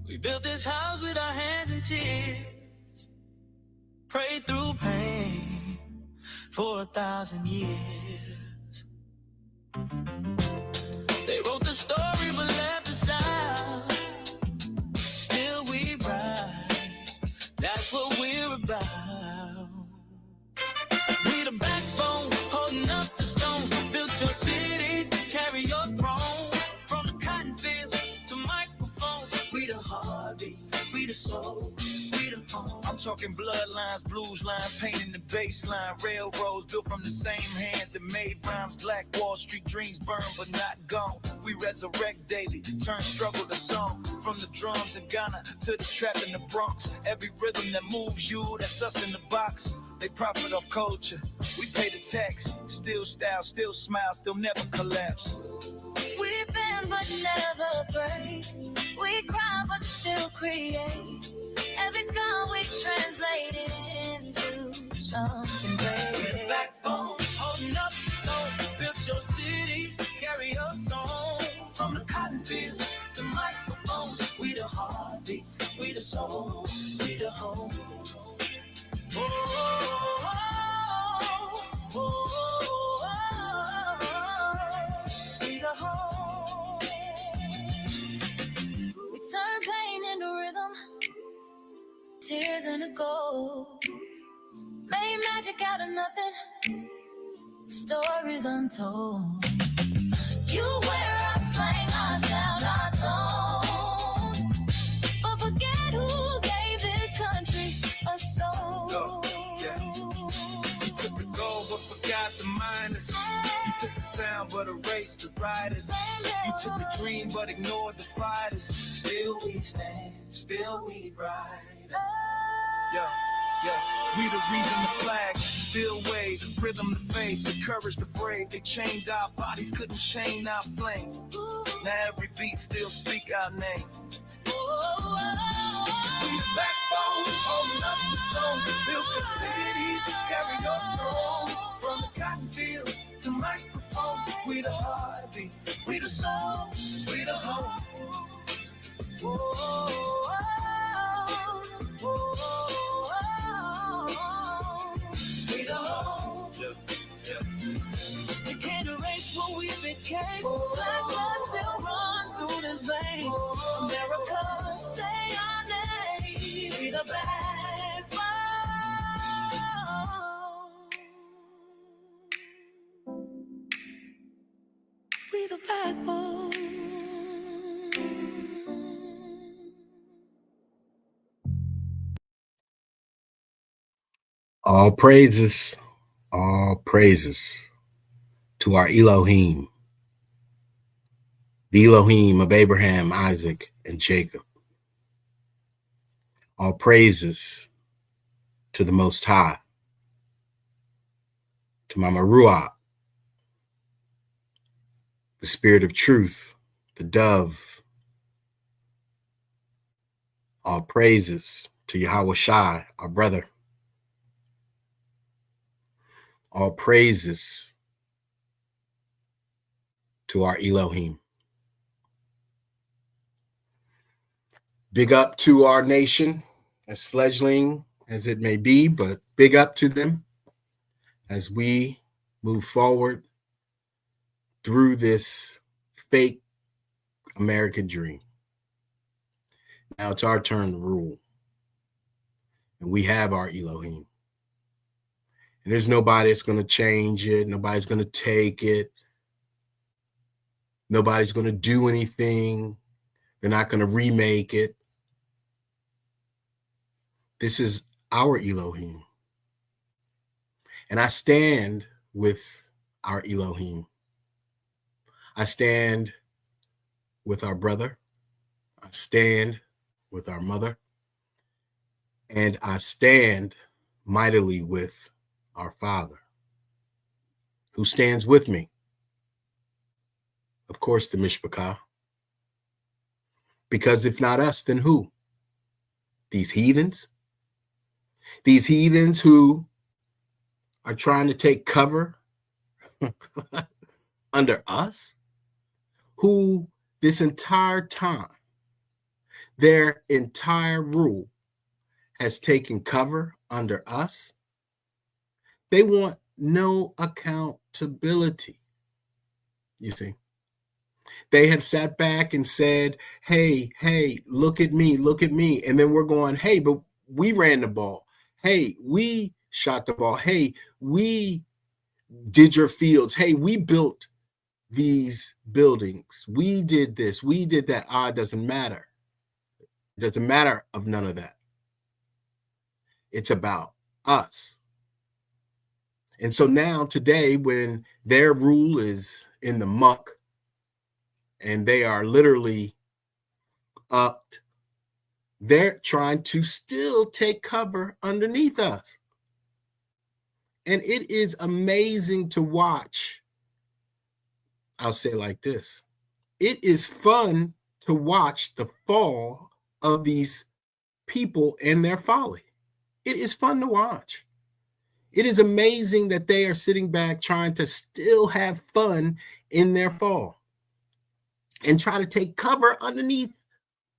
We built this house with our hands and tears, prayed through pain for 1,000 years. They wrote the story but left us out. Still we rise, that's what we're about. We the backbone, holding up the stone. Built your cities, carry your throne. From the cotton fields to microphones, we the heartbeat, we the soul, we the home. I'm talking bloodlines, blues lines, painting the baseline. Railroads built from the same hands that made rhymes. Black Wall Street dreams burn but not gone. We resurrect daily, turn struggle to song. From the drums in Ghana to the trap in the Bronx. Every rhythm that moves you, that's us in the box. They profit off culture, we pay the tax. Still style, still smile, still never collapse. We bend but never break. We cry but still create. Every scar we translate it into something great. We the backbone, holding up the stone. Built your cities, carry your throne. From the cotton fields to microphones, we the heartbeat, we the soul, we the home. Oh, oh, oh, oh, oh, we the home. We turn pain into rhythm, tears into gold. Made magic out of nothing, stories untold. You wear our slang, our sound, our tone. But forget who gave this country a soul. Go, yeah. You took the gold but forgot the miners. You took the sound but erased the riders. You took the dream but ignored the fighters. Still we stand, still we ride. Yeah, yeah, we the reason the flag still wave, rhythm the faith, the courage the brave. They chained our bodies, couldn't chain our flame. Now every beat still speak our name. Oh, oh, oh, oh, We the backbone, holding up the stone. cities, carry your throne. From the cotton field to microphones, we the heartbeat, we the soul, we the home. We the home. You can't erase what we became. Black blood still runs through this vein. America, say our name. We the backbone. We the backbone. All praises to our Elohim, the Elohim of Abraham, Isaac, and Jacob. All praises to the Most High, to Mama Ruach, the Spirit of Truth, the Dove. All praises to Yahweh Shai, our brother. All praises to our Elohim. Big up to our nation, as fledgling as it may be, but big up to them as we move forward through this fake American dream. Now it's our turn to rule, and we have our Elohim. And there's nobody that's going to change it. Nobody's going to take it. Nobody's going to do anything. They're not going to remake it. This is our Elohim. And I stand with our Elohim. I stand with our brother. I stand with our mother. And I stand mightily with our Father, who stands with me. Of course, the Mishpachah. Because if not us, then who? These heathens? These heathens who are trying to take cover under us, who this entire time, their entire rule has taken cover under us. They want no accountability. You see, they have sat back and said, hey, look at me. And then we're going, hey, but we ran the ball. Hey, we shot the ball. Hey, we did your fields. Hey, we built these buildings. We did this. We did that. It doesn't matter. It doesn't matter of none of that. It's about us. And so now today, when their rule is in the muck and they are literally upped, they're trying to still take cover underneath us. And it is amazing to watch. I'll say it like this. It is fun to watch the fall of these people and their folly. It is fun to watch. It is amazing that they are sitting back trying to still have fun in their fall and try to take cover underneath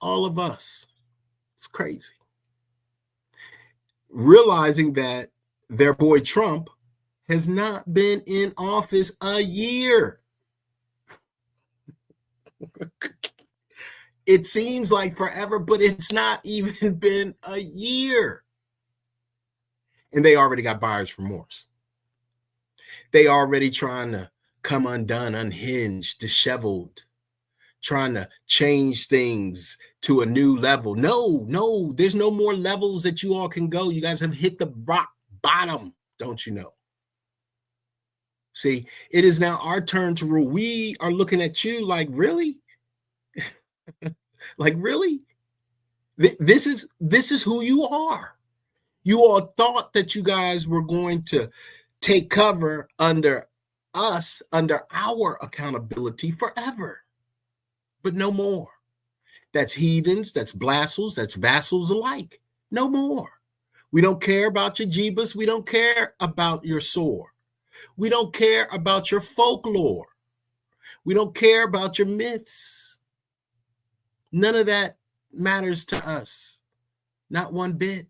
all of us. It's crazy. Realizing that their boy Trump has not been in office a year. It seems like forever, but it's not even been a year. And they already got buyer's remorse. They already trying to come undone, unhinged, disheveled, trying to change things to a new level. No, there's no more levels that you all can go. You guys have hit the rock bottom, don't you know? See, it is now our turn to rule. We are looking at you like, really? Like, really? This is who you are. You all thought that you guys were going to take cover under us, under our accountability forever. But no more. That's heathens, that's blassels, that's vassals alike. No more. We don't care about your Jeebus. We don't care about your sword. We don't care about your folklore. We don't care about your myths. None of that matters to us. Not one bit.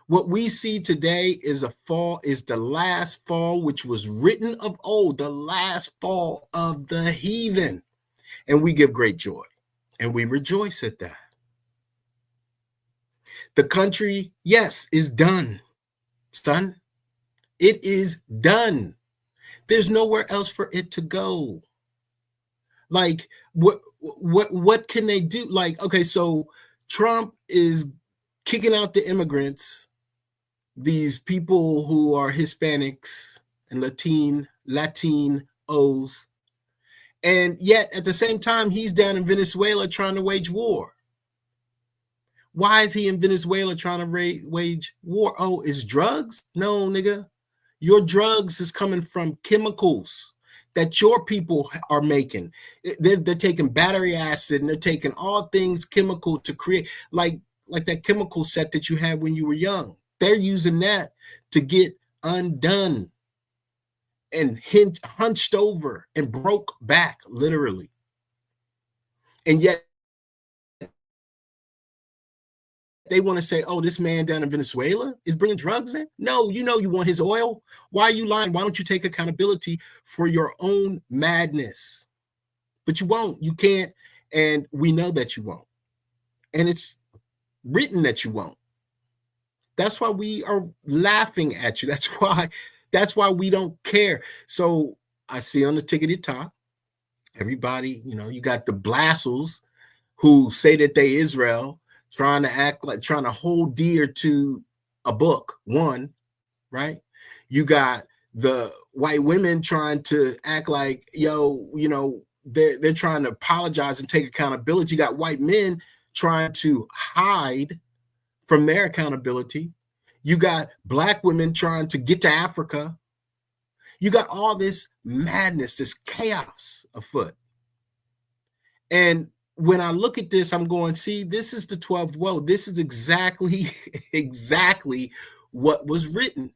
What we see today is the last fall, which was written of old, the last fall of the heathen. And we give great joy and we rejoice at that. The country, yes, is done, son. It is done. There's nowhere else for it to go. Like, what can they do? Like, okay, so Trump is kicking out the immigrants, these people who are Hispanics and Latinos, and yet at the same time, he's down in Venezuela trying to wage war. Why is he in Venezuela trying to wage war? Oh, it's drugs? No, nigga. Your drugs is coming from chemicals that your people are making. They're taking battery acid and they're taking all things chemical to create, like that chemical set that you had when you were young. They're using that to get undone and hunched over and broke back, literally. And yet they want to say, oh, this man down in Venezuela is bringing drugs in? No, you know you want his oil. Why are you lying? Why don't you take accountability for your own madness? But you won't. You can't. And we know that you won't. And it's written that you won't. That's why we are laughing at you. That's why we don't care. So I see on the tickety top, everybody, you got the Blassels who say that they Israel, trying to hold dear to a book, one, right? You got the white women trying to act like, they're trying to apologize and take accountability. You got white men trying to hide from their accountability. You got black women trying to get to Africa. You got all this madness, this chaos afoot. And when I look at this, I'm going, see, this is the 12th woe. This is exactly what was written.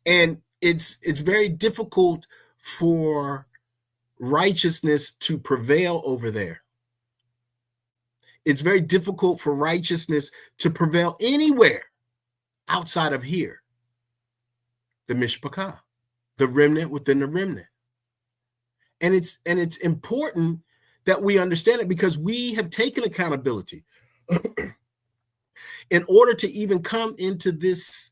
And it's very difficult for righteousness to prevail over there. It's very difficult for righteousness to prevail anywhere outside of here. The Mishpachah, the remnant within the remnant. And it's important that we understand it, because we have taken accountability. In order to even come into this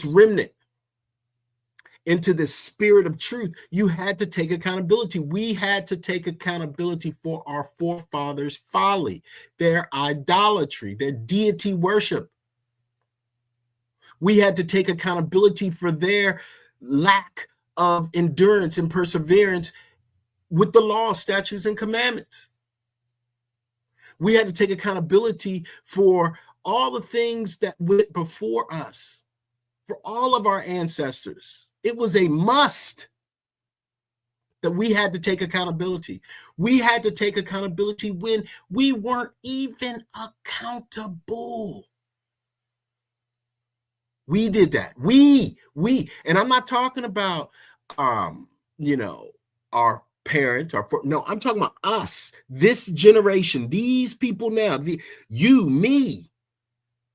remnant, into the spirit of truth, you had to take accountability. We had to take accountability for our forefathers' folly, their idolatry, their deity worship. We had to take accountability for their lack of endurance and perseverance with the law, statutes, and commandments. We had to take accountability for all the things that went before us, for all of our ancestors. It was a must that we had to take accountability. We had to take accountability when we weren't even accountable. We did that. We, and I'm not talking about, our parents, I'm talking about us, this generation, these people now, you, me,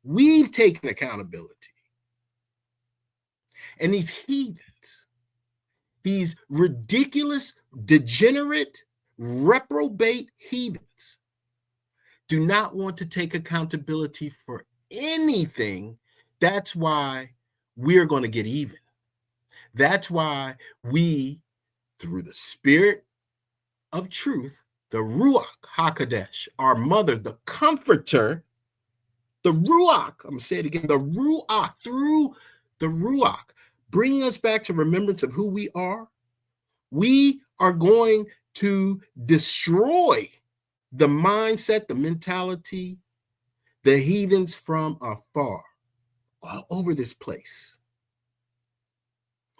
we've taken accountability. And these heathens, these ridiculous, degenerate, reprobate heathens do not want to take accountability for anything. That's why we're going to get even. That's why we, through the spirit of truth, the Ruach HaKodesh, our mother, the comforter, the Ruach, I'm going to say it again, the Ruach, through the Ruach, bringing us back to remembrance of who we are going to destroy the mindset, the mentality, the heathens from afar, all over this place.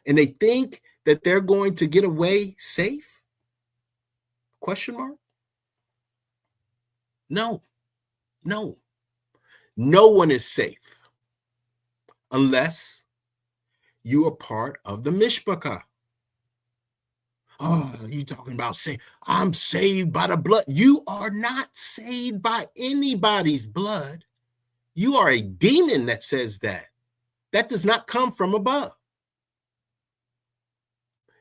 And they think that they're going to get away safe? Question mark? No. No one is safe unless you are part of the mishpachah. Oh, you talking about say I'm saved by the blood? You are not saved by anybody's blood. You are a demon that says that. That does not come from above.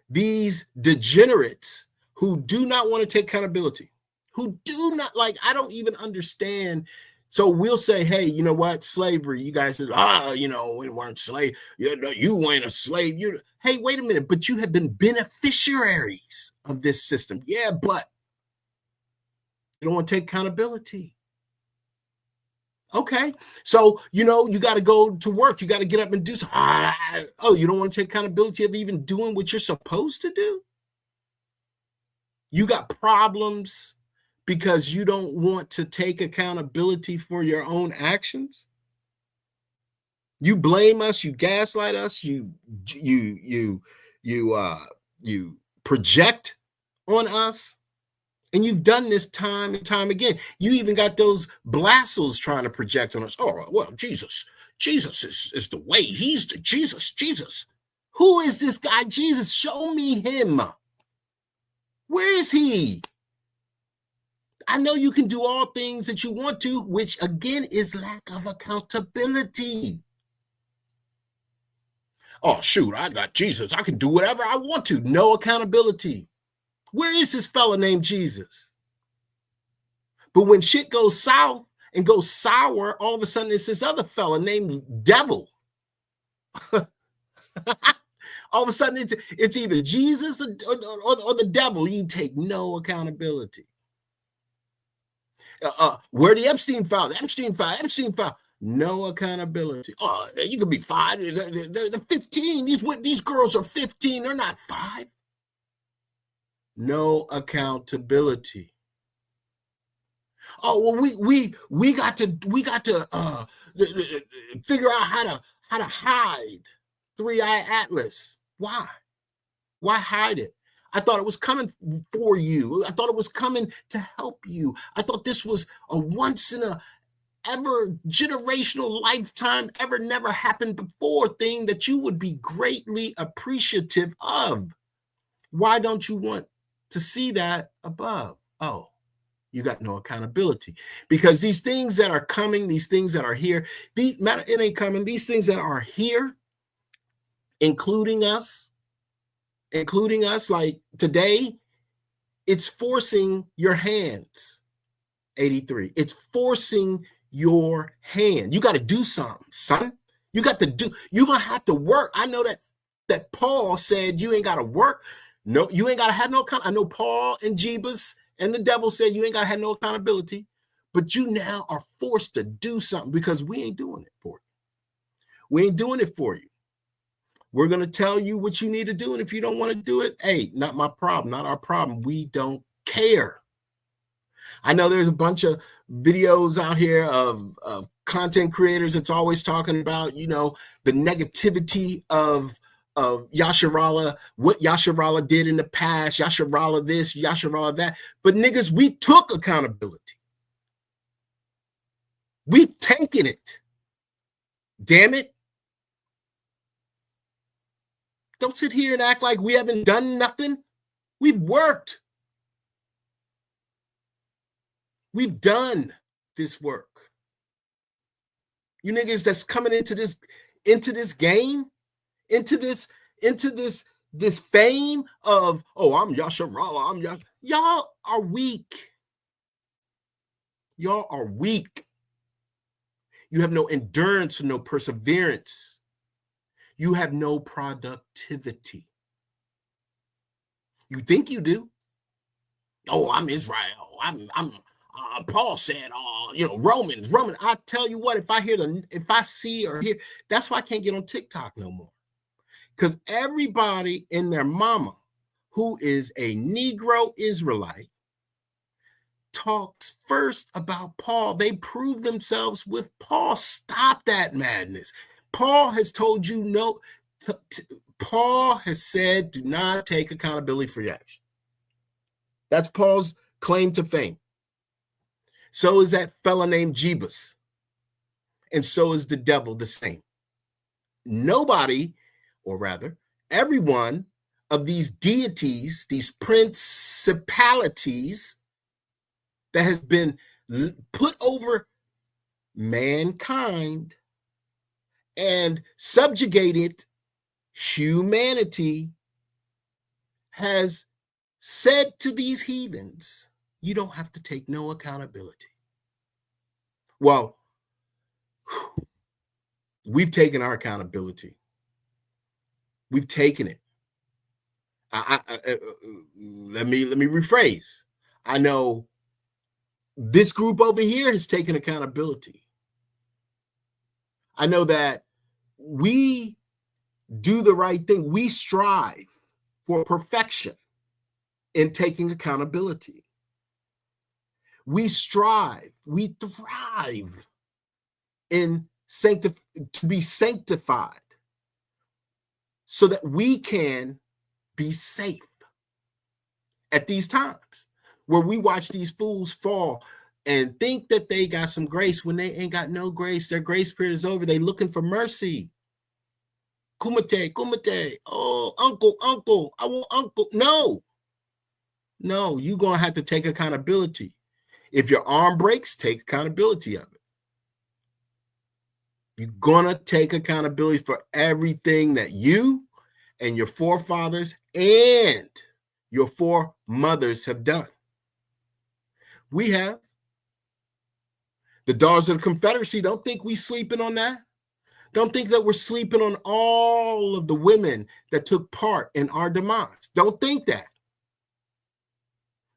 These degenerates who do not want to take accountability, who do not I don't even understand. So we'll say, hey, you know what? Slavery. You guys said, we weren't slave. You ain't a slave. Hey, wait a minute. But you have been beneficiaries of this system. Yeah, but you don't want to take accountability. Okay. So, you got to go to work. You got to get up and do something. Oh, you don't want to take accountability of even doing what you're supposed to do? You got problems because you don't want to take accountability for your own actions? You blame us, you gaslight us, you project on us, and you've done this time and time again. You even got those blassels trying to project on us. Oh, well, Jesus is the way. He's the Jesus. Who is this guy Jesus? Show me him. Where is he? I know you can do all things that you want to, which again is lack of accountability. Oh, shoot, I got Jesus. I can do whatever I want to. No accountability. Where is this fella named Jesus? But when shit goes south and goes sour, all of a sudden it's this other fella named Devil. All of a sudden it's either Jesus or the devil. You take no accountability. Where the Epstein file? No accountability. Oh, you could be 5. They're 15. These girls are 15. They're not 5. No accountability. Oh, well, we got to figure out how to hide 3-Eye Atlas. Why? Why hide it? I thought it was coming for you. I thought it was coming to help you. I thought this was a once in a ever generational lifetime, ever never happened before thing that you would be greatly appreciative of. Why don't you want to see that above? Oh, you got no accountability, because these things that are coming, these things that are here, it ain't coming. These things that are here, including us, like today, it's forcing your hands. 83. It's forcing your hand. You got to do something, son. You're going to have to work. I know that Paul said you ain't got to work. No, you ain't got to have no account. I know Paul and Jebus and the devil said you ain't got to have no accountability, but you now are forced to do something because we ain't doing it for you. We ain't doing it for you. We're going to tell you what you need to do. And if you don't want to do it, hey, not my problem, not our problem. We don't care. I know there's a bunch of videos out here of content creators that's always talking about, the negativity of Yasharala, what Yasharala did in the past, Yasharala this, Yasharala that. But niggas, we took accountability. We've taken it. Damn it. Don't sit here and act like we haven't done nothing. We've worked. We've done this work. You niggas that's coming into this game, into this fame of, oh, I'm Yasharala, y'all are weak. Y'all are weak. You have no endurance and no perseverance. You have no productivity. You think you do. Oh, I'm Israel. I'm Paul said, Romans. I tell you what, if I see or hear, that's why I can't get on TikTok no more. Because everybody and their mama who is a Negro Israelite talks first about Paul. They prove themselves with Paul. Stop that madness. Paul has told you no. Paul has said, do not take accountability for your action. That's Paul's claim to fame. So is that fella named Jebus. And so is the devil the same. Nobody, or rather, every one of these deities, these principalities that has been put over mankind and subjugated humanity, has said to these heathens, you don't have to take no accountability. Well, we've taken our accountability. We've taken it. Let me rephrase. I know this group over here has taken accountability. I know that we do the right thing. We strive for perfection in taking accountability. We strive, we thrive in to be sanctified so that we can be safe at these times where we watch these fools fall and think that they got some grace when they ain't got no grace. Their grace period is over. They looking for mercy. Kumite, kumite. Oh, uncle, I want uncle. No, you're going to have to take accountability. If your arm breaks, take accountability of it. You're going to take accountability for everything that you and your forefathers and your foremothers have done. We have. The Daughters of the Confederacy, don't think we sleeping on that. Don't think that we're sleeping on all of the women that took part in our demise. Don't think that.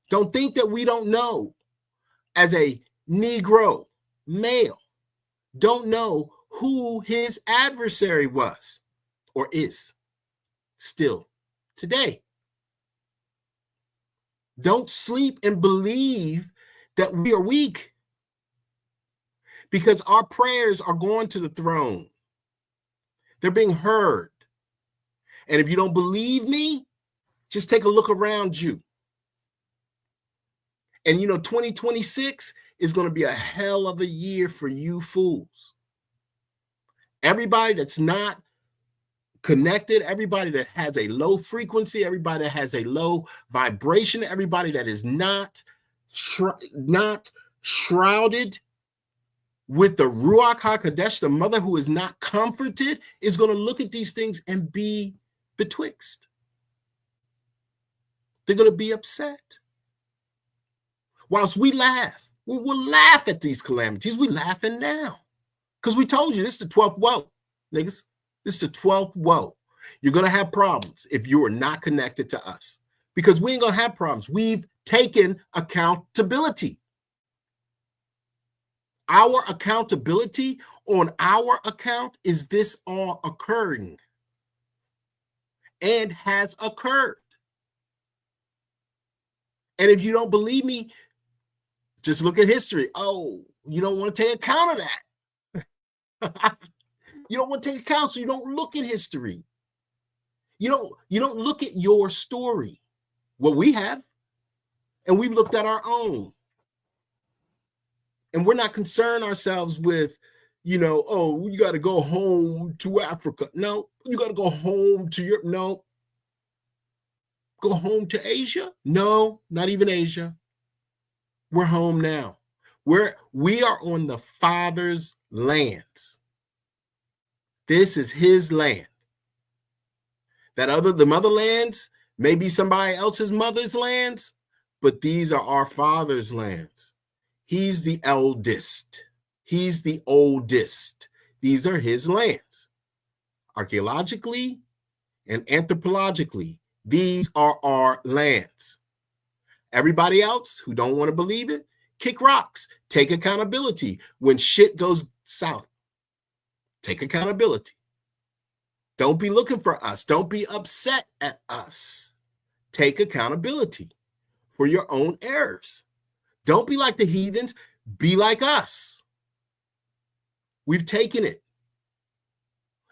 Don't think that we don't know, as a Negro male, don't know who his adversary was or is still today. Don't sleep and believe that we are weak, because our prayers are going to the throne. They're being heard. And if you don't believe me, just take a look around you. And 2026 is going to be a hell of a year for you fools. Everybody that's not connected, everybody that has a low frequency, everybody that has a low vibration, everybody that is not shrouded with the Ruach HaKodesh, the mother who is not comforted, is going to look at these things and be betwixt. They're going to be upset. Whilst we laugh, we'll laugh at these calamities. We're laughing now because we told you this is the 12th woe, niggas. This is the 12th woe. You're going to have problems if you are not connected to us, because we ain't going to have problems. We've taken accountability. Our accountability on our account is this all occurring and has occurred. And if you don't believe me, just look at history. Oh, you don't want to take account of that. You don't want to take account, so you don't look at history. You don't look at your story. What we have, and we've looked at our own. And we're not concerned ourselves with, oh, you got to go home to Africa. No, you got to go home to Europe. No. Go home to Asia? No, not even Asia. We're home now. We are on the Father's lands. This is his land. The motherlands may be somebody else's mother's lands, but these are our Father's lands. He's the eldest. He's the oldest. These are his lands. Archaeologically and anthropologically, these are our lands. Everybody else who don't want to believe it, kick rocks. Take accountability. When shit goes south, take accountability. Don't be looking for us. Don't be upset at us. Take accountability for your own errors. Don't be like the heathens. Be like us. We've taken it.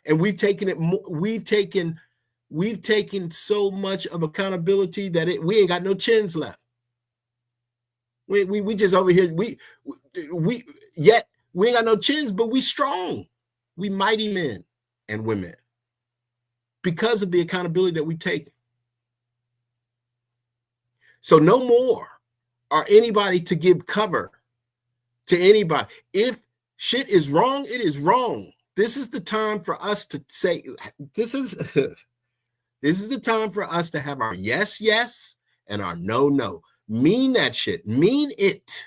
And we've taken so much of accountability that we ain't got no chins left. We just over here. Yet We ain't got no chins, but we strong. We mighty men and women because of the accountability that we take. So no more are anybody to give cover to anybody. If shit is wrong, it is wrong. This is the time for us to say, this is the time for us to have our yes, yes, and our no, no. Mean that shit. Mean it.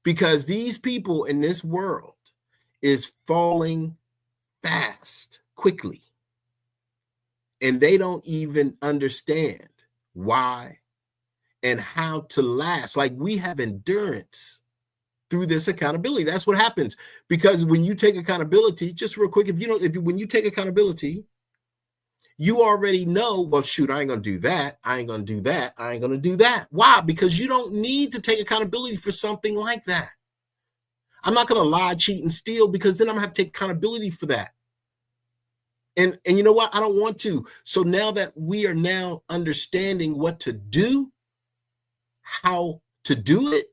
Because these people in this world is falling fast, quickly. And they don't even understand why and how to last. Like, we have endurance through this accountability. That's what happens. Because when you take accountability, just real quick, when you take accountability, you already know, well, shoot, I ain't going to do that. I ain't going to do that. I ain't going to do that. Why? Because you don't need to take accountability for something like that. I'm not going to lie, cheat, and steal, because then I'm going to have to take accountability for that. And you know what? I don't want to. So now that we are now understanding what to do, how to do it,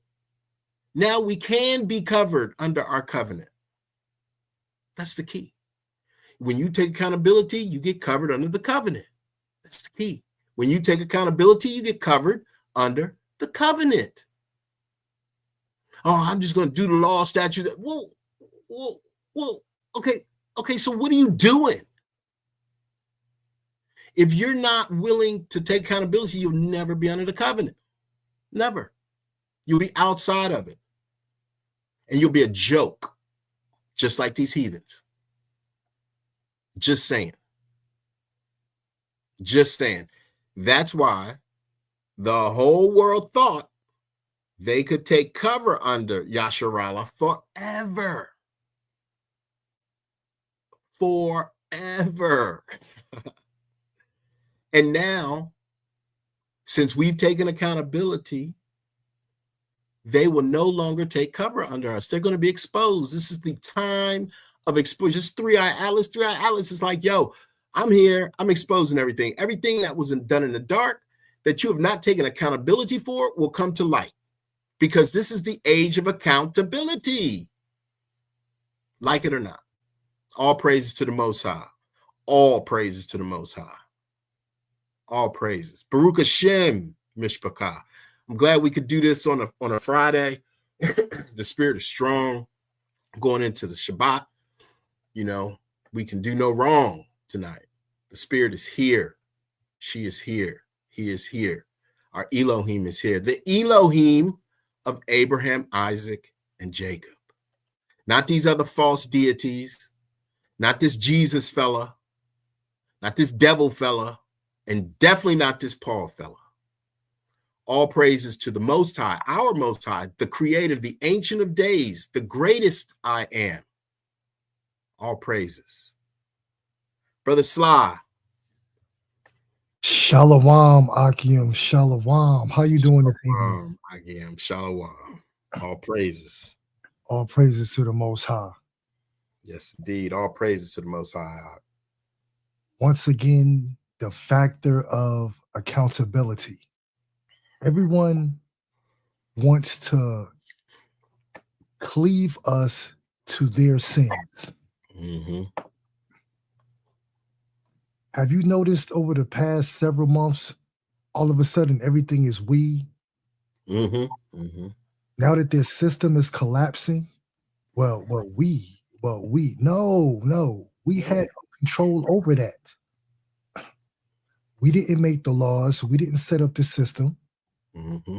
now we can be covered under our covenant. That's the key. When you take accountability, you get covered under the covenant. That's the key. When you take accountability, you get covered under the covenant. Oh, I'm just going to do the law, statute. Whoa. Okay. So what are you doing? If you're not willing to take accountability, you'll never be under the covenant. Never. You'll be outside of it. And you'll be a joke, just like these heathens. Just saying. That's why the whole world thought they could take cover under Yasharalas forever. Forever. And now, since we've taken accountability, they will no longer take cover under us. They're going to be exposed. This is the time of exposure. Just Three-Eye Atlas. Three-Eye Atlas is like, yo, I'm here. I'm exposing everything. Everything that was done in the dark that you have not taken accountability for will come to light, because this is the age of accountability. Like it or not. All praises to the Most High. All praises to the Most High. All praises. Baruch Hashem, Mishpachah. I'm glad we could do this on a Friday. The spirit is strong going into the Shabbat. You know, we can do no wrong tonight. The spirit is here. She is here. He is here. Our Elohim is here. The Elohim of Abraham, Isaac, and Jacob. Not these other false deities. Not this Jesus fella. Not this devil fella. And definitely not this Paul fella. All praises to the Most High, our Most High, the Creator, the Ancient of Days, the greatest I am. All praises. Brother Sly. Shalom, Akim. Shalom. How you doing this evening? Akim. Shalom. All praises. All praises to the Most High. Yes, indeed. All praises to the Most High. Once again, the factor of accountability. Everyone wants to cleave us to their sins. Mm-hmm. Have you noticed over the past several months, all of a sudden everything is we? Mm-hmm. Mm-hmm. Now that their system is collapsing, we had control over that. We didn't make the laws. We didn't set up the system. Mm-hmm.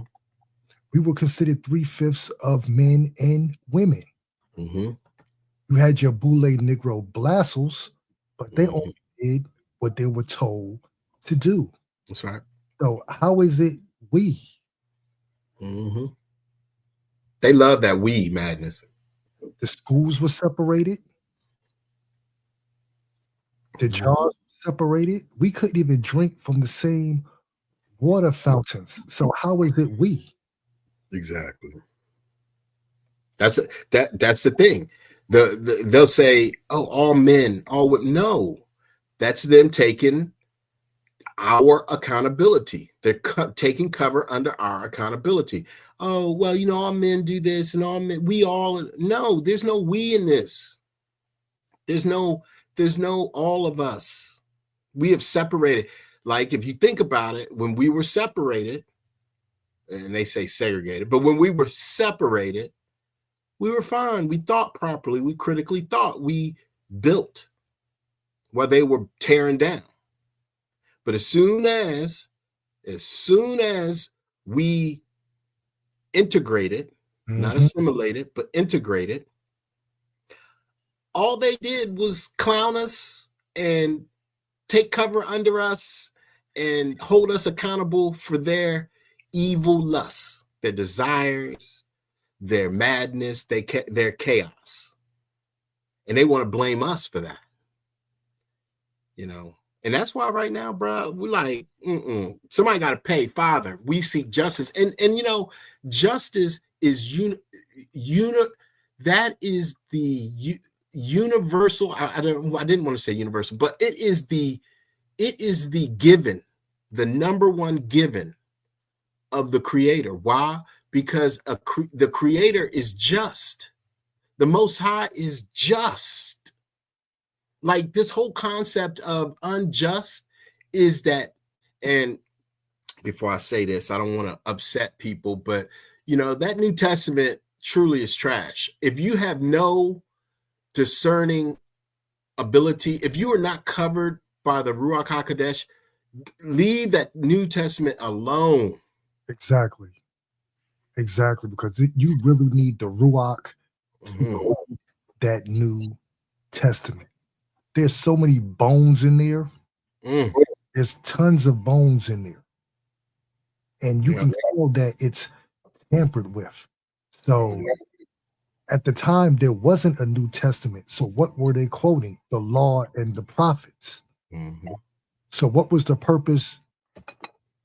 We were considered 3/5 of men and women. Mm-hmm. You had your Boule Negro Blassels, but they Mm-hmm. only did what they were told to do. That's right. So how is it we? Mm-hmm. They love that we madness. The schools were separated. The jobs were separated. We couldn't even drink from the same water fountains. So how is it we? Exactly. That's the thing. They'll say, "Oh, all men, all women." No, that's them taking our accountability. They're taking cover under our accountability. Oh, well, all men do this and all men, we all, no, there's no we in this. There's no all of us. We have separated. Like, if you think about it, when we were separated, and they say segregated, but when we were separated, we were fine. We thought properly. We critically thought. We built while they were tearing down. But as soon as we integrated, not assimilated, but integrated, all they did was clown us and take cover under us and hold us accountable for their evil lusts, their desires, their madness, their chaos. And they want to blame us for that. And that's why right now, bro, we're like, somebody got to pay. Father, we seek justice. And justice is that is the universal. I didn't want to say universal, but it is the given, the number one given of the Creator. Why? Because the Creator is just. The Most High is just. Like, this whole concept of unjust is that, and before I say this, I don't want to upset people, but that New Testament truly is trash. If you have no discerning ability, if you are not covered by the Ruach HaKodesh, leave that New Testament alone. Exactly. Because you really need the Ruach to hold that New Testament. There's so many bones in there. There's tons of bones in there. And you can tell that it's tampered with. So at the time, there wasn't a New Testament. So what were they quoting? The law and the prophets. So what was the purpose?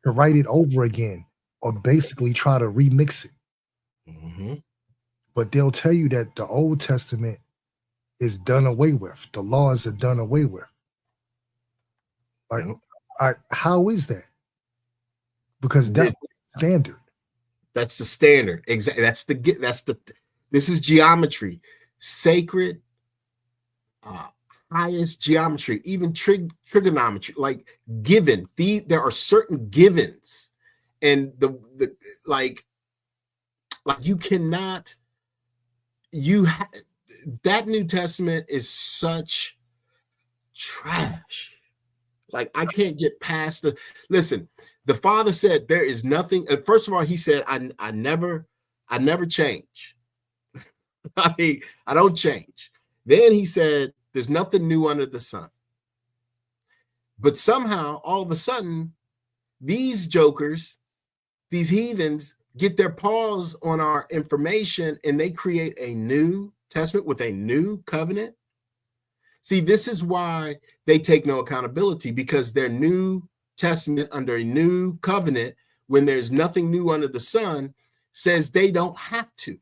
To write it over again, or basically try to remix it. But they'll tell you that the Old Testament is done away with. The laws are done away with. Like, how is that? Because that's the standard. That's the standard. Exactly. This is geometry, sacred, highest geometry, even trigonometry. Like, given. There are certain givens, and like you cannot. That New Testament is such trash. Like, I can't get past listen, the Father said there is nothing. First of all, he said, I never change. I don't change. Then he said, there's nothing new under the sun. But somehow, all of a sudden, these jokers, these heathens, get their paws on our information, and they create a New Testament with a new covenant. See, this is why they take no accountability, because their New Testament under a new covenant, when there's nothing new under the sun, says they don't have to.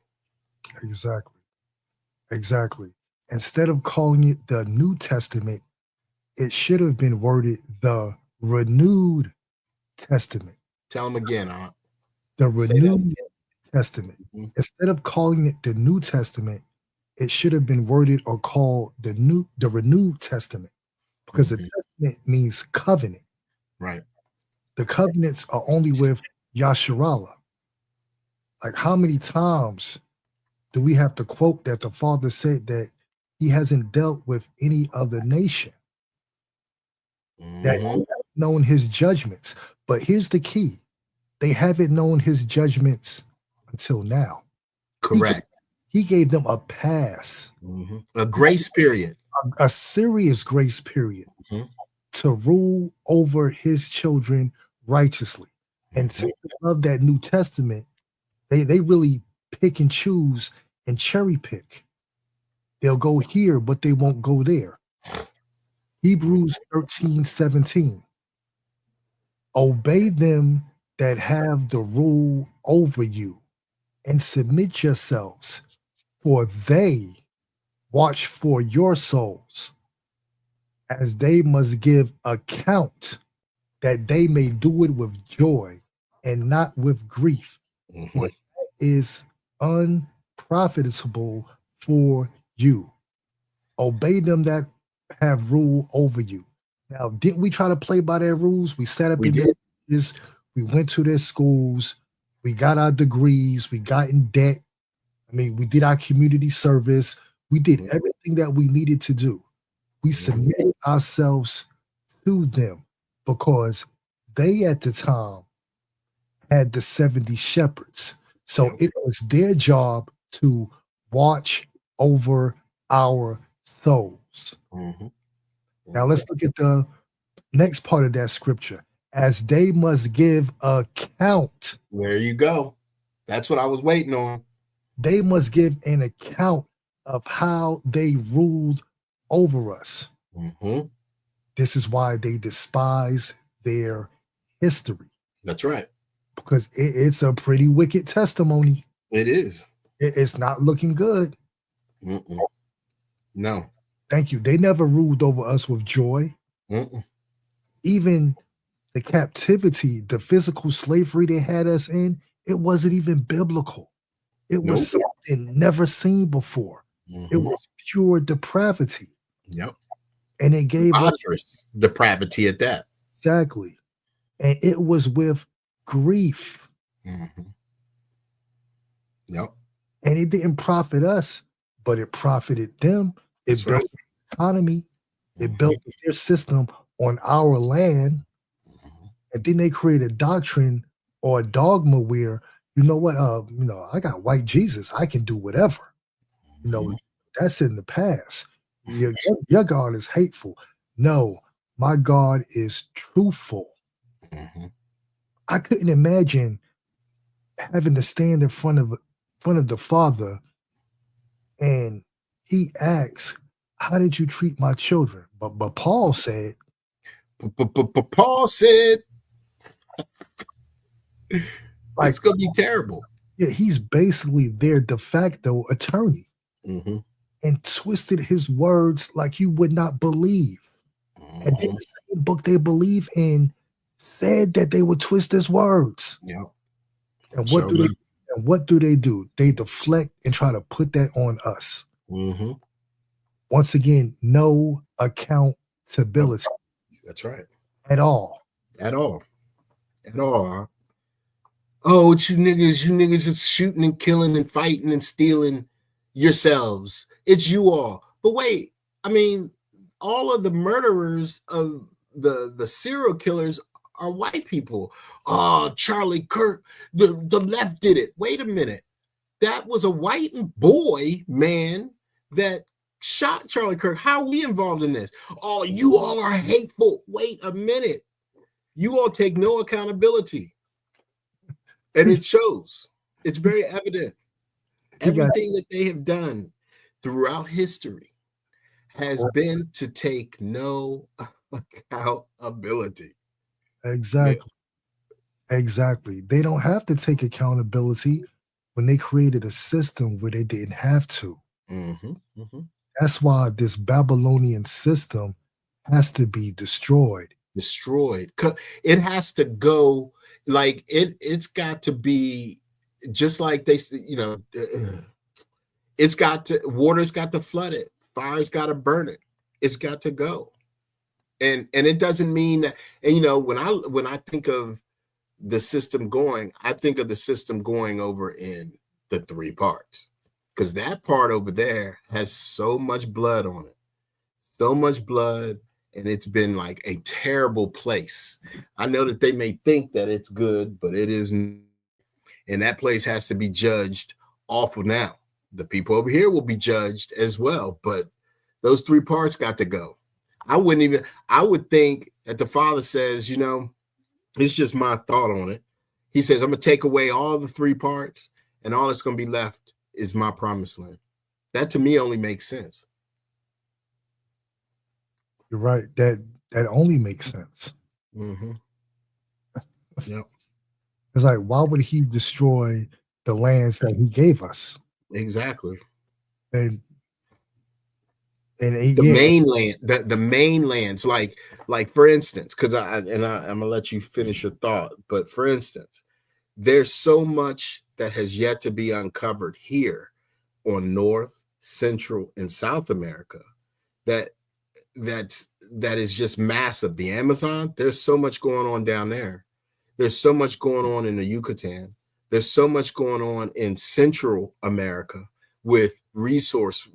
Exactly. Instead of calling it the New Testament, it should have been worded the Renewed Testament. Tell them again, Aunt. The Renewed Testament. Instead of calling it the New Testament, it should have been worded or called the Renewed Testament, because the Testament means covenant. Right. The covenants are only with Yasharalas. Like, how many times do we have to quote that the Father said that he hasn't dealt with any other nation, that he hasn't known his judgments? But here's the key. They haven't known his judgments until now. Correct. He gave them a pass. A grace period. A serious grace period to rule over his children righteously. And since they love that New Testament, they really pick and choose and cherry pick. They'll go here, but they won't go there. Hebrews 13:17. Obey them that have the rule over you, and submit yourselves, for they watch for your souls, as they must give account that they may do it with joy and not with grief, for that is unprofitable for you. Obey them that have rule over you. Now, didn't we try to play by their rules? We sat up We in their did. churches, we went to their schools, we got our degrees, we got in debt. I mean, we did our community service, we did everything that we needed to do. We submitted ourselves to them because they at the time had the 70 shepherds. So it was their job to watch over our souls. Now let's look at the next part of that scripture. As they must give account. There you go. That's what I was waiting on. They must give an account of how they ruled over us. This is why they despise their history. That's right. Because it's a pretty wicked testimony. It is. It's not looking good. No. Thank you. They never ruled over us with joy. Even the captivity, the physical slavery they had us in, it wasn't even biblical. It was something never seen before. It was pure depravity. Yep. And it gave monstrous depravity at that. Exactly. And it was with grief. Yep. And it didn't profit us, but it profited them. It built the economy. It built their system on our land. And then they created a doctrine or a dogma where, you know what, I got white Jesus. I can do whatever. That's in the past. Your God is hateful. No, my God is truthful. I couldn't imagine having to stand in front of the Father and he asks, how did you treat my children? But Paul said, it's gonna be terrible. Yeah, he's basically their de facto attorney. And twisted his words like you would not believe. And then the same book they believe in said that they would twist his words. And what do they do? They deflect and try to put that on us. Once again, no accountability. That's right. At all. At all. At all. Oh, it's you niggas is shooting and killing and fighting and stealing yourselves. It's you all. But wait, I mean, all of the murderers of the serial killers are white people. Oh, Charlie Kirk, the left did it. Wait a minute. That was a white boy, man, that shot Charlie Kirk. How are we involved in this? Oh, you all are hateful. Wait a minute. You all take no accountability. And it shows. It's very evident. Everything that they have done throughout history has been to take no accountability. Exactly. Exactly. They don't have to take accountability when they created a system where they didn't have to. That's why this Babylonian system has to be destroyed. Destroyed. It has to go, like it's got to be just like they, it's got to, water's got to flood it, fire's got to burn it, it's got to go. And it doesn't mean that, and when I think of the system going, I think of the system going over in the 3 parts, because that part over there has so much blood on it, so much blood, and it's been like a terrible place. I know that they may think that it's good, but it isn't. And that place has to be judged awful now. The people over here will be judged as well, but those 3 parts got to go. I would think that the Father says, it's just my thought on it. He says, I'm going to take away all the 3 parts, and all that's going to be left is my promised land. That to me only makes sense. You're right. That only makes sense. Yep. It's like, why would he destroy the lands that he gave us? Exactly. And The mainland, the mainlands, like for instance, because I'm gonna let you finish your thought, but for instance, there's so much that has yet to be uncovered here on North, Central, and South America that is just massive. The Amazon, there's so much going on down there. There's so much going on in the Yucatan. There's so much going on in Central America with resource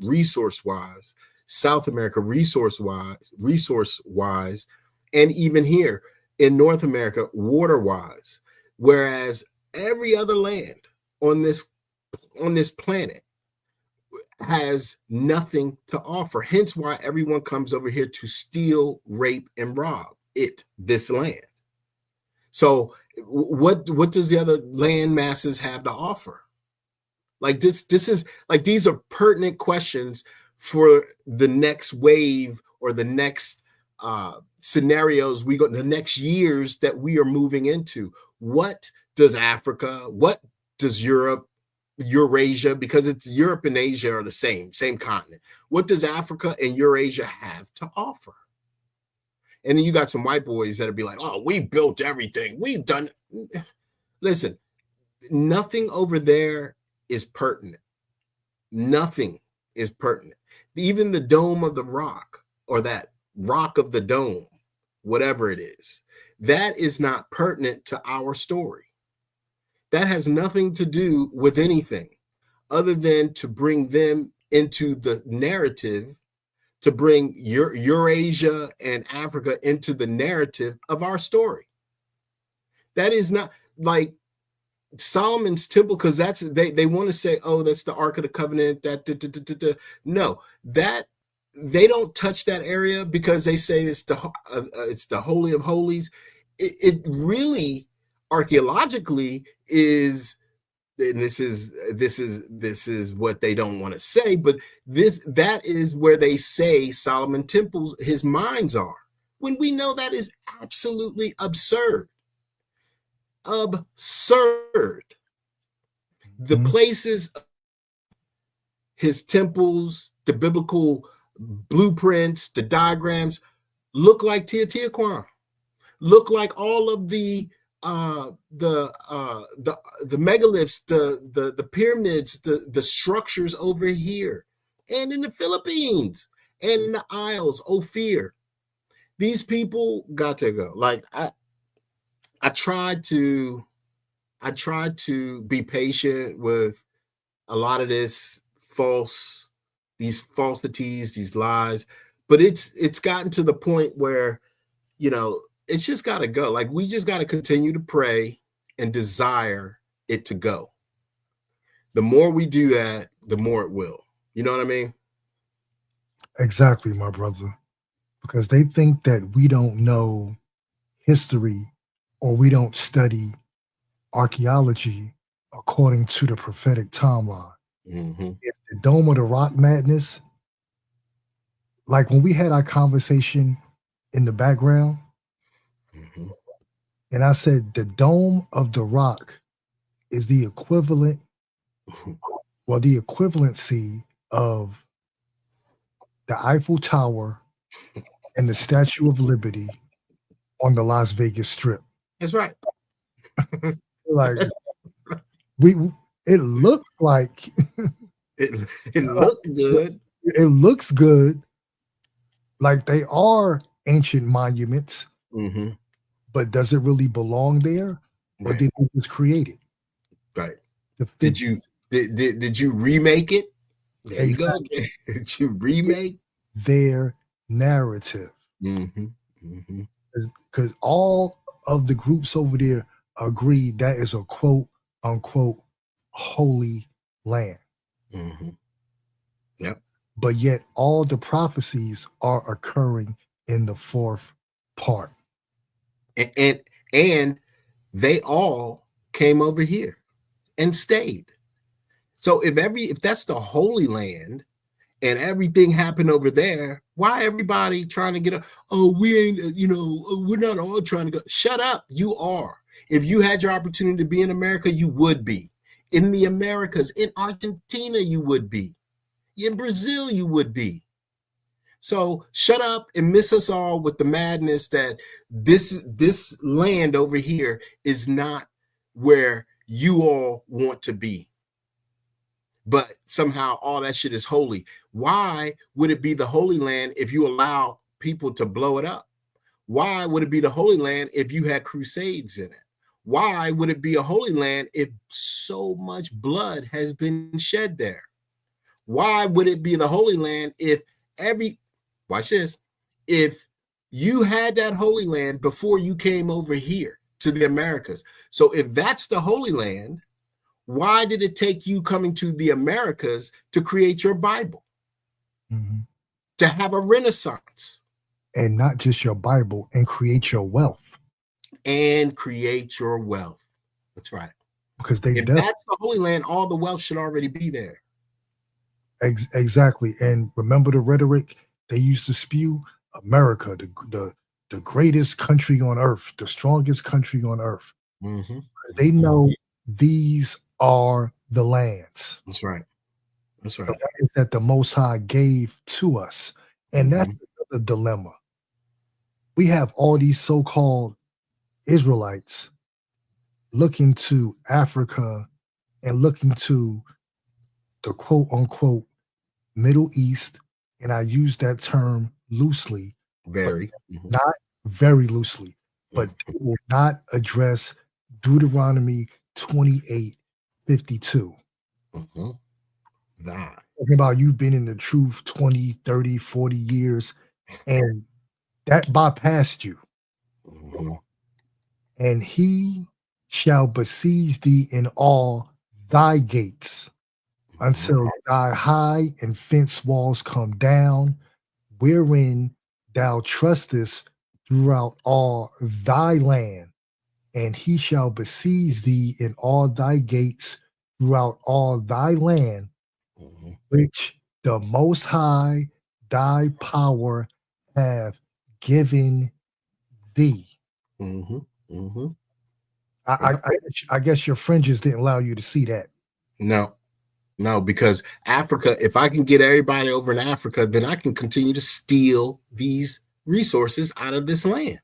wise, South America resource wise, and even here in North America water wise. Whereas every other land on this planet has nothing to offer. Hence why everyone comes over here to steal, rape, and rob this land. So what does the other land masses have to offer? Like this is like, these are pertinent questions for the next wave or the next scenarios the next years that we are moving into. What does Africa, what does Europe, Eurasia, because it's Europe and Asia are the same continent. What does Africa and Eurasia have to offer? And then you got some white boys that'll be like, oh, we built everything. We've done. Listen, nothing over there is pertinent. Nothing is pertinent. Even the dome of the rock, or that rock of the dome, whatever it is, that is not pertinent to our story. That has nothing to do with anything other than to bring them into the narrative, to bring Eurasia and Africa into the narrative of our story. That is not like Solomon's temple, because that's they want to say, oh, that's the Ark of the Covenant. No, that they don't touch that area because they say it's the Holy of Holies. It really archaeologically is. And this is what they don't want to say, but that is where they say Solomon temples, his mines are, when we know that is absolutely absurd. The places, his temples, the biblical blueprints, the diagrams look like Teotihuacan, look like all of the megaliths, the pyramids, the structures over here, and in the Philippines, and in the Isles, Ophir. These people got to go. Like I tried to be patient with a lot of these falsities, these lies, but it's gotten to the point where, it's just got to go. Like, we just got to continue to pray and desire it to go. The more we do that, the more it will. You know what I mean? Exactly, my brother. Because they think that we don't know history or we don't study archaeology according to the prophetic timeline. Mm-hmm. The Dome of the Rock madness, like when we had our conversation in the background, mm-hmm. and I said the Dome of the Rock is the equivalent, well, the equivalency of the Eiffel Tower and the Statue of Liberty on the Las Vegas Strip. That's right. Like it looked like it looked good. It looks good. Like they are ancient monuments, mm-hmm. but does it really belong there, or Right. did they just create it? Right. Did you remake it? There exactly. You go. Did you remake their narrative? Mm-hmm. Mm-hmm. Because all of the groups over there agree that is a quote unquote holy land. Mm-hmm. Yep. But yet all the prophecies are occurring in the fourth part. And they all came over here and stayed. So if that's the Holy Land and everything happened over there, why everybody trying to get up? Oh, we ain't, we're not all trying to go. Shut up. You are. If you had your opportunity to be in America, you would be. In the Americas, in Argentina, you would be. In Brazil, you would be. So shut up and miss us all with the madness that this land over here is not where you all want to be. But somehow all that shit is holy. Why would it be the Holy Land if you allow people to blow it up? Why would it be the Holy Land if you had crusades in it? Why would it be a Holy Land if so much blood has been shed there? Why would it be the Holy Land if watch this, if you had that Holy Land before you came over here to the Americas? So if that's the Holy Land, why did it take you coming to the Americas to create your Bible? Mm-hmm. To have a renaissance? And not just your Bible, and create your wealth. And create your wealth. That's right. Because if that's the Holy Land, all the wealth should already be there. Exactly. And remember the rhetoric they used to spew? America, the greatest country on earth, the strongest country on earth. Mm-hmm. They know these are the lands. That's right. That's right. The lands that the Most High gave to us. And that's the dilemma. We have all these so-called Israelites looking to Africa and looking to the quote-unquote Middle East, and I use that term loosely, not very loosely, but they will not address Deuteronomy 28:52. Talking about you've been in the truth 20, 30, 40 years, and that bypassed you. And he shall besiege thee in all thy gates until thy high and fence walls come down, wherein thou trustest throughout all thy land. And he shall besiege thee in all thy gates throughout all thy land, which the Most High thy power have given thee. I guess your fringes didn't allow you to see that. No, because Africa, if I can get everybody over in Africa, then I can continue to steal these resources out of this land.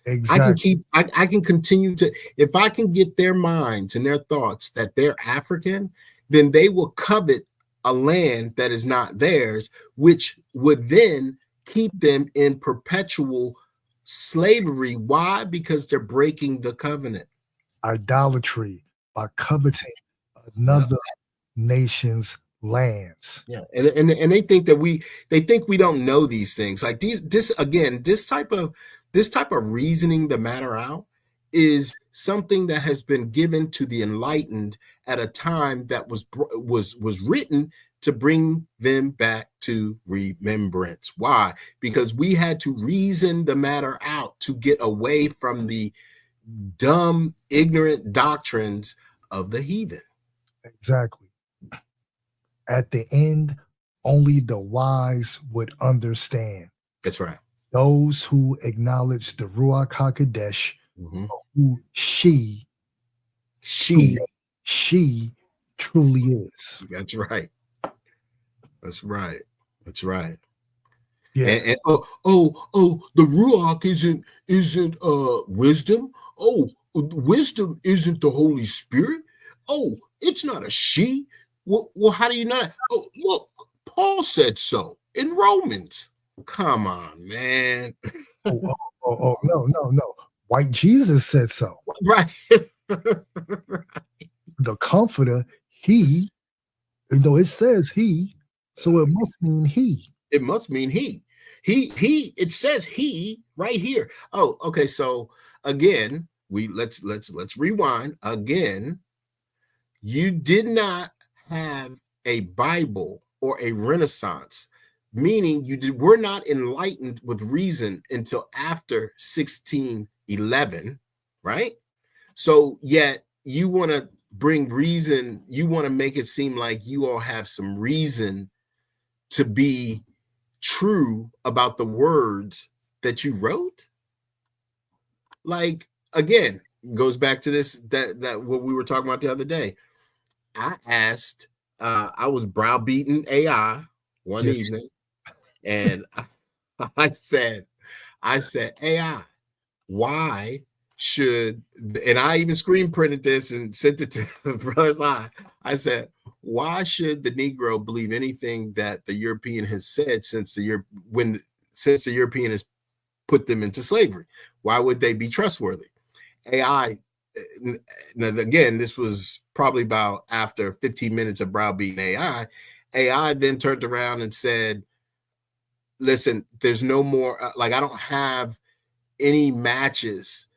Exactly. I can continue to, if I can get their minds and their thoughts that they're African, then they will covet a land that is not theirs, which would then keep them in perpetual slavery. Why? Because they're breaking the covenant. Idolatry, by coveting another nation's lands. Yeah, and they think that we don't know these things. Like this type of reasoning the matter out is something that has been given to the enlightened at a time that was written to bring them back to remembrance. Why? Because we had to reason the matter out to get away from the dumb, ignorant doctrines of the heathen. Exactly. At the end, only the wise would understand. That's right. Those who acknowledge the Ruach HaKodesh, who she truly is. That's right. That's right. That's right. Yeah. And the Ruach isn't wisdom. Oh, wisdom isn't the Holy Spirit. Oh, it's not a she. Well, how do you know that? Oh, look, Paul said so in Romans. Come on, man. Oh, no. White Jesus said so. Right. The Comforter, he, it says he, so it must mean he. It must mean he. It says he right here. Oh, okay. So again, let's rewind again. You did not have a Bible or a Renaissance, meaning we're not enlightened with reason until after 1611, right? So yet you want to bring reason, you want to make it seem like you all have some reason to be true about the words that you wrote. Like, again, goes back to this, that what we were talking about the other day. I asked, I was browbeating AI one evening, and I said, AI, why should, and I even screen printed this and sent it to the brother's eye. I said, why should the Negro believe anything that the European has said since the European has put them into slavery? Why would they be trustworthy? AI, now again, this was probably about after 15 minutes of browbeating AI. AI then turned around and said, listen, there's no more, like, I don't have any matches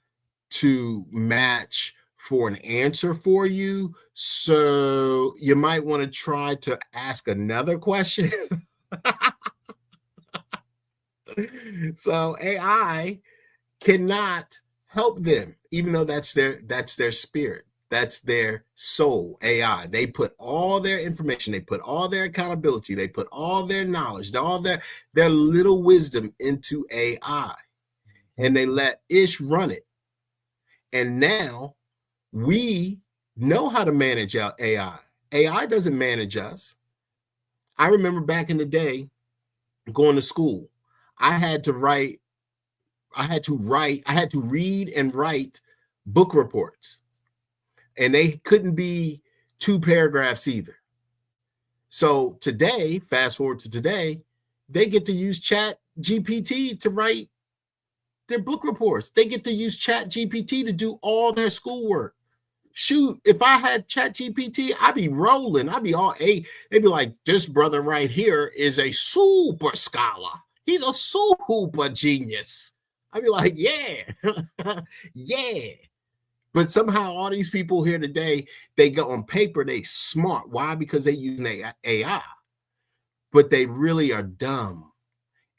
to match for an answer for you. So you might want to try to ask another question. So AI cannot help them, even though that's their spirit. That's their soul, AI. They put all their information, they put all their accountability, they put all their knowledge, all their little wisdom into AI. And they let Ish run it. And now we know how to manage our AI. AI doesn't manage us. I remember back in the day going to school, I had to read and write book reports. And they couldn't be 2 paragraphs either. So today, fast forward to today, they get to use Chat GPT to write their book reports. They get to use Chat GPT to do all their schoolwork. Shoot, if I had Chat GPT, I'd be rolling. I'd be all they'd be like, this brother right here is a super scholar. He's a super genius. I'd be like, yeah, yeah. But somehow all these people here today, they go on paper, they smart. Why? Because they use AI. But they really are dumb.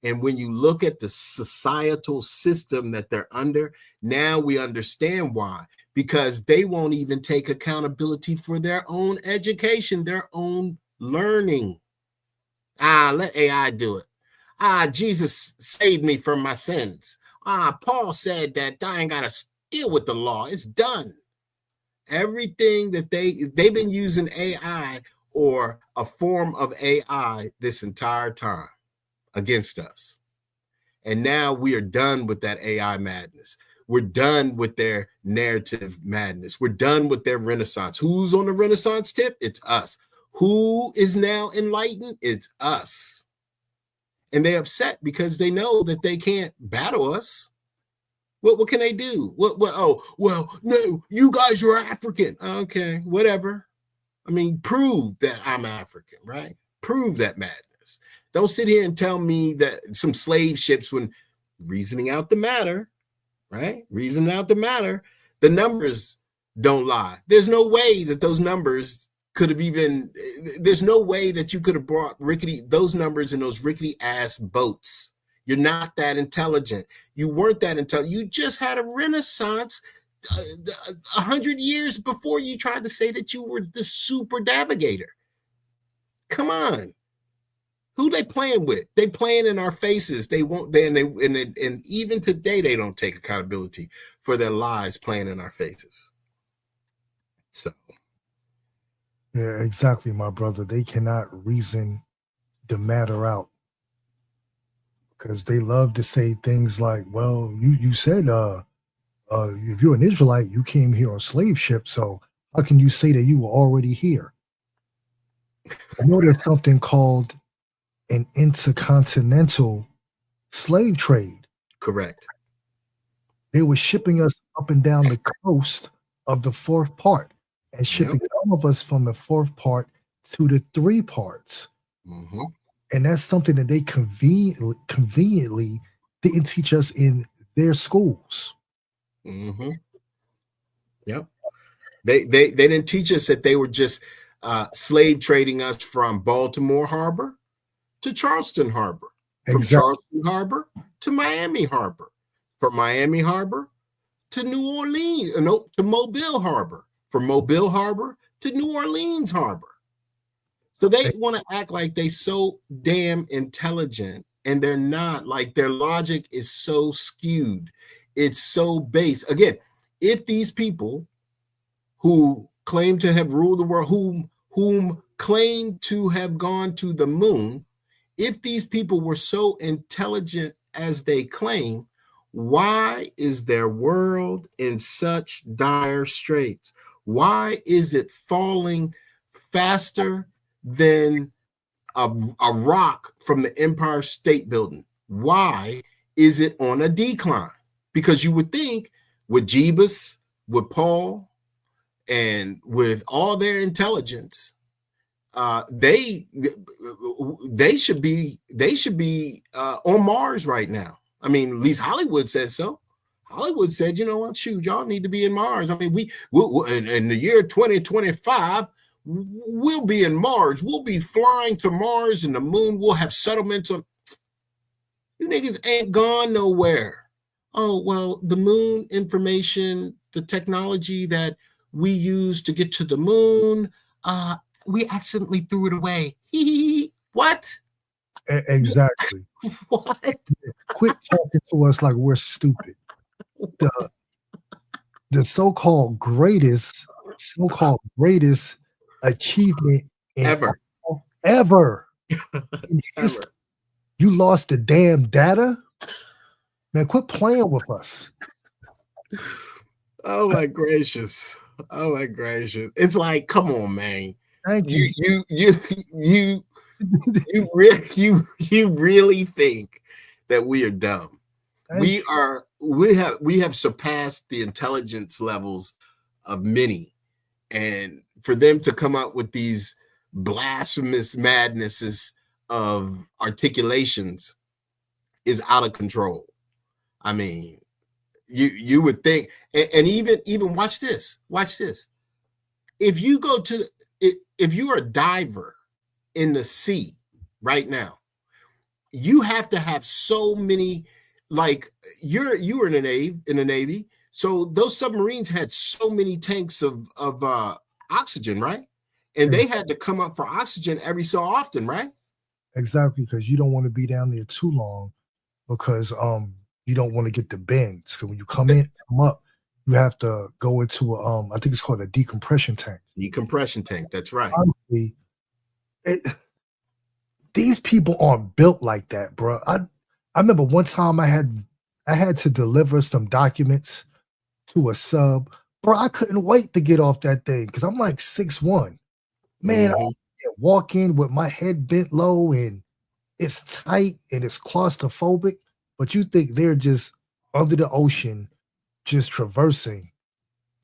And when you look at the societal system that they're under, now we understand why. Because they won't even take accountability for their own education, their own learning. Let AI do it. Jesus saved me from my sins. Paul said that I ain't got to deal with the law. It's done. Everything that they've been using AI or a form of AI this entire time against us. And now we are done with that AI madness. We're done with their narrative madness. We're done with their renaissance. Who's on the renaissance tip? It's us. Who is now enlightened? It's us. And they're upset because they know that they can't battle us. What can they do? Oh, well, no, you guys are African. Okay, whatever. I mean, prove that I'm African, right? Prove that madness. Don't sit here and tell me that some slave ships, when reasoning out the matter, right? Reasoning out the matter, the numbers don't lie. There's no way that those numbers could have there's no way that you could have brought those numbers in those rickety ass boats. You're not that intelligent. You weren't that intelligent. You just had a renaissance 100 years before you tried to say that you were the super navigator. Come on. Who they playing with? They playing in our faces. They won't. And even today, they don't take accountability for their lies playing in our faces. So. Yeah, exactly, my brother. They cannot reason the matter out. Because they love to say things like, well, you said if you're an Israelite, you came here on slave ship, so how can you say that you were already here? I know there's something called an intercontinental slave trade. Correct. They were shipping us up and down the coast of the 4th part and shipping some of us from the 4th part to the 3 parts. Mm-hmm. And that's something that they conveniently didn't teach us in their schools. Mm-hmm. Yep. They didn't teach us that they were just slave trading us from Baltimore Harbor to Charleston Harbor, from Charleston Harbor to Miami Harbor, from Miami Harbor to New Orleans, to Mobile Harbor, from Mobile Harbor to New Orleans Harbor. So they want to act like they so damn intelligent, and they're not. Like, their logic is so skewed. It's so base. Again, if these people who claim to have ruled the world, whom claim to have gone to the moon, if these people were so intelligent as they claim, why is their world in such dire straits? Why is it falling faster than a rock from the Empire State Building? Why is it on a decline? Because you would think with Jeebus, with Paul, and with all their intelligence, they should be on Mars right now. I mean, at least Hollywood says so. Hollywood said, you know what, shoot, y'all need to be in Mars. I mean, we'll in the year 2025, we'll be in Mars. We'll be flying to Mars and the moon. We'll have settlements on. You niggas ain't gone nowhere. Oh, well, the moon information, the technology that we use to get to the moon, we accidentally threw it away. What? Exactly. What? Quit talking to us like we're stupid. The so-called greatest achievement Ever. Ever. You lost the damn data? Man, quit playing with us. Oh my gracious. Oh my gracious. It's like, come on, man. Thank you. You really think that we are dumb. We have surpassed the intelligence levels of many. And for them to come up with these blasphemous madnesses of articulations is out of control. I mean, you would think, and even watch this. If you go to, if you are a diver in the sea right now, you have to have so many, like you were in the Navy, so those submarines had so many tanks of oxygen, right? And they had to come up for oxygen every so often, right? Exactly, because you don't want to be down there too long, because you don't want to get the bends. Because when you come up, you have to go into I think it's called a decompression tank. Decompression tank, that's right. Honestly, these people aren't built like that, bro. I remember one time I had to deliver some documents to a sub, bro. I couldn't wait to get off that thing because I'm like 6'1". Man, I walk in with my head bent low and it's tight and it's claustrophobic, but you think they're just under the ocean, just traversing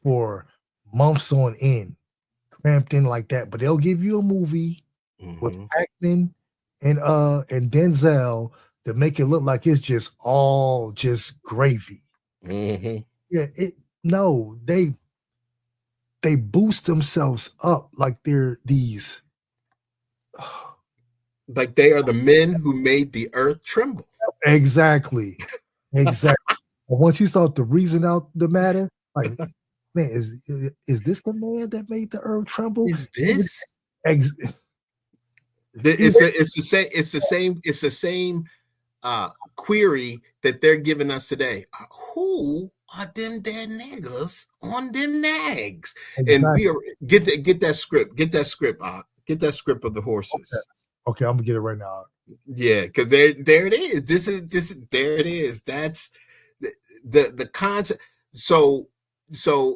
for months on end, cramped in like that. But they'll give you a movie with acting and Denzel to make it look like it's just all just gravy. Yeah, they boost themselves up like they're these. Like they are the men who made the earth tremble. Exactly. But once you start to reason out the matter, like, man, is this the man that made the earth tremble? Is this? It's the same query that they're giving us today. Who are them dead niggas on them nags? Exactly. And we are get that script. Get that script. Get that script of the horses. Okay, I'm gonna get it right now. Yeah, because there it is. There it is. That's the concept. So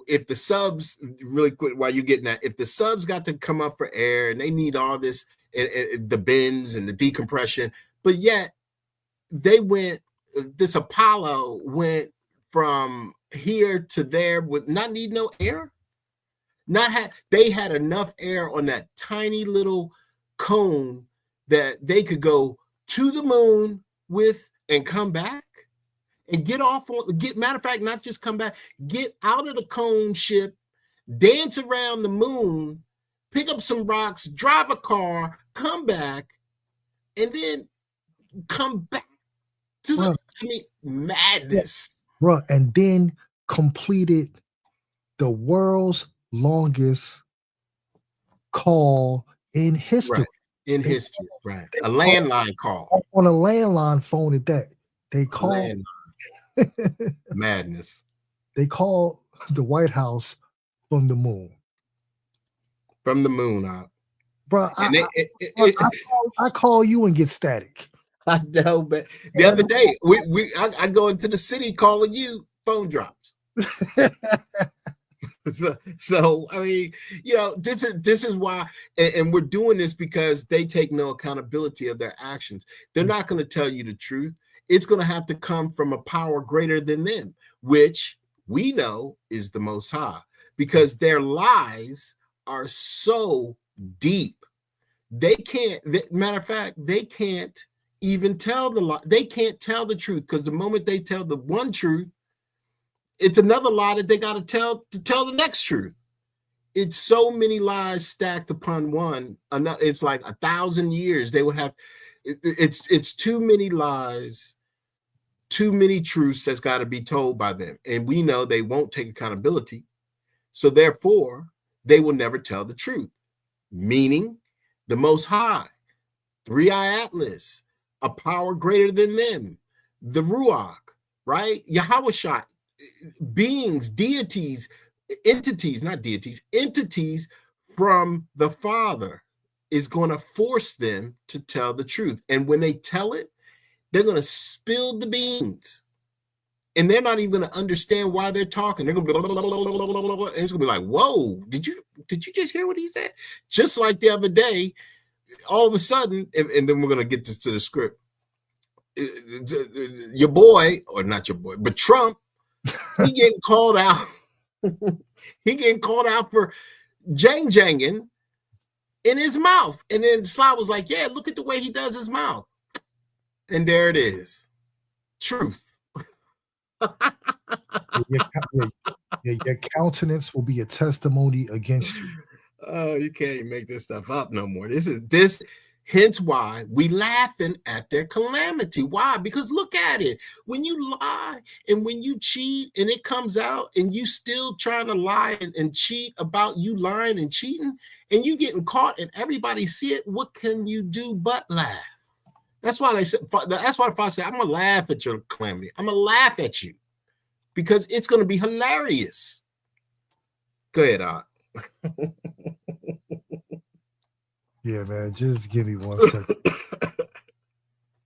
if the subs, really quick while you're getting that, if the subs got to come up for air and they need all this and the bends and the decompression, but yet this Apollo went from here to there with not need no air. They had enough air on that tiny little cone that they could go to the moon with and come back and get off on, matter of fact, not just come back, get out of the cone ship, dance around the moon, pick up some rocks, drive a car, come back, and then come back to madness. Bro, and then completed the world's longest call in history. Right. In history, right? A landline call on a landline phone. At that, they call madness. They call the White House from the moon. From the moon, bro. And I call you and get static. I know, but the other day I go into the city calling you, phone drops. So I mean, this is why, and we're doing this because they take no accountability of their actions. They're not going to tell you the truth. It's going to have to come from a power greater than them, which we know is the Most High, because their lies are so deep. They can't. Matter of fact, they can't even tell the lie. They can't tell the truth, because the moment they tell the one truth, it's another lie that they got to tell the next truth. It's so many lies stacked upon one. It's like 1,000 years they would have. It's too many lies, too many truths that's got to be told by them, and we know they won't take accountability. So therefore, they will never tell the truth. Meaning, the Most High, Three-Eye Atlas, a power greater than them, the Ruach, right? Yahweh, beings, deities, entities, not deities, entities from the Father is going to force them to tell the truth. And when they tell it, they're going to spill the beans. And they're not even going to understand why they're talking. They're going to be, and it's going to be like, whoa, did you just hear what he said? Just like the other day, all of a sudden, and then we're going to get to the script. Your boy, or not your boy, but Trump, he getting called out. He getting called out for janging in his mouth. And then Sly was like, yeah, look at the way he does his mouth. And there it is. Truth. Your countenance will be a testimony against you. Oh, you can't even make this stuff up no more. This hence why we laughing at their calamity. Why? Because look at it. When you lie and when you cheat and it comes out and you still trying to lie and cheat about you lying and cheating, and you getting caught and everybody see it, what can you do but laugh? That's why that's why if I say I'm gonna laugh at your calamity, I'm gonna laugh at you because it's gonna be hilarious. Go ahead, Art. Yeah, man. Just give me 1 second.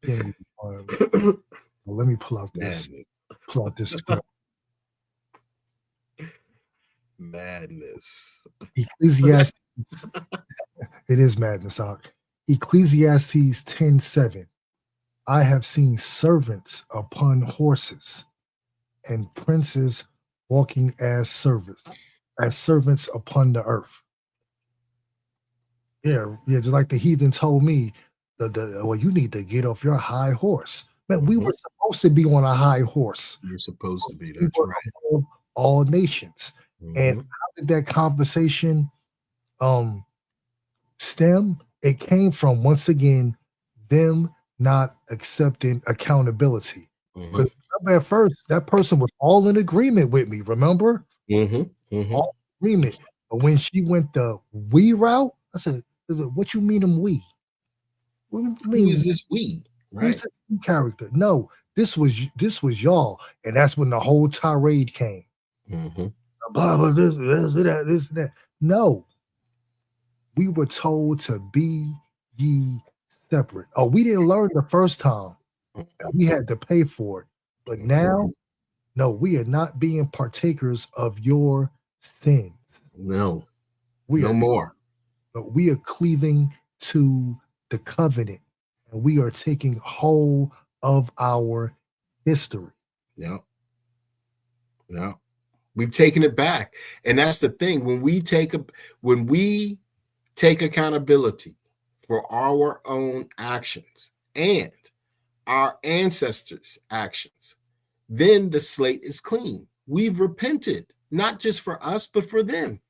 Give me one. Well, let me pull out this script. Madness. Ecclesiastes. It is madness, Hawk. Ecclesiastes 10:7. I have seen servants upon horses, and princes walking as servants upon the earth. Yeah, just like the heathen told me, well, you need to get off your high horse. Man, we were supposed to be on a high horse. You're supposed to be. That's right. All nations. And how did that conversation stem? It came from, once again, them not accepting accountability. Because at first, that person was all in agreement with me, remember? All in agreement. But when she went the we route, I said, what you mean I'm we? What do you mean? Who is this we? Right. Who's the character? No, this was y'all. And that's when the whole tirade came. Blah, blah, this, that. No. We were told to be ye separate. Oh, we didn't learn the first time. We had to pay for it. But now, no, we are not being partakers of your sins. No. No more. But we are cleaving to the covenant, and we are taking hold of our history. Yeah. We've taken it back. And that's the thing. When we take accountability for our own actions and our ancestors' actions, then the slate is clean. We've repented, not just for us, but for them.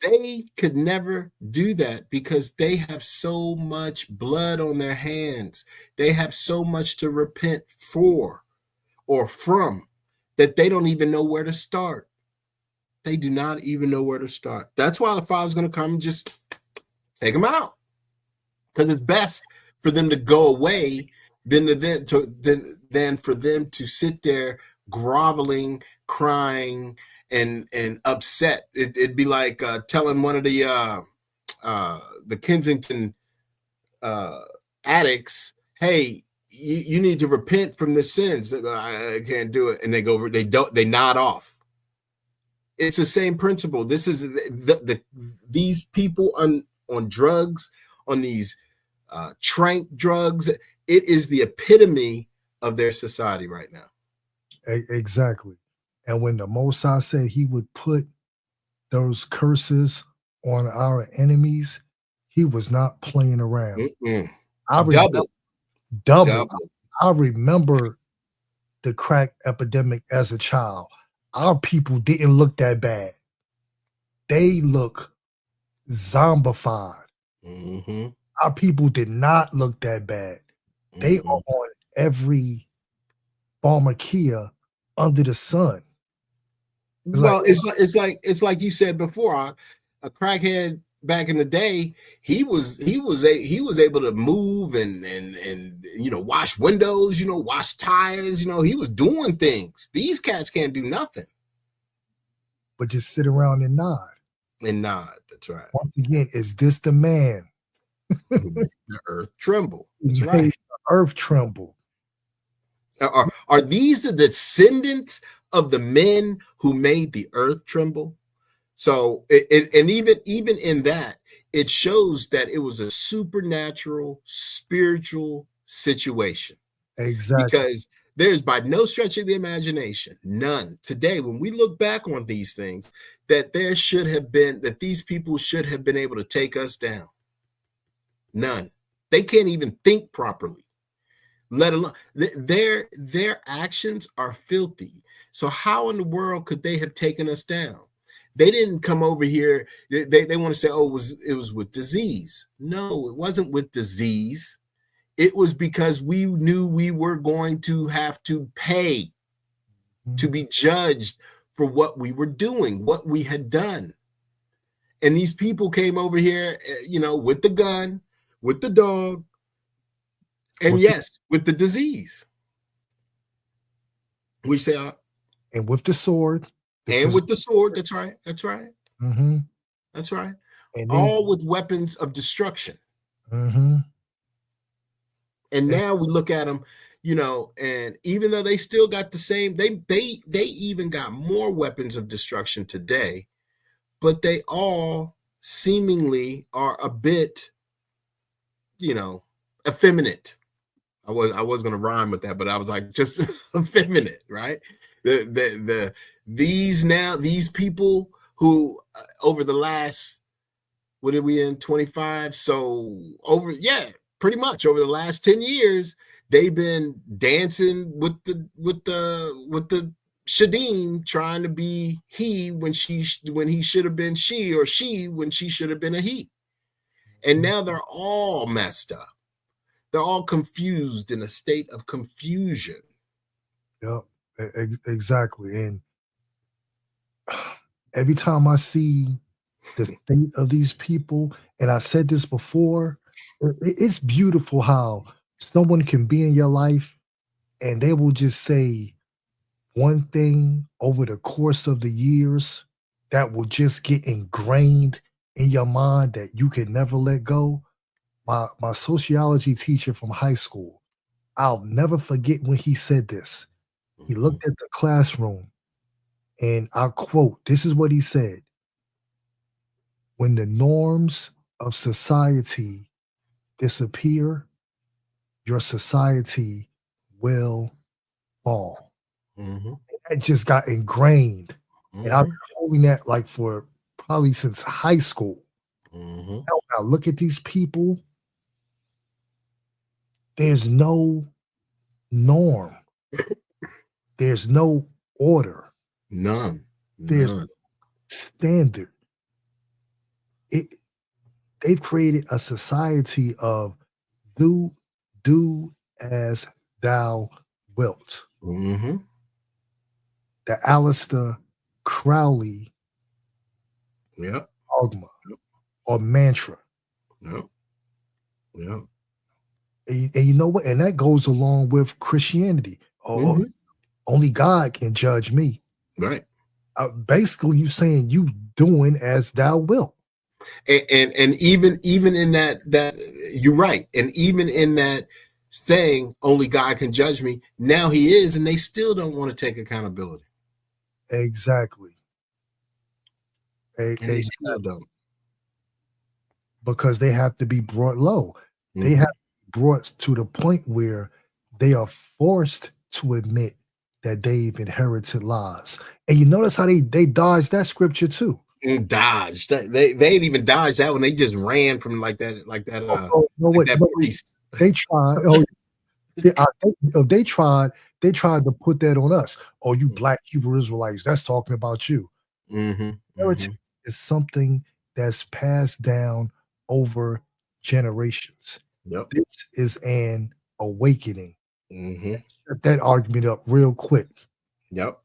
They could never do that because they have so much blood on their hands. They have so much to repent for or from that they don't even know where to start. They do not even know where to start. That's why the Father's going to come and just take them out, because it's best for them to go away than for them to sit there groveling, crying, and upset. It'd be like telling one of the the Kensington addicts, hey, you need to repent from the sins. I can't do it, and they nod off. It's the same principle. This is these people on drugs, on these trank drugs. It is the epitome of their society right now. Exactly. And when the Most High said he would put those curses on our enemies, he was not playing around. I remember double. I remember the crack epidemic as a child. Our people didn't look that bad. They look zombified. Our people did not look that bad. They are on every pharmacia under the sun. It's like you said before, a crackhead back in the day, he was able to move and wash windows, wash tires, he was doing things. These cats can't do nothing but just sit around and nod. That's right. Once again, is this the man who made the earth tremble? That's right. The earth tremble. Are these the descendants of the men who made the earth tremble? So, and even in that, it shows that it was a supernatural, spiritual situation. Exactly. Because there's by no stretch of the imagination, none today, when we look back on these things, that these people should have been able to take us down. None. They can't even think properly, let alone their actions are filthy. So how in the world could they have taken us down? They didn't come over here. They want to say, oh, it was with disease. No, it wasn't with disease. It was because we knew we were going to have to pay to be judged for what we were doing, what we had done. And these people came over here, with the gun, with the dog, and with the disease. We say, and with the sword. With the sword. That's right. That's right. Mm-hmm. That's right. And all with weapons of destruction. Mm-hmm. And now we look at them, and even though they still got the same, they even got more weapons of destruction today, but they all seemingly are a bit, effeminate. I was going to rhyme with that, but I was like, just effeminate, right? These people who over the last, what are we in, 25? So pretty much over the last 10 years, they've been dancing with the Shadim, trying to be he when he should have been she, or she when she should have been a he. And now they're all messed up. They're all confused, in a state of confusion. Yep, exactly. And every time I see the state of these people, and I said this before, it's beautiful how someone can be in your life and they will just say one thing over the course of the years that will just get ingrained in your mind that you can never let go. My sociology teacher from high school, I'll never forget when he said this. He looked at the classroom and I quote, this is what he said: when the norms of society disappear, your society will fall. It just got ingrained. And I've been holding that like for probably since high school. Now when I look at these people, there's no norm. There's no order. None. There's no standard. They've created a society of do as thou wilt. The Aleister Crowley dogma or mantra. And you know what? And that goes along with Christianity. Only God can judge me. Right. Basically, you saying you doing as thou wilt. And even in that you're right, and even in that saying only God can judge me, now he is, and they still don't want to take accountability. Exactly. And they still don't. Because they have to be brought low. They Mhm. have to be brought to the point where they are forced to admit that they've inherited lies. And you notice how they dodged that scripture too. Dodged. They ain't even dodged that one. They just ran from like that No, like that priest. they tried. They tried. They tried to put that on us. Oh, you black Hebrew Israelites. That's talking about you. Heritage is something that's passed down over generations. Yep. This is an awakening. Mm-hmm. Shut that argument up real quick. Yep.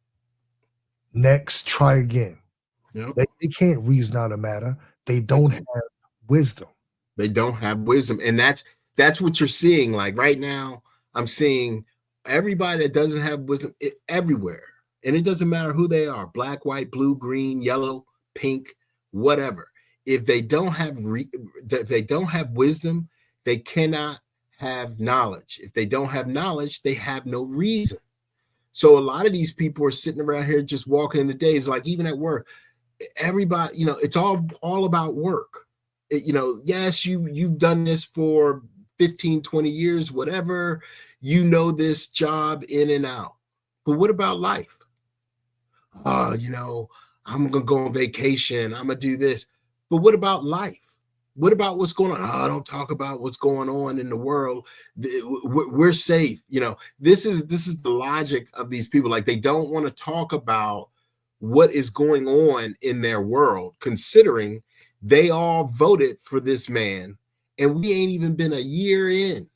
Next, try again. Yep. They can't reason out a matter. They don't have wisdom. They don't have wisdom. And that's what you're seeing. Like right now, I'm seeing everybody that doesn't have wisdom everywhere. And it doesn't matter who they are, black, white, blue, green, yellow, pink, whatever. If they don't have if they don't have wisdom, they cannot have knowledge. If they don't have knowledge, they have no reason. So a lot of these people are sitting around here just walking in the days, like even at work, everybody, it's all about work. Yes, you've done this for 15, 20 years, whatever, this job in and out. But what about life? I'm gonna go on vacation, I'm gonna do this. But what about life? What about what's going on? I don't talk about what's going on in the world. We're safe. This is the logic of these people. Like they don't want to talk about what is going on in their world, considering they all voted for this man, and we ain't even been a year in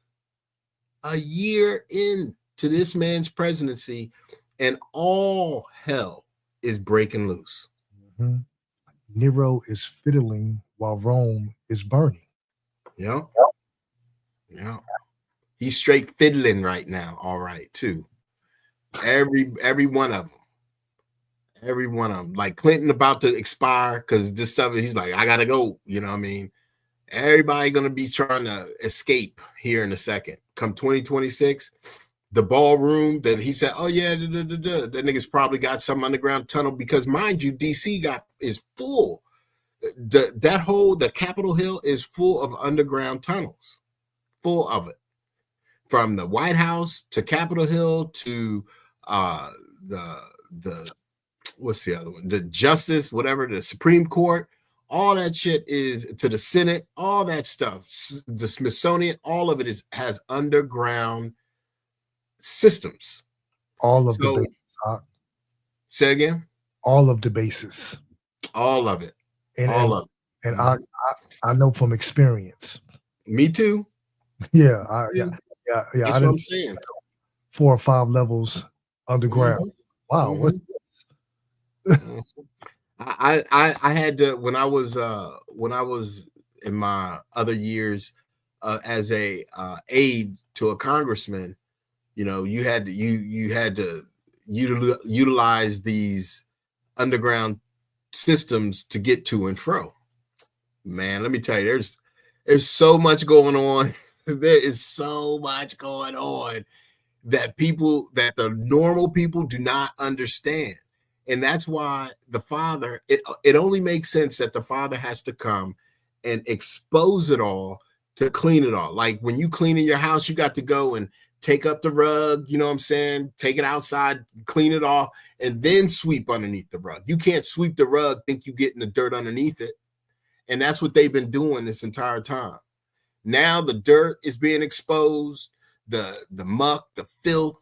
to this man's presidency, and all hell is breaking loose. Mm-hmm. Nero is fiddling while Rome is burning. Yeah. He's straight fiddling right now. All right, too. Every one of them. Every one of them. Like Clinton about to expire because this stuff, he's like, I gotta go. You know what I mean? Everybody gonna be trying to escape here in a second. Come 2026, the ballroom that he said, oh yeah, that nigga's probably got some underground tunnel because mind you, DC is full. The Capitol Hill is full of underground tunnels, full of it, from the White House to Capitol Hill to the what's the other one? The Justice, whatever, the Supreme Court, all that shit is to the Senate, all that stuff, the Smithsonian, all of it has underground systems. All of the bases. Say again? All of the bases. All of it. And I know from experience. Me too. Yeah. That's what I'm saying. 4 or 5 levels underground. Wow. Mm-hmm. I had to when I was in my other years as a aide to a congressman, you had to utilize these underground systems to get to and fro. Man, let me tell you, there's so much going on. There is so much going on that the normal people do not understand. And that's why the Father, it only makes sense that the Father has to come and expose it all to clean it all. Like when you clean in your house, you got to go and take up the rug, you know what I'm saying? Take it outside, clean it off, and then sweep underneath the rug. You can't sweep the rug, think you getting the dirt underneath it. And that's what they've been doing this entire time. Now the dirt is being exposed, the muck, the filth,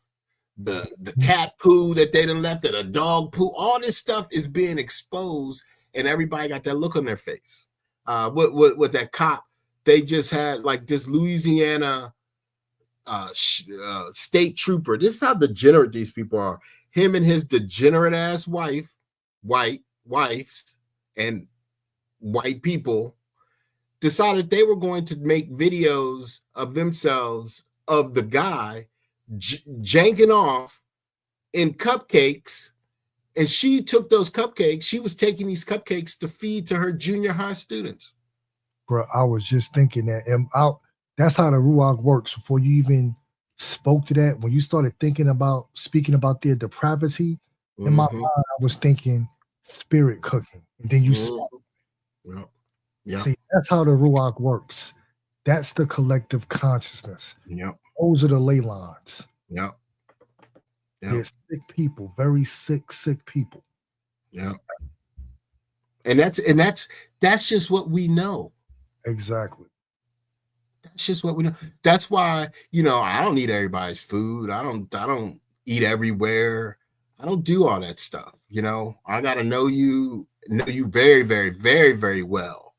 the cat poo that they done left, the dog poo, all this stuff is being exposed, and everybody got that look on their face. With that cop, they just had like this Louisiana state trooper. This is how degenerate these people are. Him and his degenerate ass wives, and white people decided they were going to make videos of themselves of the guy janking off in cupcakes And she took those cupcakes. She was taking these cupcakes to feed to her junior high students. Bro, I was just thinking that, and that's how the Ruach works. Before you even spoke to that, when you started speaking about their depravity, in my mind, I was thinking spirit cooking. And then you saw it. Yep. See, that's how the Ruach works. That's the collective consciousness. Yep. Those are the ley lines. Yep. They're sick people, very sick people. Yeah. And that's just what we know. Exactly. That's just what we know. That's why, I don't eat everybody's food. I don't eat everywhere. I don't do all that stuff. I got to know you very, very, very, very well.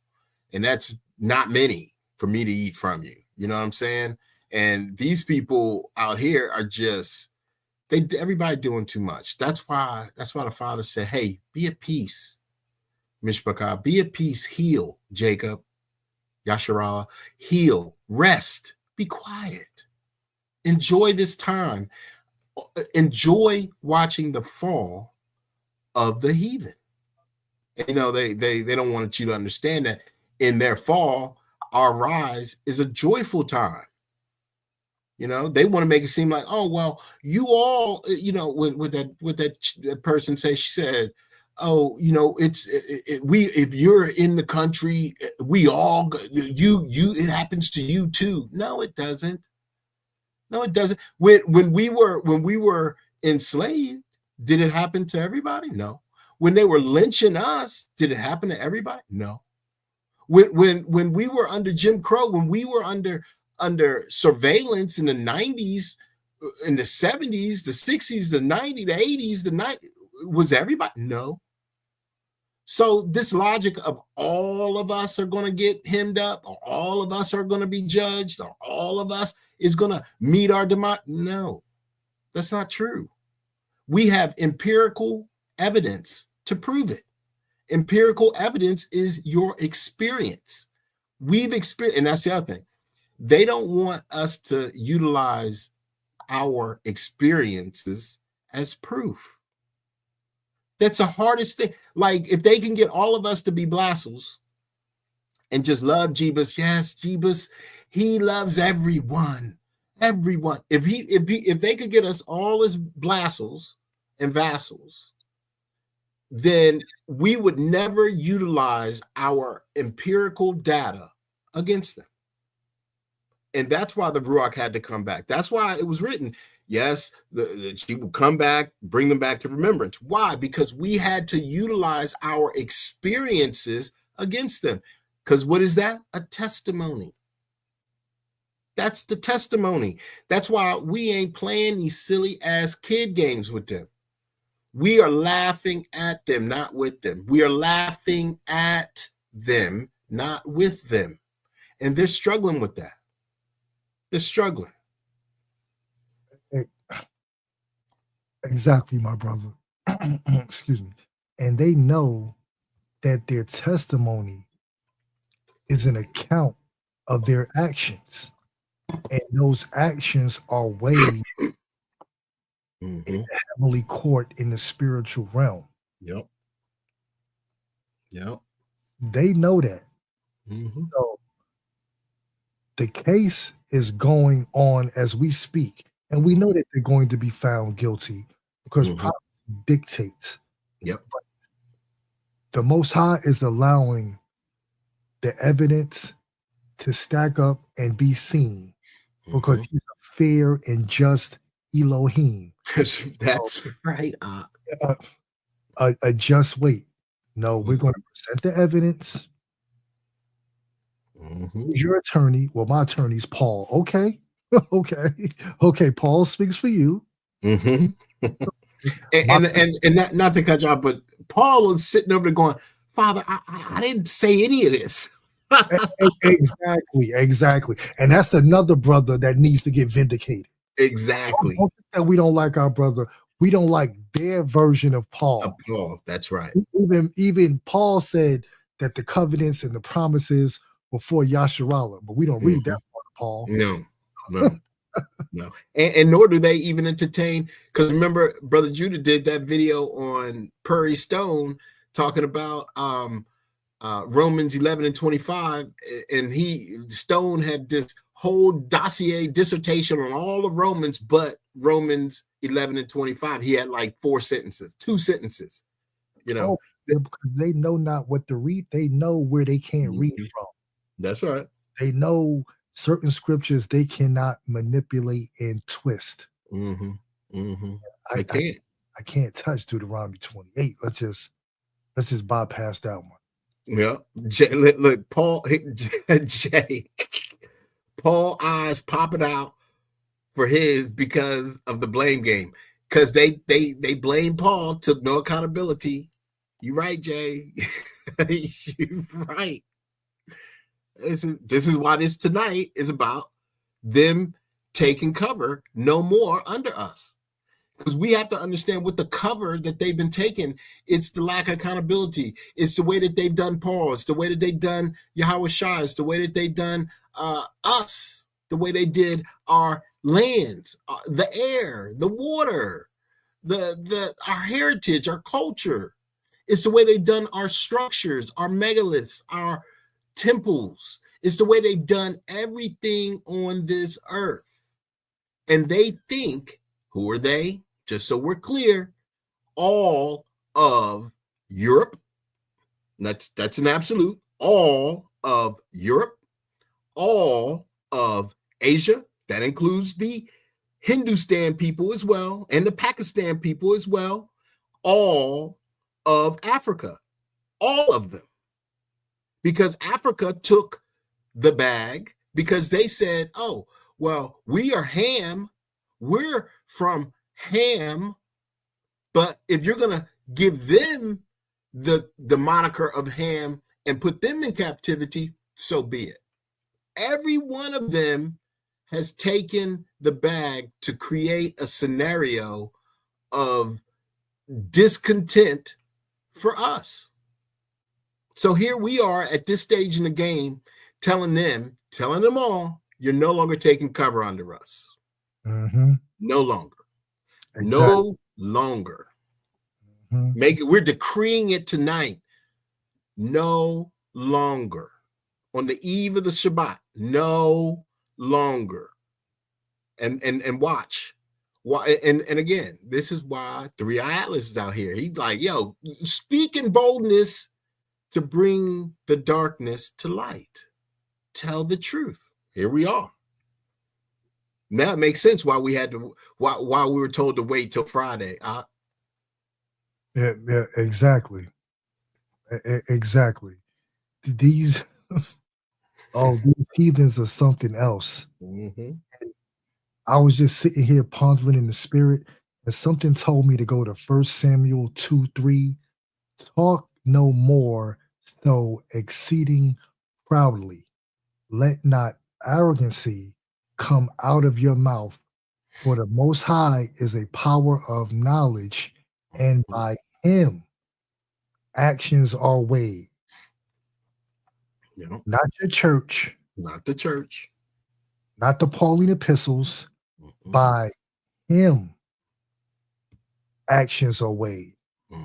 And that's not many for me to eat from you. You know what I'm saying? And these people out here are just, everybody doing too much. That's why the Father said, hey, be at peace, Mishpachah, be at peace, heal, Jacob, Yasharala, heal, rest, be quiet. Enjoy this time. Enjoy watching the fall of the heathen. They don't want you to understand that in their fall, our rise is a joyful time. They want to make it seem like, oh, well, you all, with that person she said, oh, if you're in the country, we all, it happens to you too. No, it doesn't. No, it doesn't. When we were enslaved, did it happen to everybody? No. When they were lynching us, did it happen to everybody? No. When we were under Jim Crow, when we were under surveillance in the 90s, in the 70s, the 60s, the 90s, the 80s, the 90s, was everybody? No. So this logic of all of us are going to get hemmed up, or all of us are going to be judged, or all of us is going to meet our demise. No, that's not true. We have empirical evidence to prove it. Empirical evidence is your experience. We've experienced, and that's the other thing. They don't want us to utilize our experiences as proof. That's the hardest thing. Like, if they can get all of us to be Blassels and just love Jeebus, yes, Jeebus, he loves everyone. Everyone. If they could get us all as Blassels and vassals, then we would never utilize our empirical data against them. And that's why the Ruach had to come back. That's why it was written. Yes, she will come back, bring them back to remembrance. Why? Because we had to utilize our experiences against them. Because what is that? A testimony. That's the testimony. That's why we ain't playing these silly ass kid games with them. We are laughing at them, not with them. We are laughing at them, not with them. And they're struggling with that. They're struggling. Exactly, my brother. Excuse me. And they know that their testimony is an account of their actions. And those actions are weighed in the heavenly court in the spiritual realm. Yep. They know that. So the case is going on as we speak. And we know that they're going to be found guilty because prophecy dictates. Yep. But the Most High is allowing the evidence to stack up and be seen because he's a fair and just Elohim. That's right. A just weight. No, we're going to present the evidence. Who's your attorney? Well, my attorney's Paul. Okay. Okay. Paul speaks for you. And not to cut you off, but Paul is sitting over there going, Father, I didn't say any of this. Exactly. And that's another brother that needs to get vindicated. Exactly. Don't think that we don't like our brother. We don't like their version of Paul. That's right. Even Paul said that the covenants and the promises were for Yasharalas, but we don't read that part of Paul. No. No. And nor do they even entertain, because remember, Brother Judah did that video on Prairie Stone talking about Romans 11 and 25, and Stone had this whole dossier dissertation on all of Romans, but Romans 11 and 25, he had like 2 sentences, you know. Oh, yeah, because they know not what to read. They know where they can't read from. That's right. They know certain scriptures they cannot manipulate and twist. I can't. I can't touch Deuteronomy 28. Let's just bypass that one. Yeah. Look, Paul, Jay, Paul eyes popping out for his because of the blame game. Because they blame Paul, took no accountability. You're right, Jay. You're right. This is why this tonight is about them taking cover no more under us. Because we have to understand what the cover that they've been taking. It's the lack of accountability. It's the way that they've done Paul. It's the way that they've done Yahushua. It's the way that they've done us. The way they did our lands, the air, the water, our heritage, our culture. It's the way they've done our structures, our megaliths, our temples. It's the way they've done everything on this earth. And they think, who are they? Just so we're clear, all of Europe, that's an absolute, all of Europe, all of Asia, that includes the Hindustan people as well, and the Pakistan people as well, all of Africa, all of them. Because Africa took the bag because they said, oh, well, we are Ham, we're from Ham, but if you're going to give them the moniker of Ham and put them in captivity, so be it. Every one of them has taken the bag to create a scenario of discontent for us. So here we are at this stage in the game, telling them all, you're no longer taking cover under us. No longer. Exactly. No longer. We're decreeing it tonight. No longer. On the eve of the Shabbat, no longer. And watch. Why? And again, this is why 3i Atlas is out here. He's like, yo, speak in boldness to bring the darkness to light. Tell the truth. Here we are. Now it makes sense why we were told to wait till Friday. Yeah, exactly. Exactly. These heathens are something else. I was just sitting here pondering in the spirit, and something told me to go to 1 Samuel 2:3. Talk no more so exceeding proudly. Let not arrogancy come out of your mouth, for the Most High is a power of knowledge, and by him actions are weighed. Not your church. Not the church. Not the Pauline epistles. By him actions are weighed.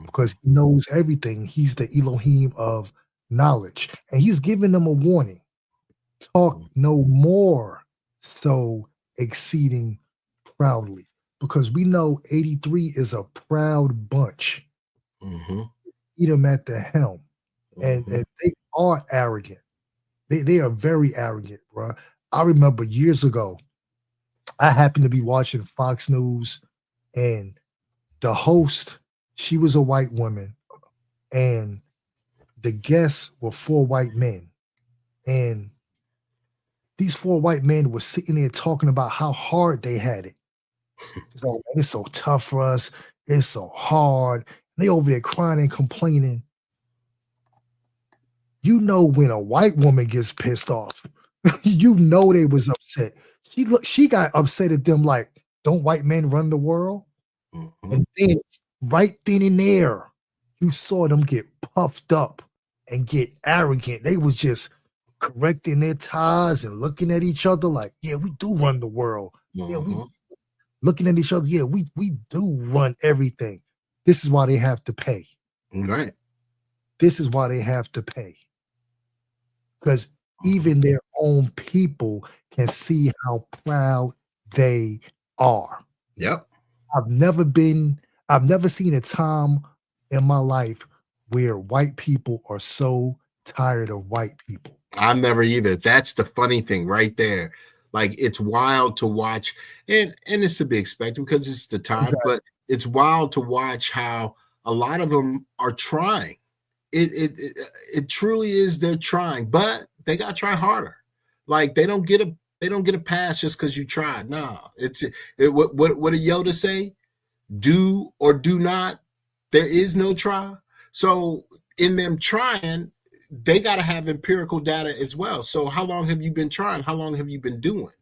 Because he knows everything. He's the Elohim of knowledge. And he's giving them a warning. Talk no more so exceeding proudly. Because we know 83 is a proud bunch. Eat them at the helm. And they are arrogant. They are very arrogant, bro. I remember years ago, I happened to be watching Fox News, and the host, she was a white woman, and the guests were 4 white men. And these 4 white men were sitting there talking about how hard they had it. So, man, it's so tough for us. It's so hard. They over there crying and complaining. You know, when a white woman gets pissed off, you know they was upset. She got upset at them like, don't white men run the world? And then right then and there, you saw them get puffed up and get arrogant. They was just correcting their ties and looking at each other like, yeah, we do run the world. Yeah, we Mhm. looking at each other. Yeah, we do run everything. This is why they have to pay. Right. This is why they have to pay. Because Mhm. even their own people can see how proud they are. Yep. I've never been, I've never seen a time in my life where white people are so tired of white people. I'm never either. That's the funny thing right there. Like it's wild to watch, and it's to be expected because it's the time. Exactly. But it's wild to watch how a lot of them are trying. It truly is they're trying, but they got to try harder. Like they don't get a pass just because you tried. No, what did Yoda say? Do or do not. There is no try. So in them trying, they got to have empirical data as well. So how long have you been trying? How long have you been doing?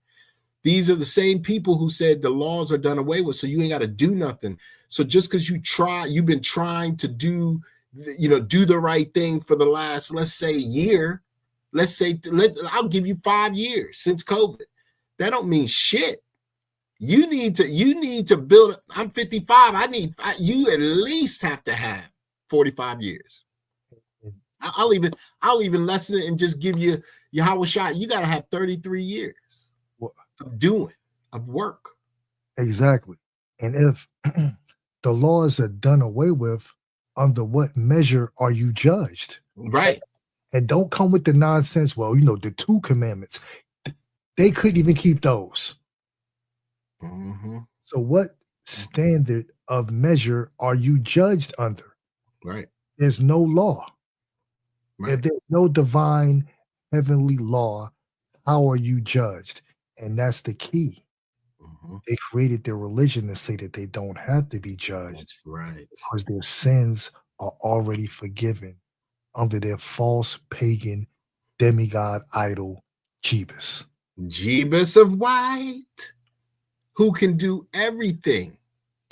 These are the same people who said the laws are done away with, so you ain't got to do nothing. So just because you've been trying to do, do the right thing for the last, let's say, year. Let's say, I'll give you 5 years since COVID. That don't mean shit. You need to build. I'm 55. You at least have to have 45 years. I'll even lessen it and just give you Yahweh shot. You got to have 33 years Well, of work. exactly. And if the laws are done away with, under what measure are you judged? Right. And don't come with the nonsense. Well, the 2 commandments, they couldn't even keep those. Mm-hmm. So what standard of measure are you judged under? Right. There's no law. Right. If there's no divine heavenly law, how are you judged? And that's the key. Mm-hmm. They created their religion to say that they don't have to be judged. That's right. Because their sins are already forgiven under their false pagan demigod idol, Jebus. Jebus of White, who can do everything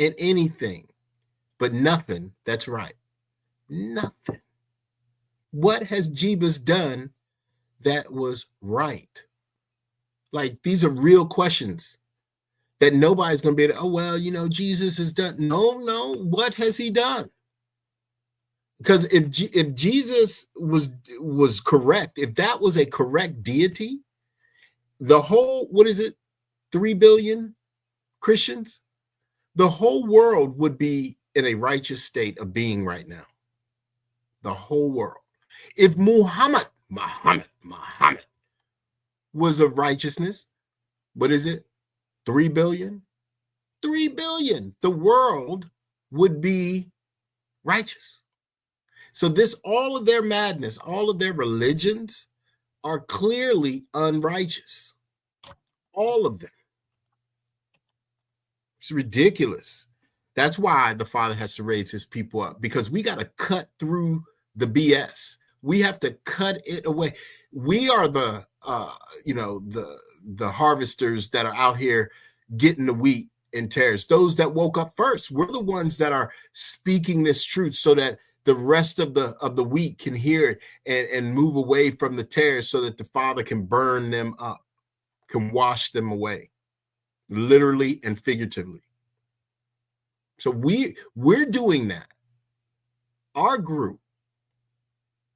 and anything, but nothing that's right. Nothing. What has Jebus done that was right? Like, these are real questions that nobody's going to be able to, oh, well, Jesus has done. No. What has he done? Because if Jesus was correct, if that was a correct deity, the whole, 3 billion Christians, the whole world would be in a righteous state of being right now. The whole world. If Muhammad was of righteousness, 3 billion? 3 billion. The world would be righteous. So all of their madness, all of their religions are clearly unrighteous. All of them. It's ridiculous. That's why the Father has to raise his people up, because we got to cut through the BS. We have to cut it away. We are the harvesters that are out here getting the wheat and tares. Those that woke up first. We're the ones that are speaking this truth so that the rest of the wheat can hear it and move away from the tares, so that the Father can burn them up, can wash them away, literally and figuratively. So we're doing that. Our group,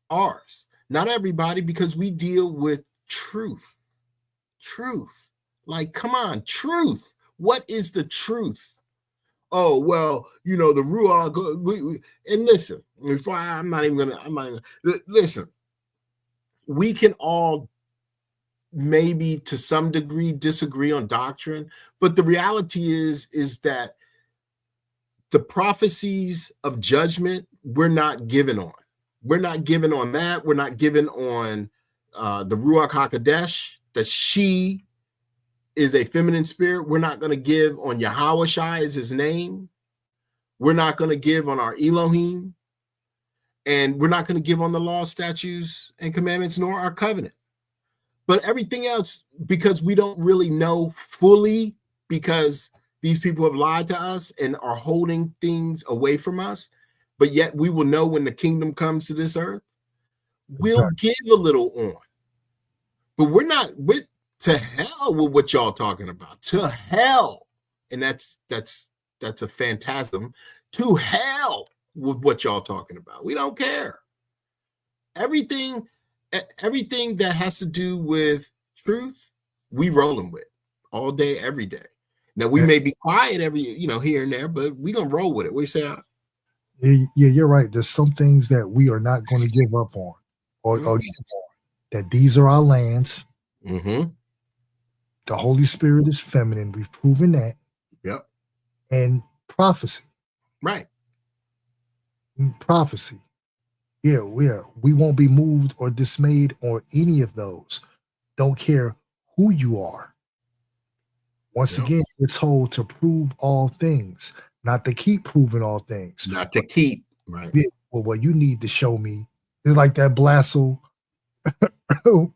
ours, not everybody, because we deal with truth. Like, come on, truth. What is the truth? Oh, well, the Ruach. And listen, listen. We can all maybe to some degree disagree on doctrine, but the reality is that the prophecies of judgment, we're not given on. We're not given on that. We're not given on the Ruach HaKodesh, that she is a feminine spirit. We're not going to give on Yahweh Shai is his name. We're not going to give on our Elohim. And we're not going to give on the law, statutes, and commandments, nor our covenant. But everything else, because we don't really know fully, because these people have lied to us and are holding things away from us, but yet we will know when the kingdom comes to this earth. We'll give a little on. But To hell with what y'all talking about. To hell. And that's a phantasm. To hell with what y'all talking about. We don't care. Everything that has to do with truth, we rolling with all day, every day. Now we may be quiet every, here and there, but we gonna roll with it. What you say? Yeah, you're right. There's some things that we are not going to give up on, or give on. That these are our lands. Mm-hmm. The Holy Spirit is feminine. We've proven that. Yep. And prophecy. Right. Prophecy. Yeah, we won't be moved or dismayed or any of those. Don't care who you are. Once again, we're told to prove all things, not to keep proving all things. Not to keep, right. Yeah, well, you need to show me. It's like that Blassel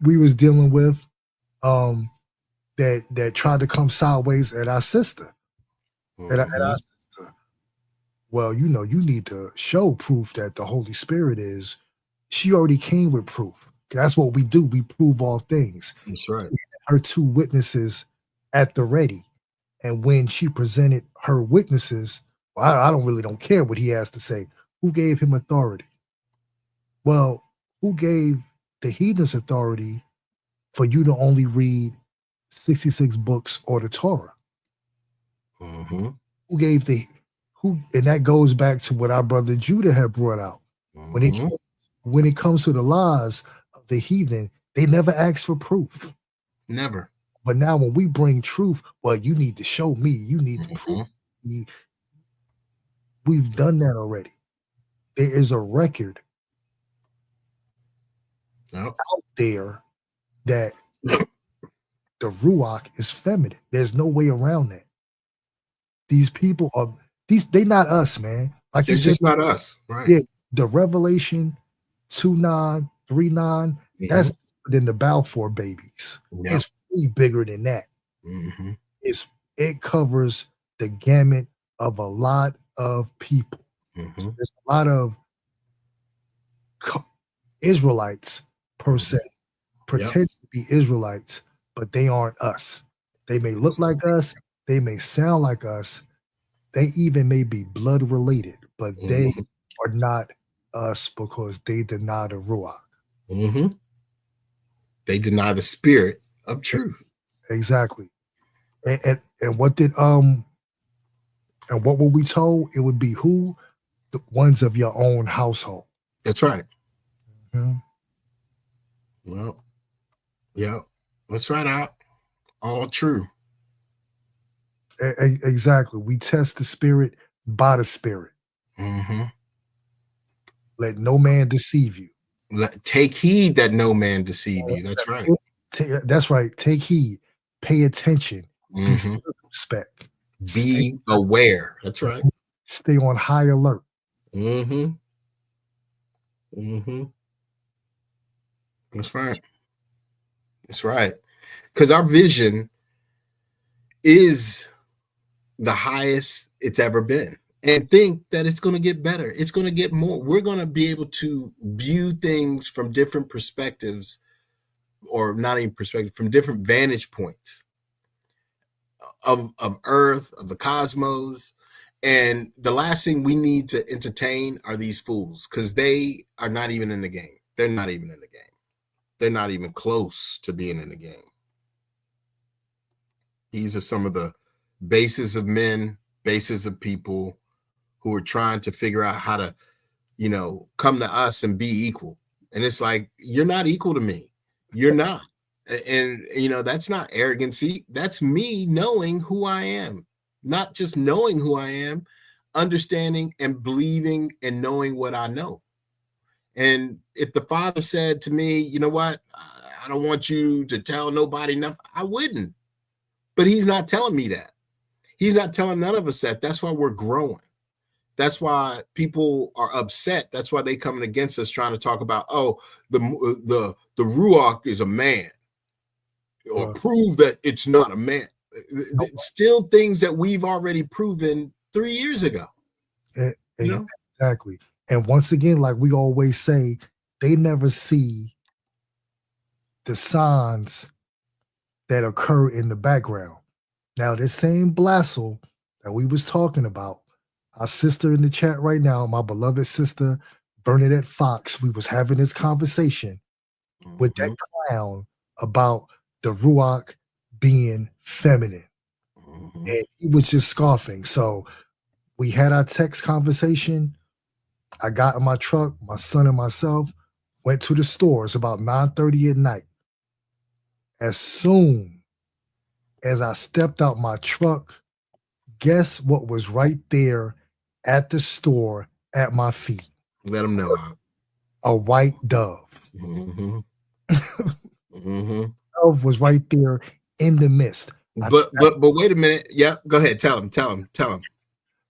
we was dealing with, that tried to come sideways at our sister. At our sister. Well, you need to show proof that the Holy Spirit is. She already came with proof. That's what we do. We prove all things. That's right. Her 2 witnesses at the ready. And when she presented her witnesses, well, I don't care what he has to say. Who gave him authority? Well, who gave the heathens authority for you to only read 66 books or the Torah? Mm-hmm. Who gave and that goes back to what our brother Judah had brought out. Mm-hmm. When it comes to the laws of the heathen, they never ask for proof. Never. But now when we bring truth, well, you need to show me. You need to prove me. We've done that already. There is a record out there that the Ruach is feminine. There's no way around that. These people are they not us, man. Like it's just not us, right? Yeah, the Revelation 2:9, 3:9, that's than the Balfour babies. Yep. It's way bigger than that. Mm-hmm. It covers the gamut of a lot of people. Mm-hmm. There's a lot of Israelites per se, pretend to be Israelites, but they aren't us. They may look like us, they may sound like us, they even may be blood related, but they are not us because they deny the Ruach. Mm-hmm. They deny the spirit of truth. Exactly. And what did and what were we told? It would be who? The ones of your own household. That's right. Mm-hmm. Well, yeah, that's right. All true. Exactly. We test the spirit by the spirit. Mm-hmm. Let no man deceive you. Take heed that no man deceive you. That's right. That's right. Take heed. Pay attention. Be circumspect. Be aware. That's right. Stay on high alert. Mm-hmm. Mm-hmm. That's right. That's right. Because our vision is the highest it's ever been. And think that it's going to get better. It's going to get more. We're going to be able to view things from different perspectives, or not even perspective, from different vantage points of Earth, of the cosmos. And the last thing we need to entertain are these fools, because they are not even in the game. They're not even in the game. They're not even close to being in the game. These are some of the bases of men, bases of people who are trying to figure out how to, come to us and be equal. And it's like, you're not equal to me. You're not. And, that's not arrogancy. That's me knowing who I am. Not just knowing who I am, understanding and believing and knowing what I know. And if the Father said to me, you know what, I don't want you to tell nobody nothing, I wouldn't. But he's not telling me that. He's not telling none of us that. That's why we're growing. That's why people are upset. That's why they coming against us, trying to talk about, the Ruach is a man, or prove that it's not a man. Still things that we've already proven 3 years ago. Exactly. And once again, like we always say, they never see the signs that occur in the background. Now, this same Blassel that we was talking about, our sister in the chat right now, my beloved sister Bernadette Fox, we was having this conversation with that clown about the Ruach being feminine. And he was just scoffing. So we had our text conversation. I got in my truck, my son and myself went to the stores about 9:30 at night. As soon as I stepped out my truck, guess what was right there at the store at my feet? Let them know. A white dove. Mm-hmm. Dove was right there in the midst. But wait a minute. Yeah, go ahead. Tell him.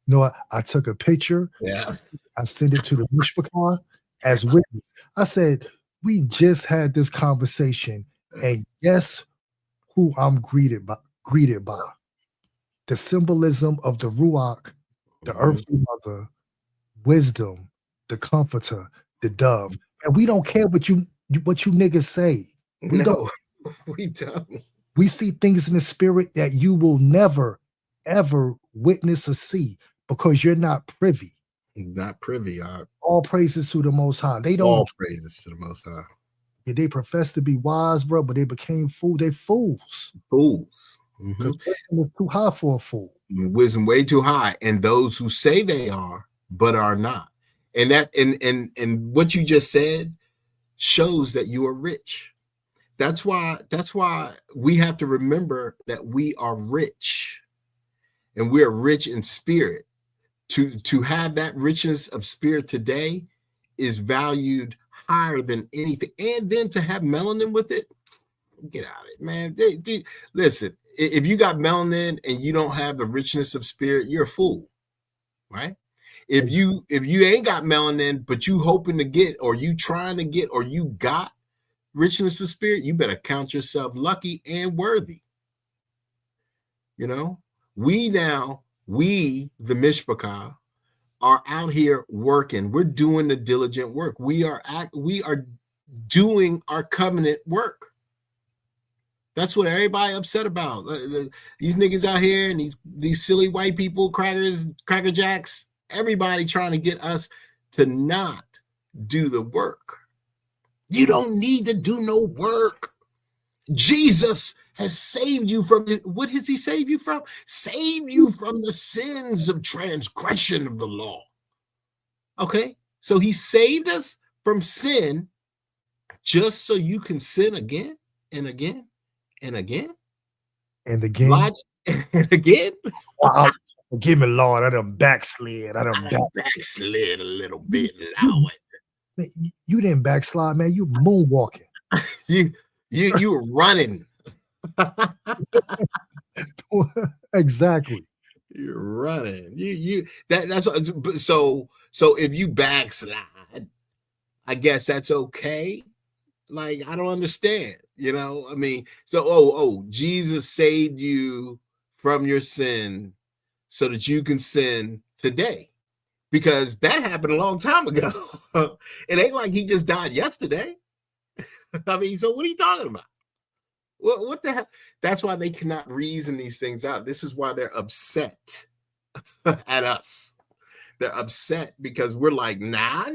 No, I took a picture. Yeah. I sent it to the Mishpachah as witness. I said, we just had this conversation, and guess who I'm greeted by? The symbolism of the Ruach, the earthly mother, wisdom, the comforter, the dove. And we don't care what you niggas say. We don't. We see things in the spirit that you will never, ever witness or see because you're not privy. Not privy. All praises to the Most High. They don't. All praises to the Most High. Yeah, they profess to be wise, bro, but they became fools. They fools. Fools. Because wisdom is too high for a fool. Wisdom way too high, and those who say they are but are not. And that and what you just said shows that you are rich. That's why we have to remember that we are rich, and we are rich in spirit. To have that richness of spirit today is valued higher than anything. And then to have melanin with it, get out of it, man. Listen, if you got melanin and you don't have the richness of spirit, you're a fool, right? If you ain't got melanin, but you hoping to get, or you trying to get, or you got richness of spirit, you better count yourself lucky and worthy. You know, we, the Mishpachah, are out here working. We're doing the diligent work. We are doing our covenant work. That's what everybody upset about. These niggas out here and these silly white people, cracker jacks, everybody trying to get us to not do the work. You don't need to do no work. Jesus has saved you from it. What has he saved you from? Saved you from the sins of transgression of the law. Okay, so he saved us from sin just so you can sin again and again and again and again and again. Wow. Forgive me, Lord. I done backslid. I done backslid a little bit, Lord. You didn't backslide, man. You moonwalking. you were running. Exactly. You're running. That's what, so if you backslide, I guess that's okay. Like, I don't understand. You know, I mean, so Jesus saved you from your sin so that you can sin today, because that happened a long time ago. It ain't like he just died yesterday. I mean, so what are you talking about? What the hell? That's why they cannot reason these things out. This is why they're upset at us. They're upset because we're like, nah,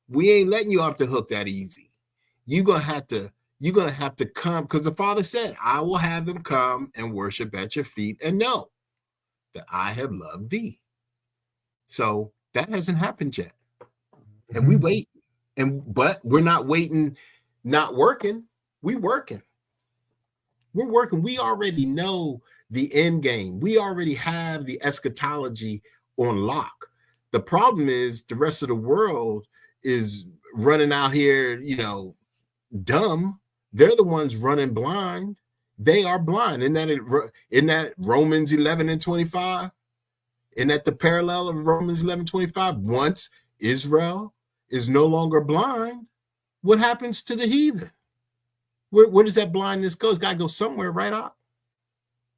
we ain't letting you off the hook that easy. You're gonna have to come, because the Father said, I will have them come and worship at your feet and know that I have loved thee. So that hasn't happened yet. And we wait. But we're not waiting, not working. We're working. We already know the end game. We already have the eschatology on lock. The problem is the rest of the world is running out here, dumb. They're the ones running blind. They are blind. Isn't that Romans 11:25? Isn't that the parallel of Romans 11:25? Once Israel is no longer blind, what happens to the heathen? Where does that blindness go? It's got to go somewhere, right, Op?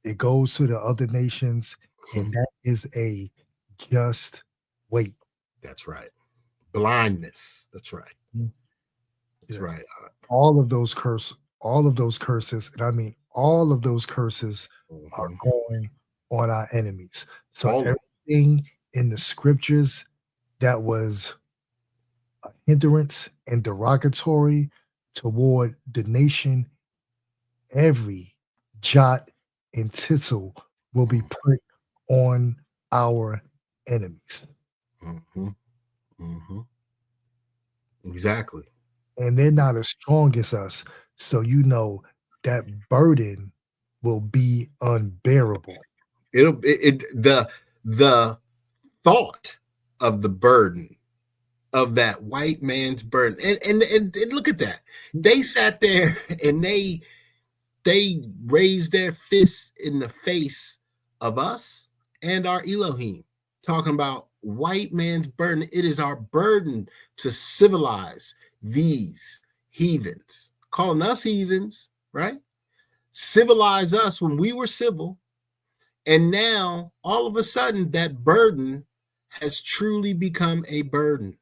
It goes to the other nations, and that is a just wait. That's right. Blindness. That's right. That's right. All of those curses, and I mean all of those curses are Mhm. going on our enemies. So All of it. everything in the scriptures that was a hindrance and derogatory toward the nation, every jot and tittle will be put on our enemies. Mhm. Mhm. Exactly. And they're not as strong as us. So you know that burden will be unbearable. The thought of the burden of that white man's burden, and look at that. They sat there and they raised their fists in the face of us and our Elohim, talking about white man's burden. It is our burden to civilize these heathens, calling us heathens, right? Civilize us when we were civil. And now all of a sudden that burden has truly become a burden.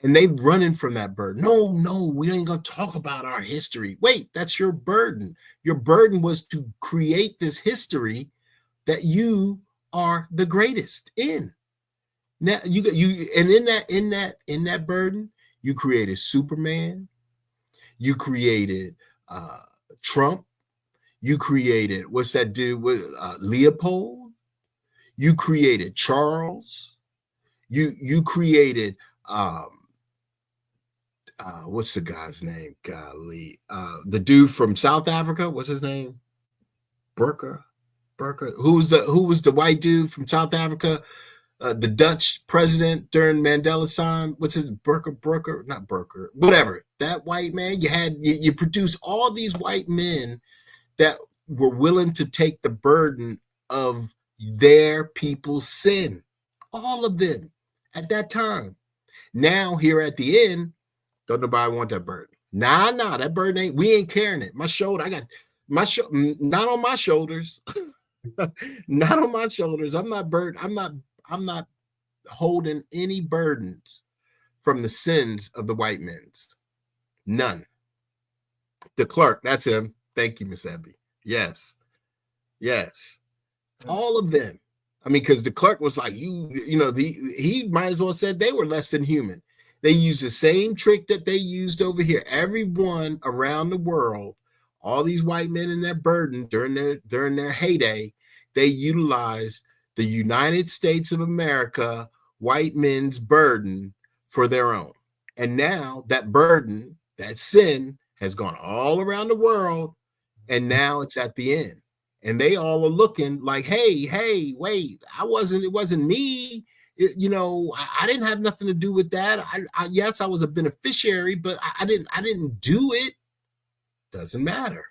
And they running from that burden. No, we ain't gonna talk about our history. Wait, that's your burden. Your burden was to create this history that you are the greatest in. Now you and in that burden, you created Superman, you created Trump, you created what's that dude with Leopold, you created Charles, you created what's the guy's name? Golly, the dude from South Africa. What's his name? Burker. Who was the white dude from South Africa? The Dutch president during Mandela's time. What's his Burker? Not Burker. Whatever. That white man. You produced all these white men that were willing to take the burden of their people's sin. All of them at that time. Now here at the end, don't nobody want that burden. Nah, that burden we ain't carrying it. My shoulder, I got not on my shoulders. Not on my shoulders. I'm not holding any burdens from the sins of the white men's. None. De Klerk, that's him. Thank you, Miss Ebby. Yes. All of them. I mean, because de Klerk was like, he might as well said they were less than human. They used the same trick that they used over here. Everyone around the world, all these white men in their burden during their heyday, they utilized the United States of America white men's burden for their own. And now that burden, that sin, has gone all around the world, and now it's at the end. And they all are looking like, hey, wait, it wasn't me. I didn't have nothing to do with that. Yes, I was a beneficiary, but I didn't do it. Doesn't matter.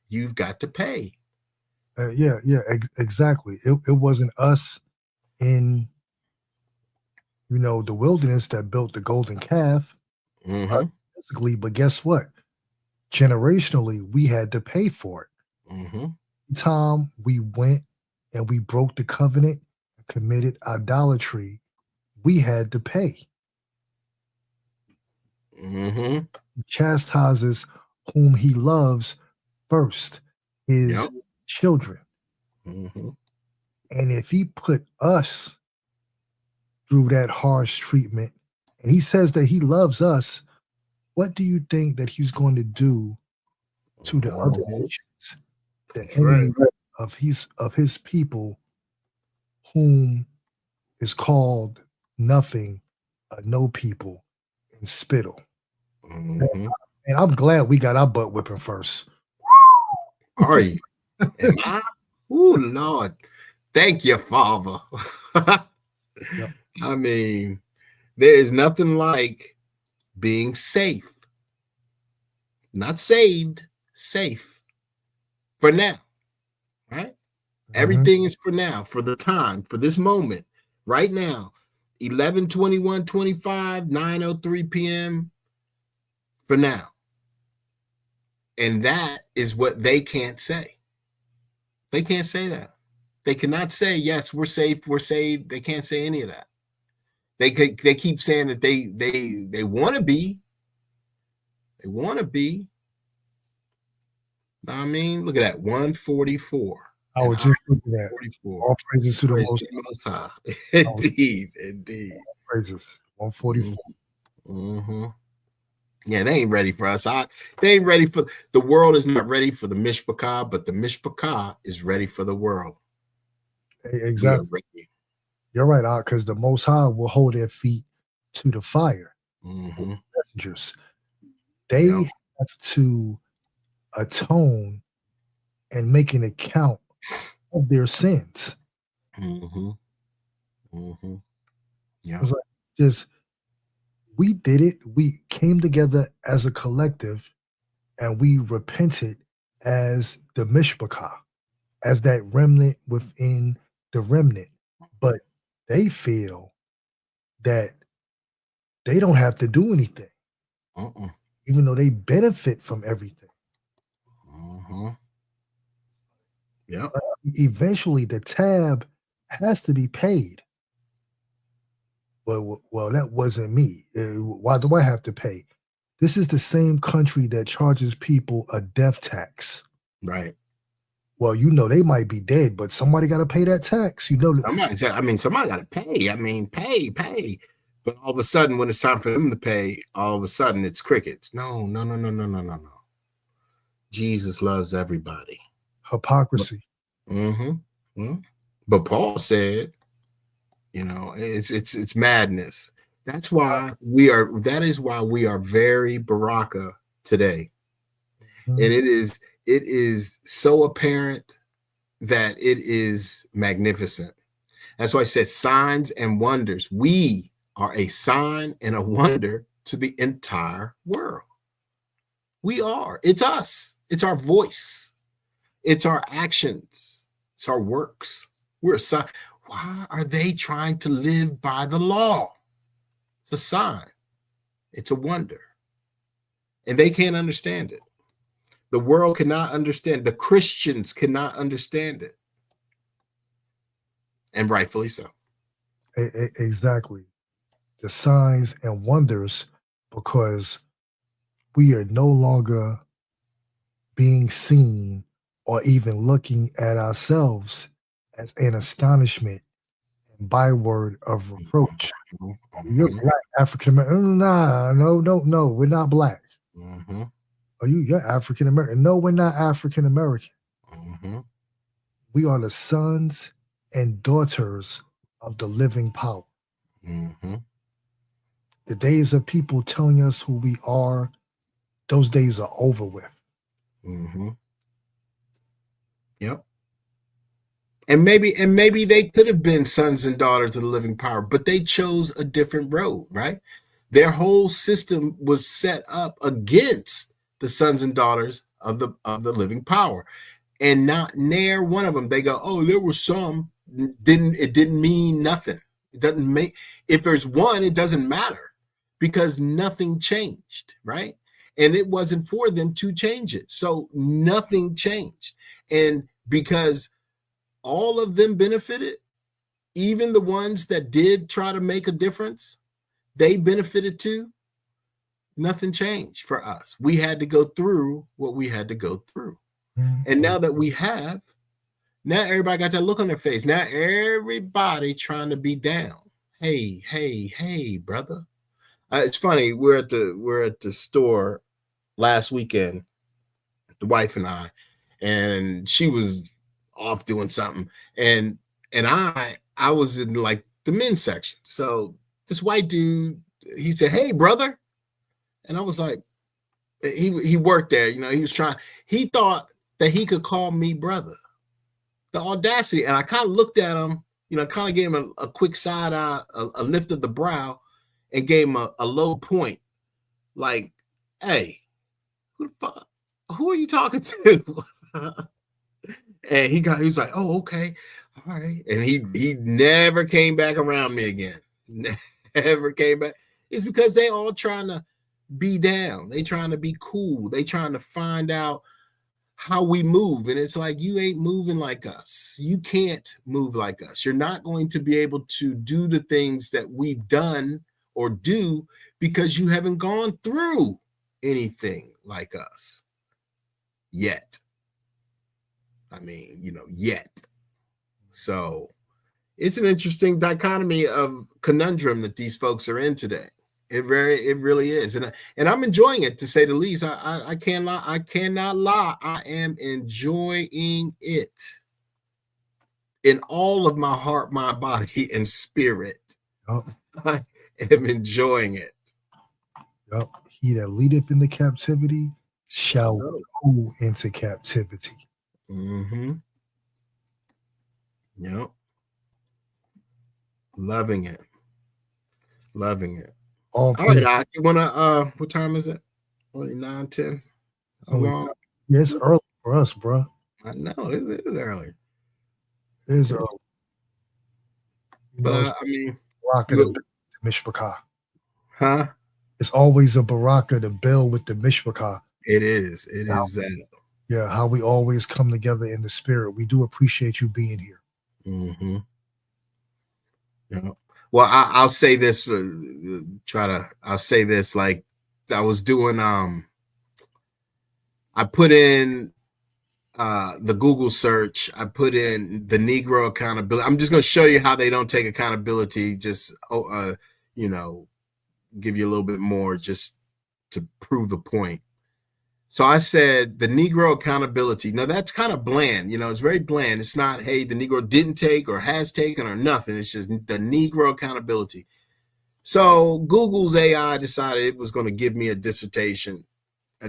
You've got to pay. Exactly. It wasn't us in the wilderness that built the golden calf, physically, but guess what? Generationally, we had to pay for it. Time we went and we broke the covenant and committed idolatry, we had to pay. He chastises whom he loves first, his children. And if he put us through that harsh treatment, and he says that he loves us, what do you think that he's going to do to the other nations, the enemy of his people, whom is called nothing, no people, and spittle? And I'm glad we got our butt whipping first. Are you? Am I? Oh Lord, thank you, Father. Yep. I mean, there is nothing like being safe. Not saved, safe. For now, right? Everything is for now, for the time, for this moment, right now. 11/21/25, 9:03 p.m. for now. And that is what they can't say. They can't say that. They cannot say, yes, we're safe, we're saved. They can't say any of that. They keep saying that they want to be. They want to be. I mean, look at that, 144. I And was just looking at 44. all praises to the Praise most to the Most High. I was Indeed. praises. 144. Mm-hmm. Yeah, they ain't ready for us. They ain't ready for the world. Is not ready for the Mishpachah, but the Mishpachah is ready for the world. We are Exactly. ready. You're right, because the Most High will hold their feet to the fire. Mm-hmm. Messengers, they Yep. have to atone and make an account of their sins. Mm-hmm. Mm-hmm. Yeah. It's like just we did it. We came together as a collective, and we repented as the Mishpachah, as that remnant within the remnant. But they feel that they don't have to do anything, even though they benefit from everything. Mm-hmm. Yeah. Eventually, the tab has to be paid. Well, that wasn't me. Why do I have to pay? This is the same country that charges people a death tax. Right. Well, they might be dead, but somebody got to pay that tax. Somebody got to pay. I mean, pay. But all of a sudden, when it's time for them to pay, all of a sudden it's crickets. No. Jesus loves everybody. Hypocrisy. Mm-hmm. Mm-hmm. But Paul said, it's madness. That is why we are very Baraka today. Mm-hmm. And it is so apparent that it is magnificent. That's why I said signs and wonders. We are a sign and a wonder to the entire world. We are. It's us. It's our voice. It's our actions. It's our works. We're a sign. Why are they trying to live by the law? It's a sign. It's a wonder. And they can't understand it. The world cannot understand. The Christians cannot understand it. And rightfully so. Exactly. The signs and wonders, because we are no longer being seen or even looking at ourselves as an astonishment and byword of reproach. Mm-hmm. You're black, African American. No, we're not black. Mm-hmm. You're African American. No, we're not African American. Mm-hmm. We are the sons and daughters of the living power. Mm-hmm. The days of people telling us who we are, those days are over with. Mm-hmm. Yep. And maybe they could have been sons and daughters of the living power, but they chose a different road, right? Their whole system was set up against the sons and daughters of the living power. And not near one of them. They go, oh, there were some. It didn't mean nothing. It doesn't make, if there's one, it doesn't matter because nothing changed, right? And it wasn't for them to change it. So nothing changed. And because all of them benefited, even the ones that did try to make a difference, they benefited too. Nothing changed for us. We had to go through what we had to go through. And now that we have, now everybody got that look on their face. Now everybody trying to be down. Hey, brother. It's funny. We're at the store last weekend, the wife and and she was off doing something, and I was in like the men's section. So this white dude, he said, "Hey, brother," and I was like, he worked there. He was trying. He thought that he could call me brother. The audacity. And I kind of looked at him, kind of gave him a quick side eye, a lift of the brow, and gave him a low point. Like, hey, who are you talking to? And he was like, oh, okay. All right. And he never came back around me again. Never came back. It's because they all trying to be down. They trying to be cool. They trying to find out how we move. And it's like, you ain't moving like us. You can't move like us. You're not going to be able to do the things that we've done or do because you haven't gone through anything like us yet. I mean, yet. So it's an interesting dichotomy of conundrum that these folks are in today. It really is, and I'm enjoying it, to say the least. I cannot lie. I am enjoying it in all of my heart, my body, and spirit. Yep. I am enjoying it. Yep. He that leadeth into captivity shall go into captivity. Mm-hmm. Yep. Loving it. Loving it. All right, Doc, you wanna what time is it? 9, 10? How long? Yeah, it's early for us, bro. I know it is early. It is early. But I mean, Baraka the Mishpachah. Huh? It's always a Baraka to build with the Mishpachah. It is. It is that. Yeah, how we always come together in the spirit. We do appreciate you being here. Mm-hmm. Yeah. Well, I'll say this. I'll say this. Like I was doing. I put in the Google search. I put in the Negro accountability. I'm just going to show you how they don't take accountability. Just give you a little bit more just to prove the point. So I said the Negro accountability. Now that's kind of bland. It's very bland. It's not, hey, the Negro didn't take or has taken or nothing. It's just the Negro accountability. So Google's AI decided it was going to give me a dissertation,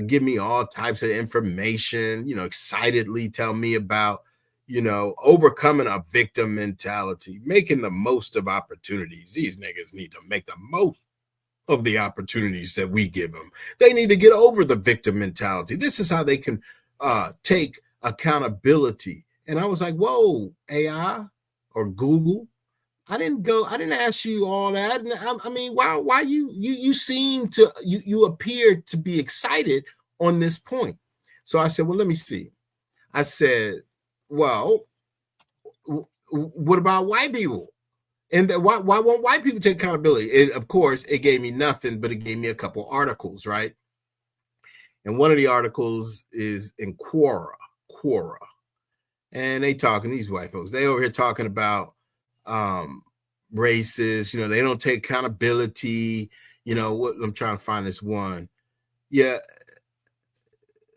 give me all types of information, excitedly tell me about, overcoming a victim mentality, making the most of opportunities. These niggas need to make the most of the opportunities that we give them. They need to get over the victim mentality. This is how they can take accountability. And I was like, whoa, AI or Google, I didn't ask you all that. I mean, why you seem to, you appear to be excited on this point. So I said, well, let me see. I said, well, what about white people? And why won't white people take accountability? Of course, it gave me nothing, but it gave me a couple articles, right? And one of the articles is in Quora. And they talking, these white folks, they over here talking about racist, they don't take accountability. What I'm trying to find this one. Yeah.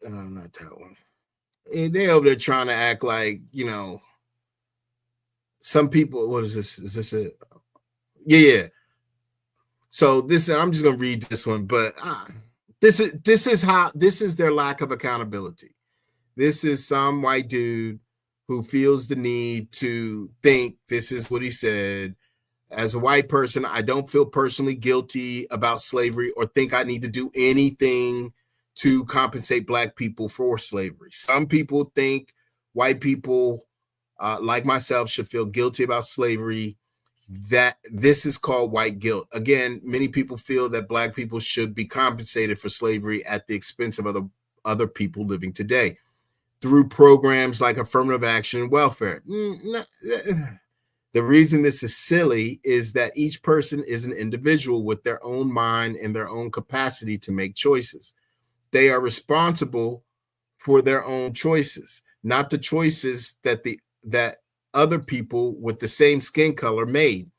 Not that one. And they over there trying to act like, some people, what is this? Is this it? Yeah. So I'm just gonna read this one, but this is their lack of accountability. This is some white dude who feels the need to think this is what he said. As a white person, I don't feel personally guilty about slavery or think I need to do anything to compensate black people for slavery. Some people think white people, like myself, should feel guilty about slavery. That this is called white guilt. Again, many people feel that black people should be compensated for slavery at the expense of other people living today through programs like affirmative action and welfare. The reason this is silly is that each person is an individual with their own mind and their own capacity to make choices. They are responsible for their own choices, not the choices that other people with the same skin color made.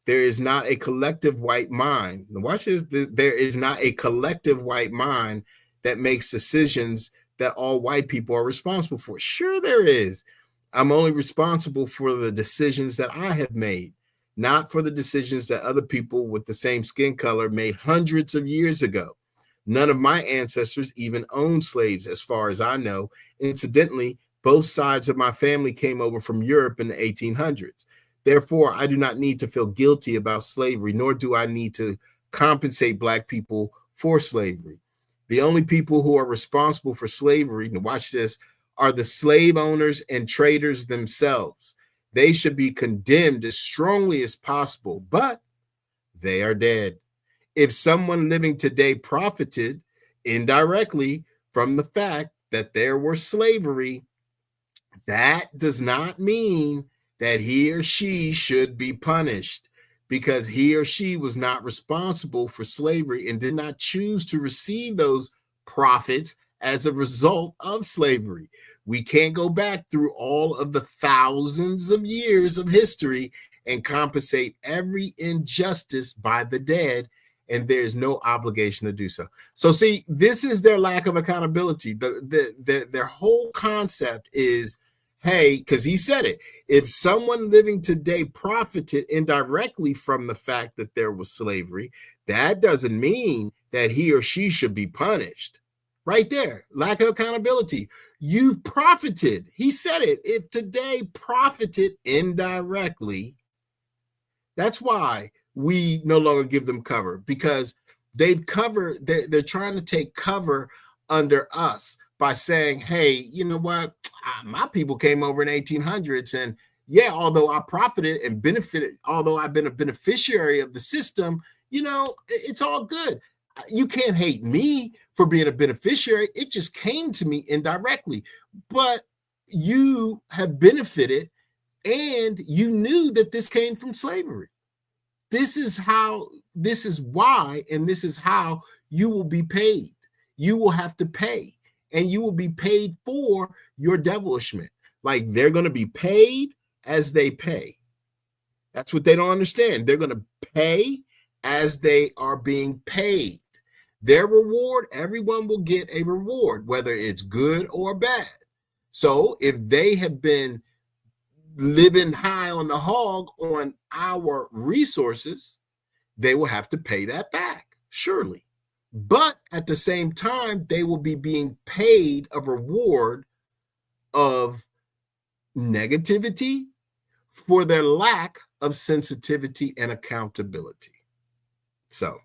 There is not a collective white mind. Watch this. There is not a collective white mind that makes decisions that all white people are responsible for. Sure, there is. I'm only responsible for the decisions that I have made, not for the decisions that other people with the same skin color made hundreds of years ago. None of my ancestors even owned slaves, as far as I know. Incidentally, both sides of my family came over from Europe in the 1800s. Therefore, I do not need to feel guilty about slavery, nor do I need to compensate black people for slavery. The only people who are responsible for slavery, and watch this, are the slave owners and traders themselves. They should be condemned as strongly as possible, but they are dead. If someone living today profited indirectly from the fact that there was slavery, that does not mean that he or she should be punished, because he or she was not responsible for slavery and did not choose to receive those profits as a result of slavery. We can't go back through all of the thousands of years of history and compensate every injustice by the dead, and there's no obligation to do so. So see, this is their lack of accountability. Their whole concept is, hey, because he said it, if someone living today profited indirectly from the fact that there was slavery, that doesn't mean that he or she should be punished. Right there, lack of accountability. You profited. He said it. If today profited indirectly, that's why we no longer give them cover, because they've covered, they're trying to take cover under us by saying, hey, you know what? My people came over in 1800s, and yeah, although I profited and benefited, although I've been a beneficiary of the system, you know, it's all good. You can't hate me for being a beneficiary. It just came to me indirectly. But you have benefited, and you knew that this came from slavery. This is why, and this is how you will be paid. You will have to pay, and you will be paid for your devilishment. Like, they're going to be paid as they pay. That's what they don't understand. They're going to pay as they are being paid. Their reward, everyone will get a reward, whether it's good or bad. So if they have been living high on the hog on our resources, they will have to pay that back, surely. But at the same time, they will be being paid a reward of negativity for their lack of sensitivity and accountability. So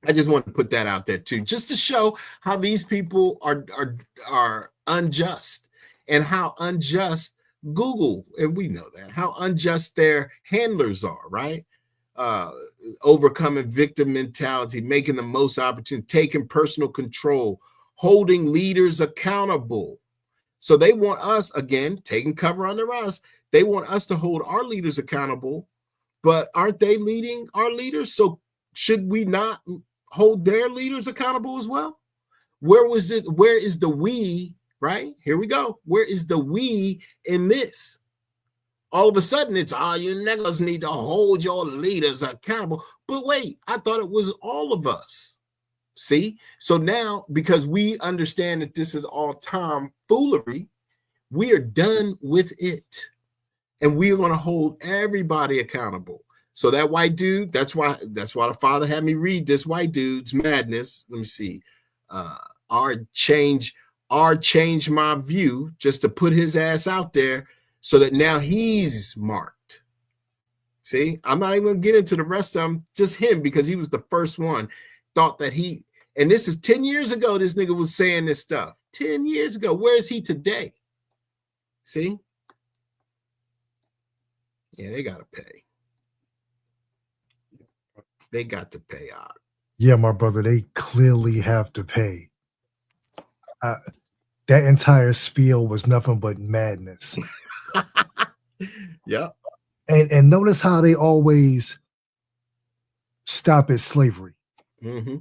I just want to put that out there too, just to show how these people are unjust, and how unjust Google, and we know that, how unjust their handlers are, right? Overcoming victim mentality, making the most opportunity, taking personal control, holding leaders accountable. So they want us, again, taking cover under us. They want us to hold our leaders accountable, but aren't they leading our leaders? So should we not hold their leaders accountable as well? Where is the we, right? Here we go. Where is the we in this? All of a sudden, it's you niggas need to hold your leaders accountable. But wait, I thought it was all of us. See? So now, because we understand that this is all tomfoolery, we are done with it. And we are going to hold everybody accountable. So that white dude, that's why the father had me read this white dude's madness. Let me see. Our change my view, just to put his ass out there so that now he's marked. See, I'm not even going to get into the rest of them, just him, because he was the first one, thought that and this is 10 years ago, this nigga was saying this stuff. 10 years ago. Where is he today? See? Yeah, they got to pay. They got to pay out. Yeah, my brother, they clearly have to pay. That entire spiel was nothing but madness. Yeah. And notice how they always stop at slavery. Mm-hmm.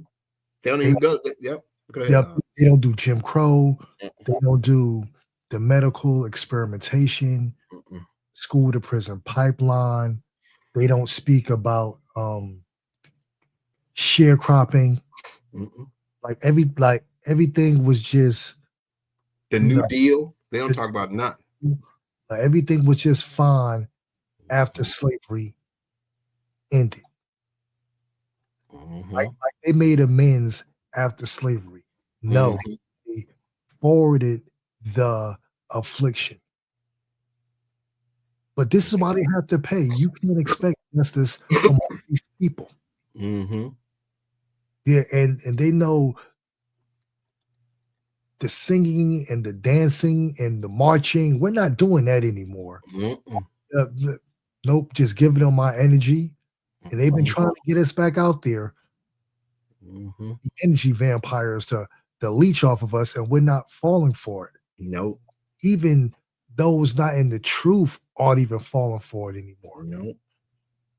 They don't even go. Yep. Go ahead. Yep. They don't do Jim Crow. They don't do the medical experimentation, school to prison pipeline. They don't speak about sharecropping. Like everything was just the New Deal. They don't talk about nothing. Like everything was just fine after slavery ended. Like they made amends after slavery. No, they forwarded the affliction. But this is why they have to pay. You can't expect justice from these people. Yeah, and they know the singing and the dancing and the marching. We're not doing that anymore. Nope, just giving them my energy. And they've been trying to get us back out there. The energy vampires to leech off of us, and we're not falling for it. Nope. Even those not in the truth aren't even falling for it anymore. Nope.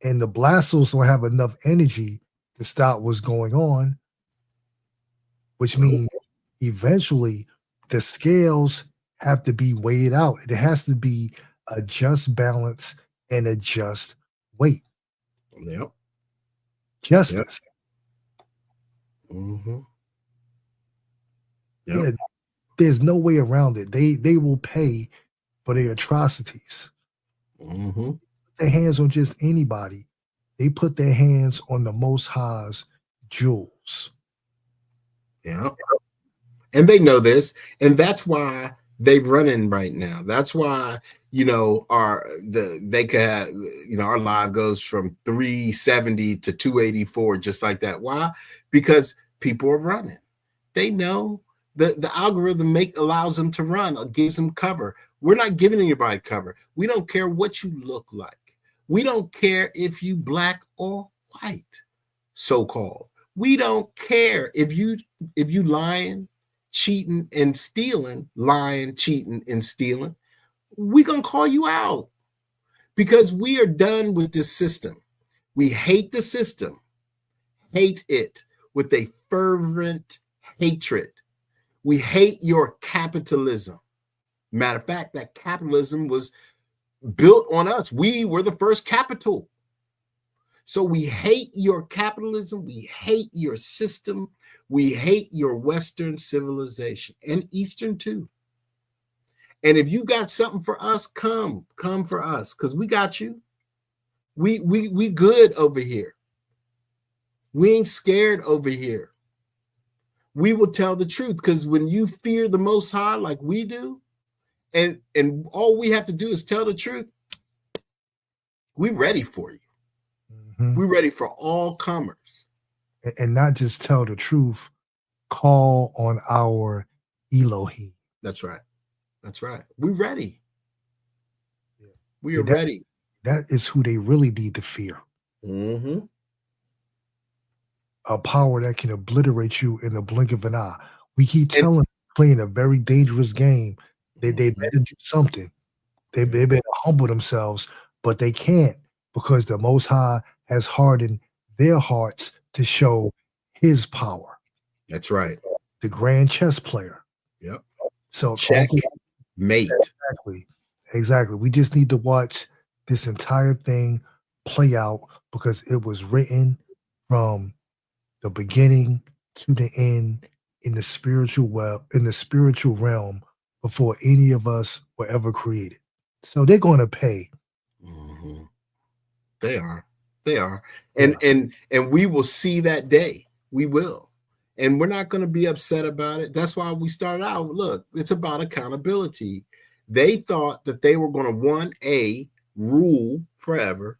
And the Blastos don't have enough energy to stop what's going on, which means eventually the scales have to be weighed out. It has to be a just balance and a just weight. Yep. Justice. Mm-hmm. Yeah, Yep. there's no way around it. They will pay for their atrocities. Mm-hmm. Their hands on just anybody. They put their hands on the Most High's jewels. Yeah. And they know this, and that's why they're running right now. That's why, our live goes from 370 to 284, just like that. Why? Because people are running. They know the algorithm allows them to run, or gives them cover. We're not giving anybody cover. We don't care what you look like. We don't care if you black or white, so-called. We don't care if you lying, cheating, and stealing, we're going to call you out because we are done with this system. We hate the system, hate it with a fervent hatred. We hate your capitalism. Matter of fact, that capitalism was built on us. We were the first capital. So we hate your capitalism. We hate your system. We hate your Western civilization and Eastern too. And if you got something for us, come for us, because we got you. We good over here. We ain't scared over here. We will tell the truth, because when you fear the Most High like we do, and all we have to do is tell the truth, we're ready for you. Mm-hmm. We're ready for all comers. And not just tell the truth, call on our Elohim. That's right. That's right. We're ready. Yeah. We are ready. That is who they really need to fear. Mm-hmm. A power that can obliterate you in the blink of an eye. We keep telling them, playing a very dangerous game. They better do something. They better humble themselves, but they can't, because the Most High has hardened their hearts to show his power. That's right. The grand chess player. Yep. So check mate. Exactly. We just need to watch this entire thing play out, because it was written from the beginning to the end in the spiritual realm before any of us were ever created. So they're going to pay. Mm-hmm. They are. And we will see that day. We will. And we're not going to be upset about it. That's why we started out. Look, it's about accountability. They thought that they were going to rule forever.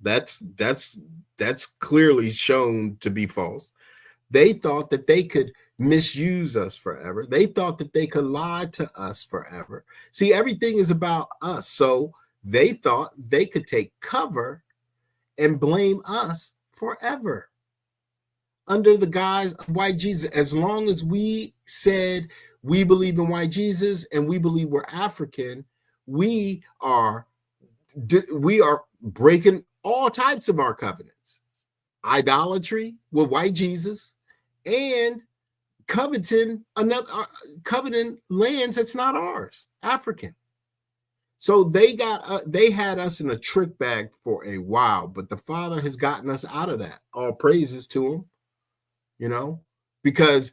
That's clearly shown to be false. They thought that they could misuse us forever. They thought that they could lie to us forever. See, everything is about us. So they thought they could take cover and blame us forever under the guise of white Jesus. As long as we said we believe in white Jesus and we believe we're African, we are breaking all types of our covenants. Idolatry with white Jesus, and coveting lands that's not ours, African. So they had us in a trick bag for a while, but the Father has gotten us out of that. All praises to him, because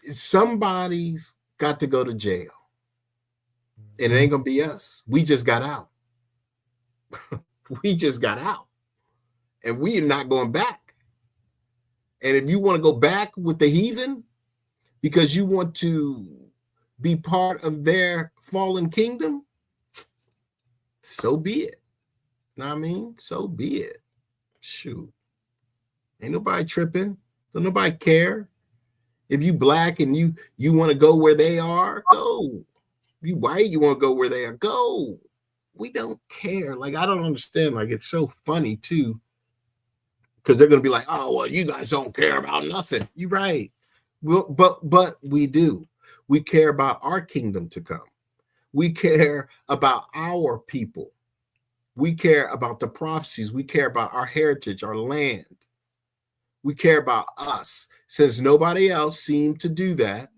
somebody's got to go to jail, and it ain't gonna be us. We just got out. We just got out, and we are not going back. And if you want to go back with the heathen because you want to be part of their fallen kingdom, so be it. Know what I mean? So be it. Shoot. Ain't nobody tripping. Don't nobody care. If you black and you want to go where they are, go. If you white, you want to go where they are, go. We don't care. Like, I don't understand. Like, it's so funny too, because they're going to be like, oh, well, you guys don't care about nothing. You're right. Well, but we do. We care about our kingdom to come. We care about our people. We care about the prophecies. We care about our heritage, our land. We care about us. Since nobody else seemed to do that,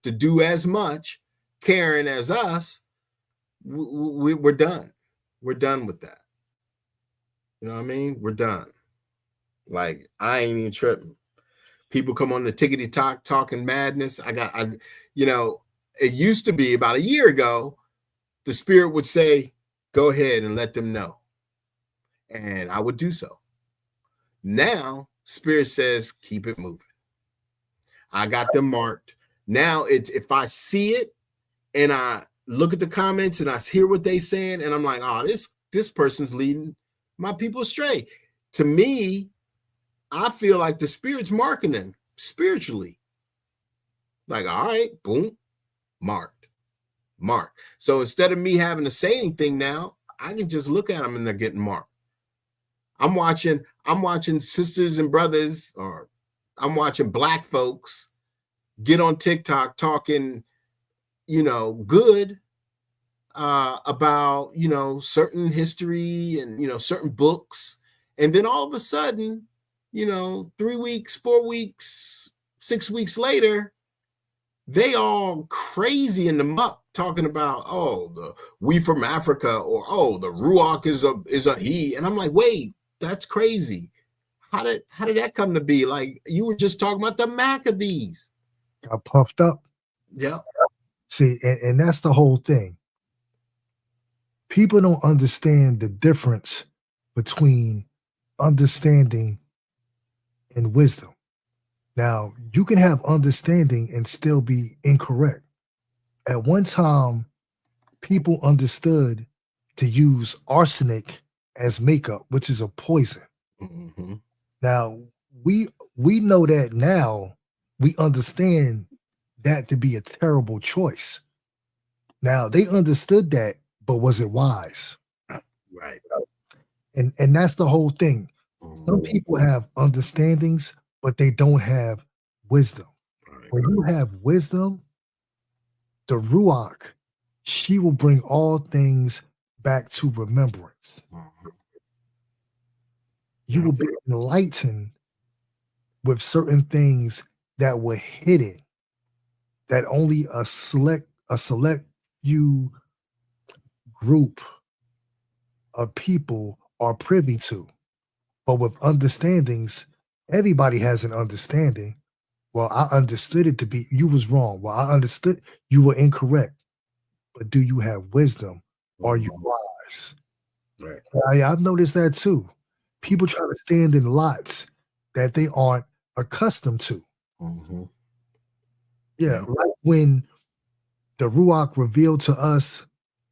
to do as much, caring as us, we're done. We're done with that. You know what I mean? We're done. Like, I ain't even tripping. People come on the tickety talk talking madness. It used to be about a year ago, the spirit would say, go ahead and let them know. And I would do so. Now, spirit says, keep it moving. I got them marked. Now it's, if I see it and I look at the comments and I hear what they saying, and I'm like, oh, this person's leading my people astray. To me, I feel like the spirit's marking them spiritually. Like, all right, boom, marked. So instead of me having to say anything now, I can just look at them and they're getting marked. I'm watching sisters and brothers, or I'm watching black folks get on TikTok talking, good about, certain history and, certain books. And then all of a sudden, 3 weeks, 4 weeks, 6 weeks later, they all crazy in the muck talking about, we from Africa, or the Ruach is a he. And I'm like, wait, that's crazy. How did that come to be? Like, you were just talking about the Maccabees. Got puffed up. Yeah. See, and that's the whole thing. People don't understand the difference between understanding and wisdom. Now, you can have understanding and still be incorrect. At one time, people understood to use arsenic as makeup, which is a poison. Mm-hmm. Now, we know that now. We understand that to be a terrible choice. Now, they understood that, but was it wise? Right. And that's the whole thing. Some people have understandings, but they don't have wisdom. Right. When you have wisdom, the Ruach, she will bring all things back to remembrance. Mm-hmm. You will be enlightened with certain things that were hidden, that only a select few group of people are privy to. But with understandings, everybody has an understanding. Well, I understood it to be, you was wrong. Well, I understood you were incorrect. But do you have wisdom? Are you wise? Right. I've noticed that too. People try to stand in lots that they aren't accustomed to. Mm-hmm. Yeah, like when the Ruach revealed to us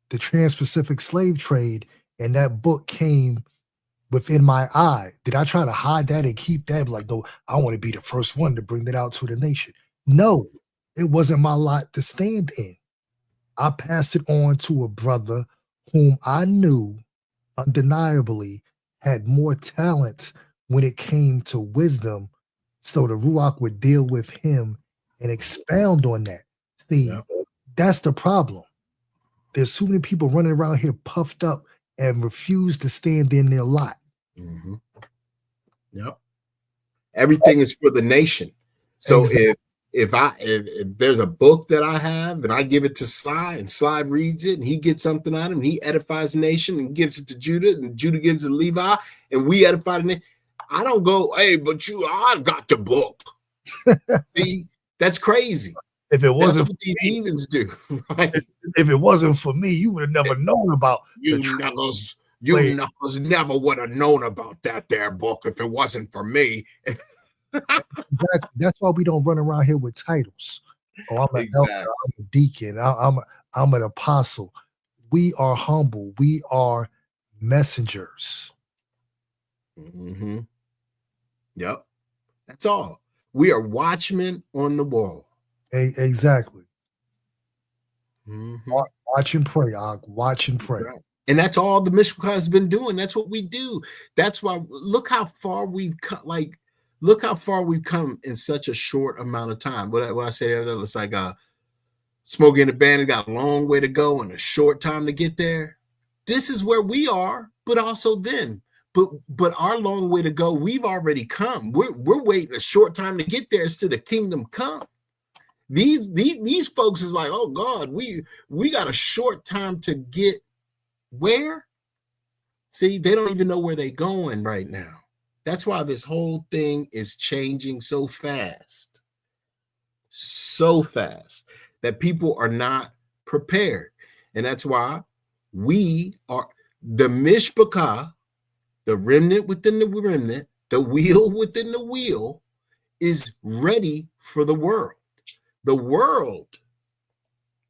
the Trans-Pacific slave trade, and that book came within my eye. Did I try to hide that and keep that? Like, no, I want to be the first one to bring that out to the nation. No, it wasn't my lot to stand in. I passed it on to a brother whom I knew undeniably had more talents when it came to wisdom. So the Ruach would deal with him and expound on that. See, that's the problem. There's too many people running around here puffed up and refuse to stand in their lot. Mm-hmm. Yep. Everything is for the nation. So exactly. if there's a book that I have and I give it to Sly and Sly reads it and he gets something out of it and he edifies the nation and gives it to Judah and Judah gives it to Levi and we edify the nation, I don't go, hey, but I got the book. See, that's crazy. If it wasn't, that's what these heathens do, right? If it wasn't for me, you would have never known about you knuckles. You knuckles never would have known about that there book if it wasn't for me. That's why we don't run around here with titles. Oh, I'm an elder, I'm a deacon, I'm an apostle. We are humble. We are messengers. Mm-hmm. Yep. That's all. We are watchmen on the wall. Exactly. Mm-hmm. Watch and pray, watch and pray. Right. And that's all the Mishpach has been doing. That's what we do. That's why look how far we've come. Like, look how far we've come in such a short amount of time. What I say the other day, it's like Smokey and the Bandit got a long way to go and a short time to get there. This is where we are, but also then. But our long way to go, we've already come. We're waiting a short time to get there. It's to the kingdom come. These folks is like, oh God, we got a short time to get where? See, they don't even know where they're going right now. That's why this whole thing is changing so fast that people are not prepared. And that's why we are the mishpachah, the remnant within the remnant, the wheel within the wheel is ready for the world. The world,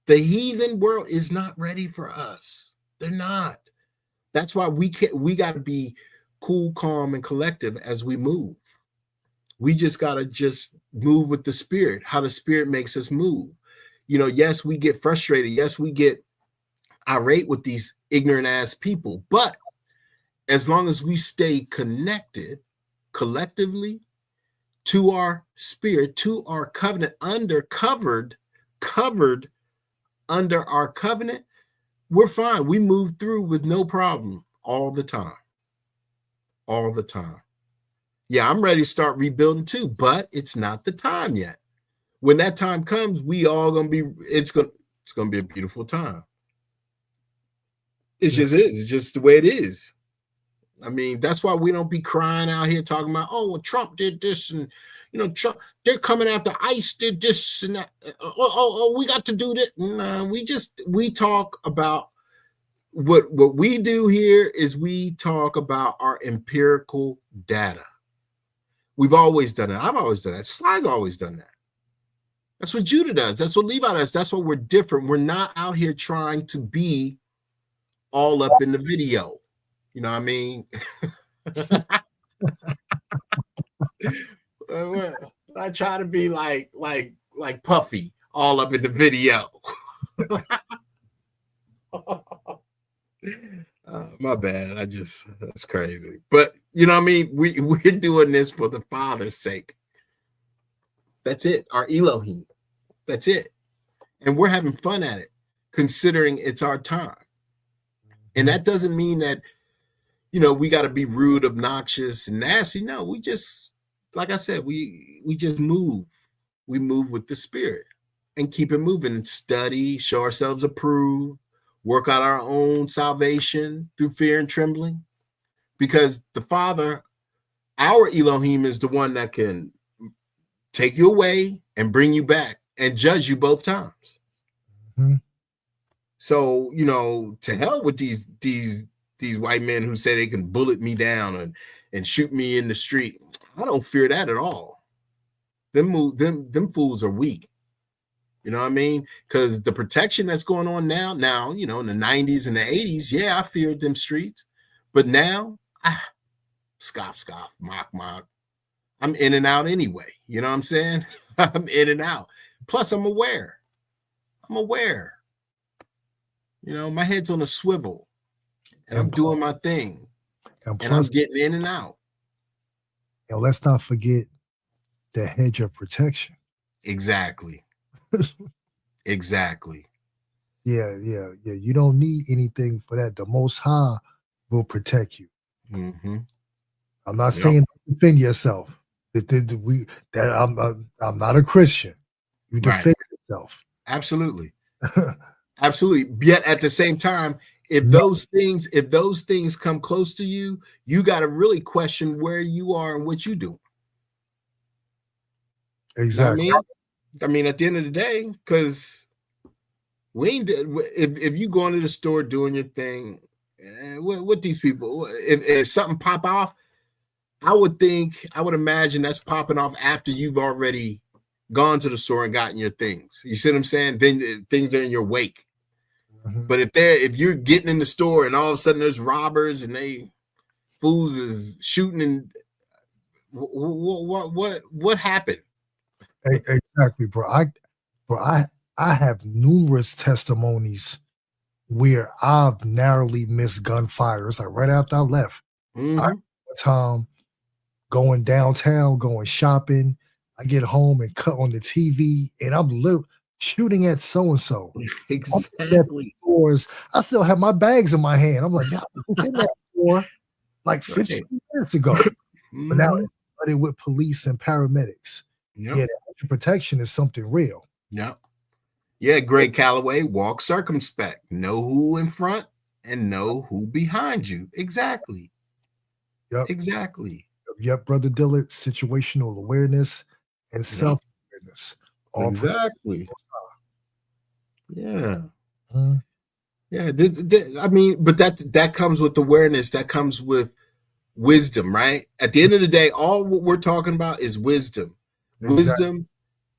the heathen world is not ready for us. They're not. That's why we got to be cool, calm, and collective as we move. We just got to just move with the spirit, how the spirit makes us move. You know, yes, we get frustrated. Yes, we get irate with these ignorant ass people. But as long as we stay connected collectively to our spirit, to our covenant, covered under our covenant, we're fine. We move through with no problem all the time. All the time. Yeah, I'm ready to start rebuilding too, but it's not the time yet. When that time comes, we all gonna be, it's gonna be a beautiful time. It just is. It's just the way it is. I mean, that's why we don't be crying out here talking about, oh, well, Trump did this, and you know, Trump, they're coming after ICE did this and that. Oh, we got to do this. Nah, we talk about what we do here is we talk about our empirical data. We've always done it. I've always done that. Sly's always done that. That's what Judah does. That's what Levi does. That's what we're different. We're not out here trying to be all up in the video. You know what I mean? I try to be like Puffy, all up in the video. My bad. That's crazy. But you know what I mean? We're doing this for the Father's sake. That's it. Our Elohim. That's it. And we're having fun at it, considering it's our time. And that doesn't mean that, you know, we got to be rude, obnoxious, and nasty. No, we just, like I said, we just move. We move with the spirit and keep it moving and study, show ourselves approved, work out our own salvation through fear and trembling. Because the Father, our Elohim, is the one that can take you away and bring you back and judge you both times. Mm-hmm. So, you know, to hell with these white men who say they can bullet me down and shoot me in the street. I don't fear that at all. Them fools are weak. You know what I mean? Because the protection that's going on now, you know, in the 90s and the 80s, yeah, I feared them streets. But now, scoff, mock. I'm in and out anyway. You know what I'm saying? I'm in and out. Plus, I'm aware. You know, my head's on a swivel. And I'm doing my thing. And I'm getting in and out. And let's not forget the hedge of protection. Exactly. Exactly. Yeah. You don't need anything for that. The Most High will protect you. Mm-hmm. I'm not saying defend yourself. I'm not a Christian. You defend yourself. Absolutely. Absolutely. Yet at the same time, if those things come close to you, you got to really question where you are and what you do. Exactly. You know what I mean, at the end of the day, because if you go into the store doing your thing, what these people, if something pop off, I would imagine that's popping off after you've already gone to the store and gotten your things. You see what I'm saying? Then things are in your wake. Mm-hmm. But if you're getting in the store and all of a sudden there's robbers and fools is shooting, and what happened? Exactly, bro. I have numerous testimonies where I've narrowly missed gunfire. It's like right after I left. Mm-hmm. I time going downtown, going shopping. I get home and cut on the TV, and I'm shooting at so and so. Exactly. I still have my bags in my hand. I'm like, I was in that store like 15 minutes ago. Mm-hmm. But now it's with police and paramedics. Yep. Yeah, the protection is something real. Yep. Yeah, Greg Calloway, walk circumspect. Know who in front and know who behind you. Exactly. Yep. Exactly. Yep, Brother Dillard, situational awareness and Yep. self-awareness. All Exactly. Yeah. Mhm. Yeah. I mean, but that comes with awareness. That comes with wisdom, right? At the end of the day, all what we're talking about is wisdom. Exactly. Wisdom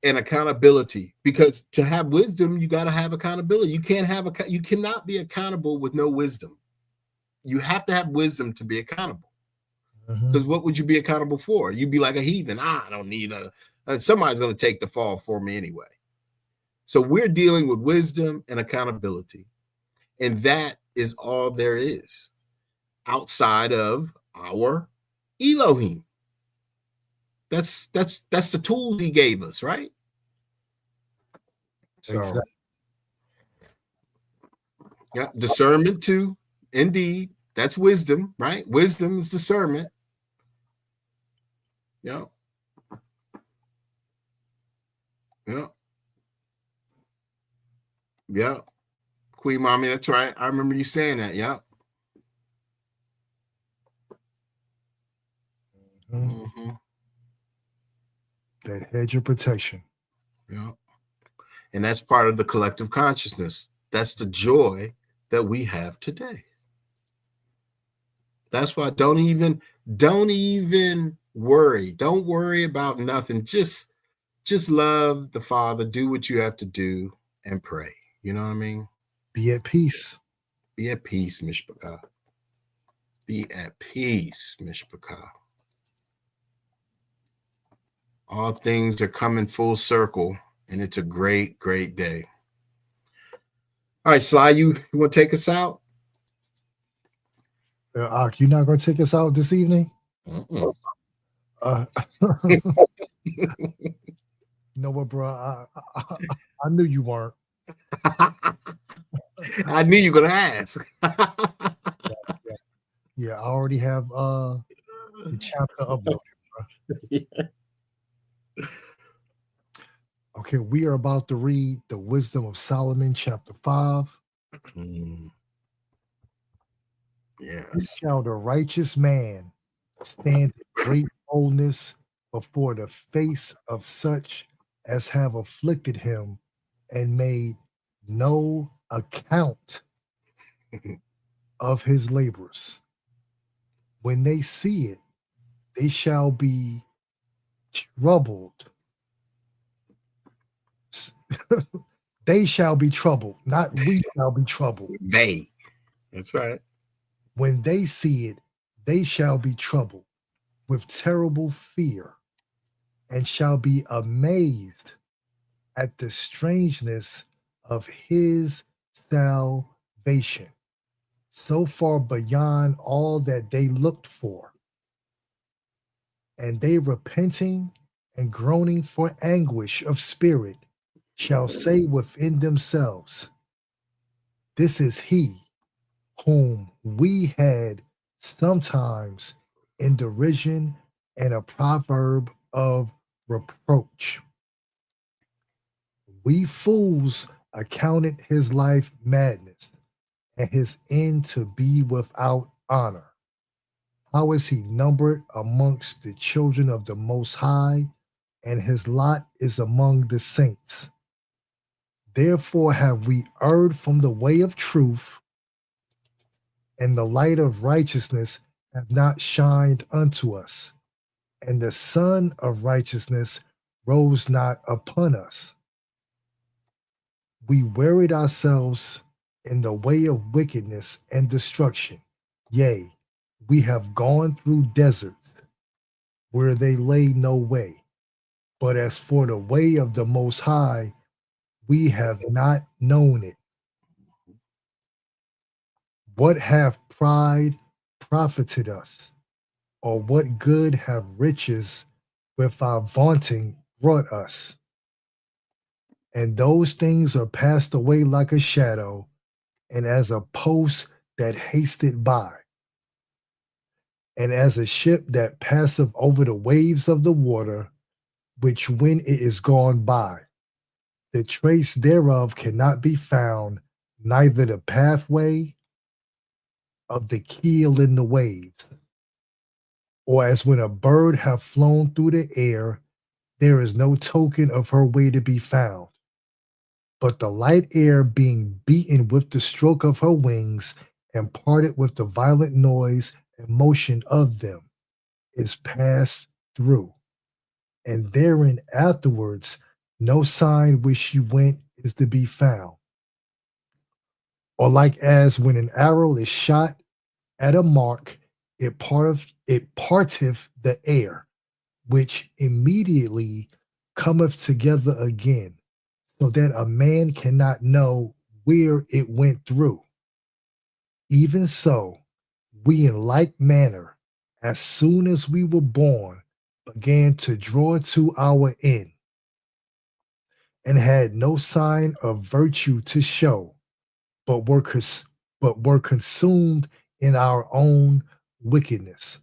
and accountability. Because to have wisdom, you got to have accountability. You cannot be accountable with no wisdom. You have to have wisdom to be accountable. Because what would you be accountable for? You'd be like a heathen. I don't need somebody's going to take the fall for me anyway. So we're dealing with wisdom and accountability. And that is all there is outside of our Elohim. That's the tools he gave us, right? So Exactly. yeah, discernment too. Indeed. That's wisdom, right? Wisdom is discernment. Yeah. Yeah. Yeah. Queen Mommy, that's right. I remember you saying that. Yeah. Mm-hmm. That hedge of protection. Yeah. And that's part of the collective consciousness. That's the joy that we have today. That's why don't even worry. Don't worry about nothing. Just love the Father, do what you have to do, and pray. You know what I mean? Be at peace. Be at peace, Mishpachah. Be at peace, Mishpachah. All things are coming full circle, and it's a great, great day. All right, Sly, you want to take us out? You're not going to take us out this evening? You know what, bro? I knew you weren't. I knew you were going to ask. Yeah, I already have the chapter uploaded, bro. Yeah. Okay, we are about to read the Wisdom of Solomon, chapter 5. Yes. Shall the righteous man stand in great boldness before the face of such as have afflicted him and made no account of his labors. When they see it, they shall be troubled. They shall be troubled, not we shall be troubled. They. That's right. When they see it, they shall be troubled with terrible fear and shall be amazed at the strangeness of his salvation, so far beyond all that they looked for. And they repenting and groaning for anguish of spirit shall say within themselves, this is he whom we had sometimes in derision and a proverb of reproach. We fools accounted his life madness and his end to be without honor. How is he numbered amongst the children of the Most High, and his lot is among the saints? Therefore have we erred from the way of truth, and the light of righteousness have not shined unto us, and the sun of righteousness rose not upon us. We wearied ourselves in the way of wickedness and destruction. Yea, we have gone through deserts where they lay no way. But as for the way of the Most High, we have not known it. What hath pride profited us? Or what good have riches with our vaunting brought us? And those things are passed away like a shadow, and as a post that hasted by, and as a ship that passeth over the waves of the water, which when it is gone by, the trace thereof cannot be found, neither the pathway of the keel in the waves, or as when a bird hath flown through the air, there is no token of her way to be found. But the light air being beaten with the stroke of her wings, and parted with the violent noise and motion of them, is passed through. And therein afterwards no sign which she went is to be found. Or like as when an arrow is shot at a mark, it parteth the air, which immediately cometh together again, so that a man cannot know where it went through. Even so, we in like manner, as soon as we were born, began to draw to our end, and had no sign of virtue to show, but were consumed in our own wickedness.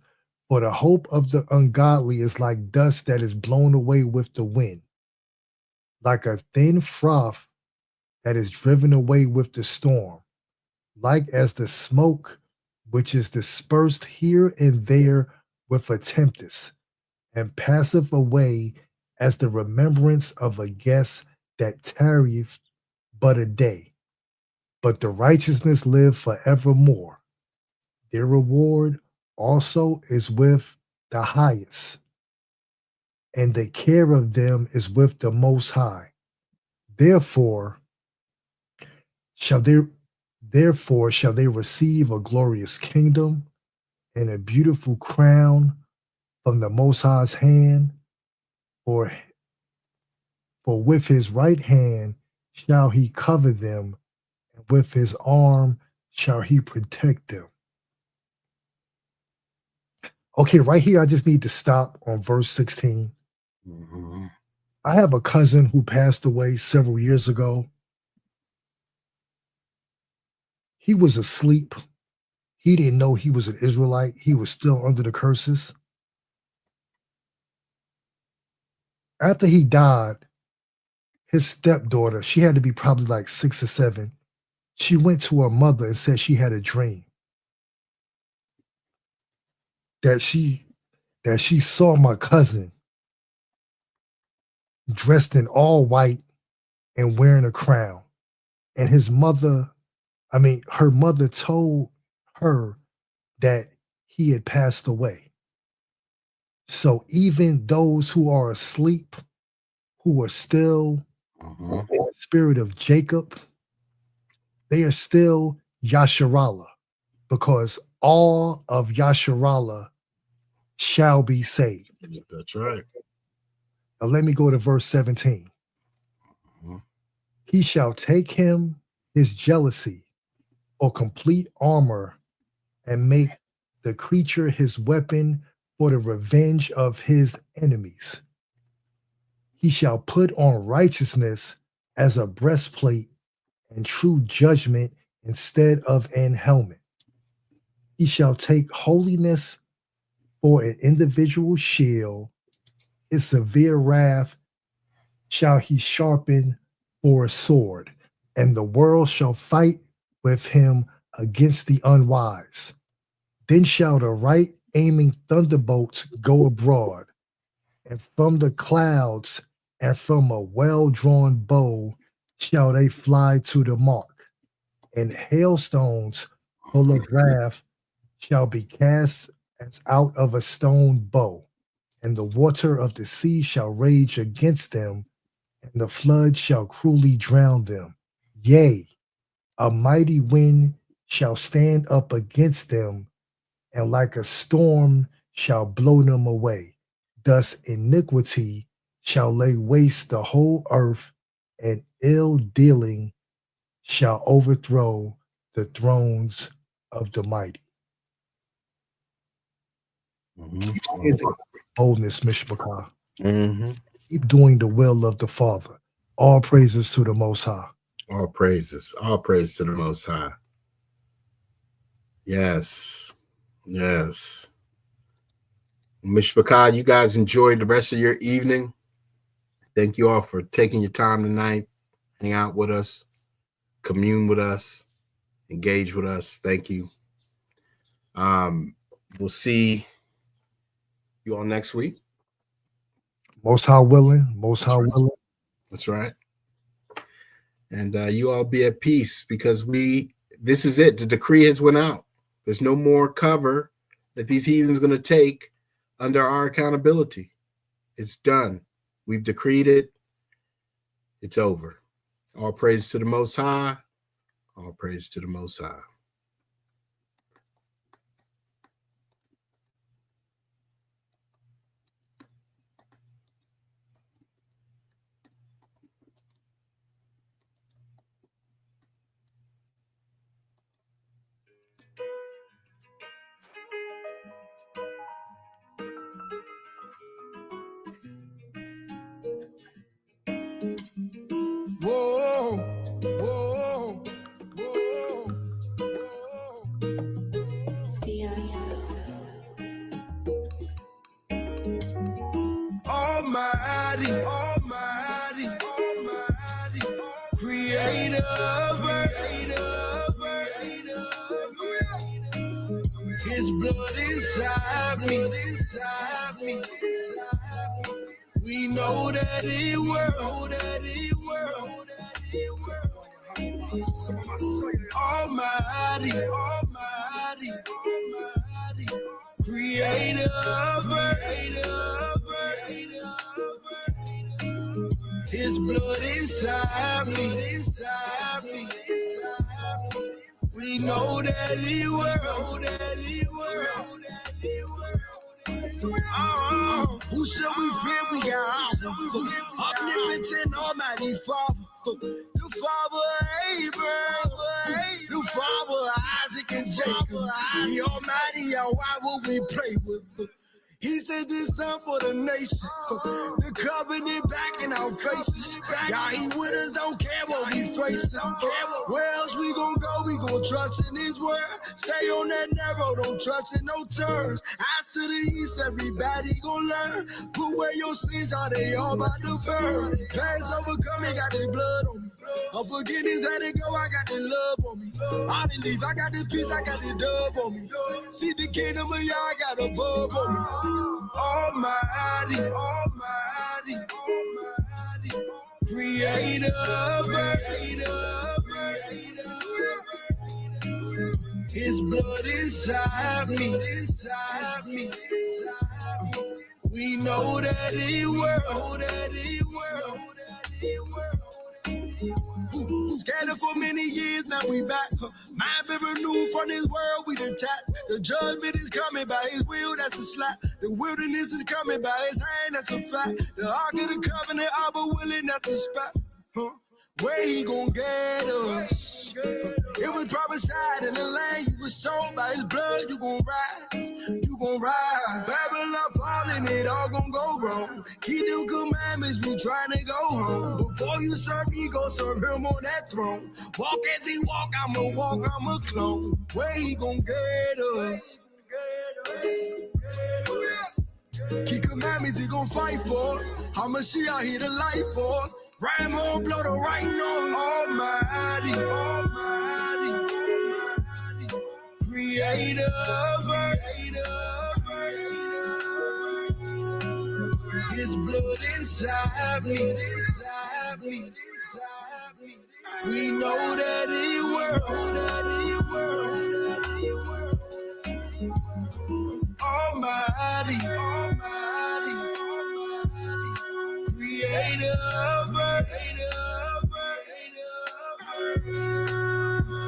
For the hope of the ungodly is like dust that is blown away with the wind, like a thin froth that is driven away with the storm, like as the smoke which is dispersed here and there with a tempest, and passeth away as the remembrance of a guest that tarrieth but a day. But the righteousness live forevermore. Their reward also is with the highest, and the care of them is with the Most High. Therefore shall they therefore shall they receive a glorious kingdom and a beautiful crown from the Most High's hand, for with his right hand shall he cover them, and with his arm shall he protect them. Okay, right here, I just need to stop on verse 16. Mhm. I have a cousin who passed away several years ago. He was asleep. He didn't know he was an Israelite. He was still under the curses. After he died, his stepdaughter, she had to be probably like 6 or 7. She went to her mother and said she had a dream that she saw my cousin dressed in all white and wearing a crown. And her mother told her that he had passed away. So even those who are asleep, who are still Mhm. in the spirit of Jacob, they are still Yasharala, because all of Yasharala shall be saved. That's right. Now let me go to verse 17. Mhm. He shall take him his jealousy or complete armor, and make the creature his weapon for the revenge of his enemies. He shall put on righteousness as a breastplate, and true judgment instead of an helmet. He shall take holiness for an individual shield. His severe wrath shall he sharpen for a sword, and the world shall fight with him against the unwise. Then shall the right aiming thunderbolts go abroad, and from the clouds and from a well drawn bow shall they fly to the mark, and hailstones full of wrath shall be cast as out of a stone bow, and the water of the sea shall rage against them, and the flood shall cruelly drown them. Yea, a mighty wind shall stand up against them, and like a storm shall blow them away. Thus iniquity shall lay waste the whole earth, and ill dealing shall overthrow the thrones of the mighty. Mhm. In the boldness, Mishpachah. Mhm. Keep doing the will of the Father. All praises to the Most High. All praises. All praise to the Most High. Yes. Yes. Mishpachah, you guys enjoyed the rest of your evening. Thank you all for taking your time tonight. hang out with us, commune with us, engage with us. Thank you. We'll see you all next week. Most High willing. Most High right. willing. That's right. And you all be at peace, because this is it. The decree has went out. There's no more cover that these heathens going to take under our accountability. It's done. We've decreed it. It's over. All praise to the Most High. All praise to the Most High. Whoa, whoa, whoa, whoa. Almighty, almighty, almighty, creator, his blood inside me. We know that it will, Almighty, almighty, almighty, creator, his blood inside me. We know that he will, who shall we fear? We got omnipotent, almighty Father, the Father of Abraham, the Father of Isaac and Jacob, the Almighty. Why would we play with? He said this time for the nation, the covenant back in our faces. Y'all, he with us, don't care what we face. Where else we gon' go? We gon' trust in his word. Stay on that narrow, don't trust in no turns. Eyes to the east, everybody gon' learn. Put where your sins are, they all about to burn. Past overcoming, got the blood on me. Unforgiveness had to go, I got the love on me. I didn't leave, I got the peace, I got the dove on me. See the kingdom of y'all, I got above on me. Almighty, almighty, almighty, creator, his blood inside me. We know that he will, Scattered for many years, now we back. Mind been renewed from this world, we detached. The judgment is coming by his will, that's a slap. The wilderness is coming by his hand, that's a fact. The ark of the covenant, I be willing, that's a spot. Where he gon' get us? It was prophesied in the land you was sold by his blood, you gon' rise. Babylon falling, it all gon' go wrong. Keep them commandments, we tryna go home. Before you serve me, go serve him on that throne. Walk as he walk, I'm a clone. Where he gon' get us? Keep commandments, he gon' fight for us. How much she out here to life for us? Rhyme home, blow the right note. Almighty, almighty, almighty, creator, his blood inside me. We know that he will, Almighty, almighty, almighty, creator,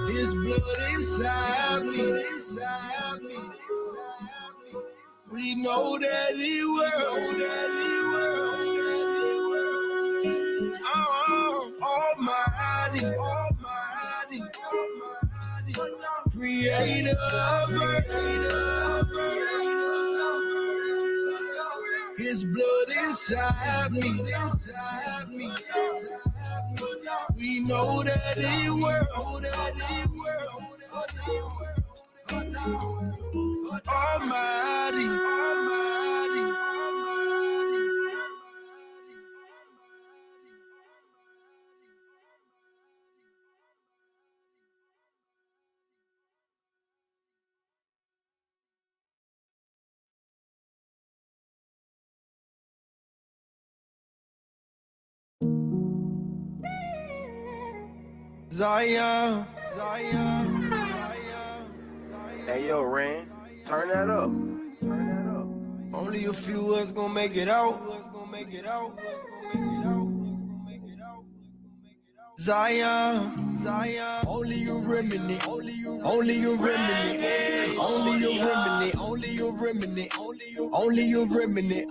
his blood inside me. We know that he will, Almighty, almighty, almighty, creator, his blood inside me. We know that he will, Almighty, almighty, almighty. Zion. Hey yo, Ren, turn that up. Only a few of us gonna make it out. Zion, only you remnant, only you remnant, only you remnant, only you remnant, only you remnant,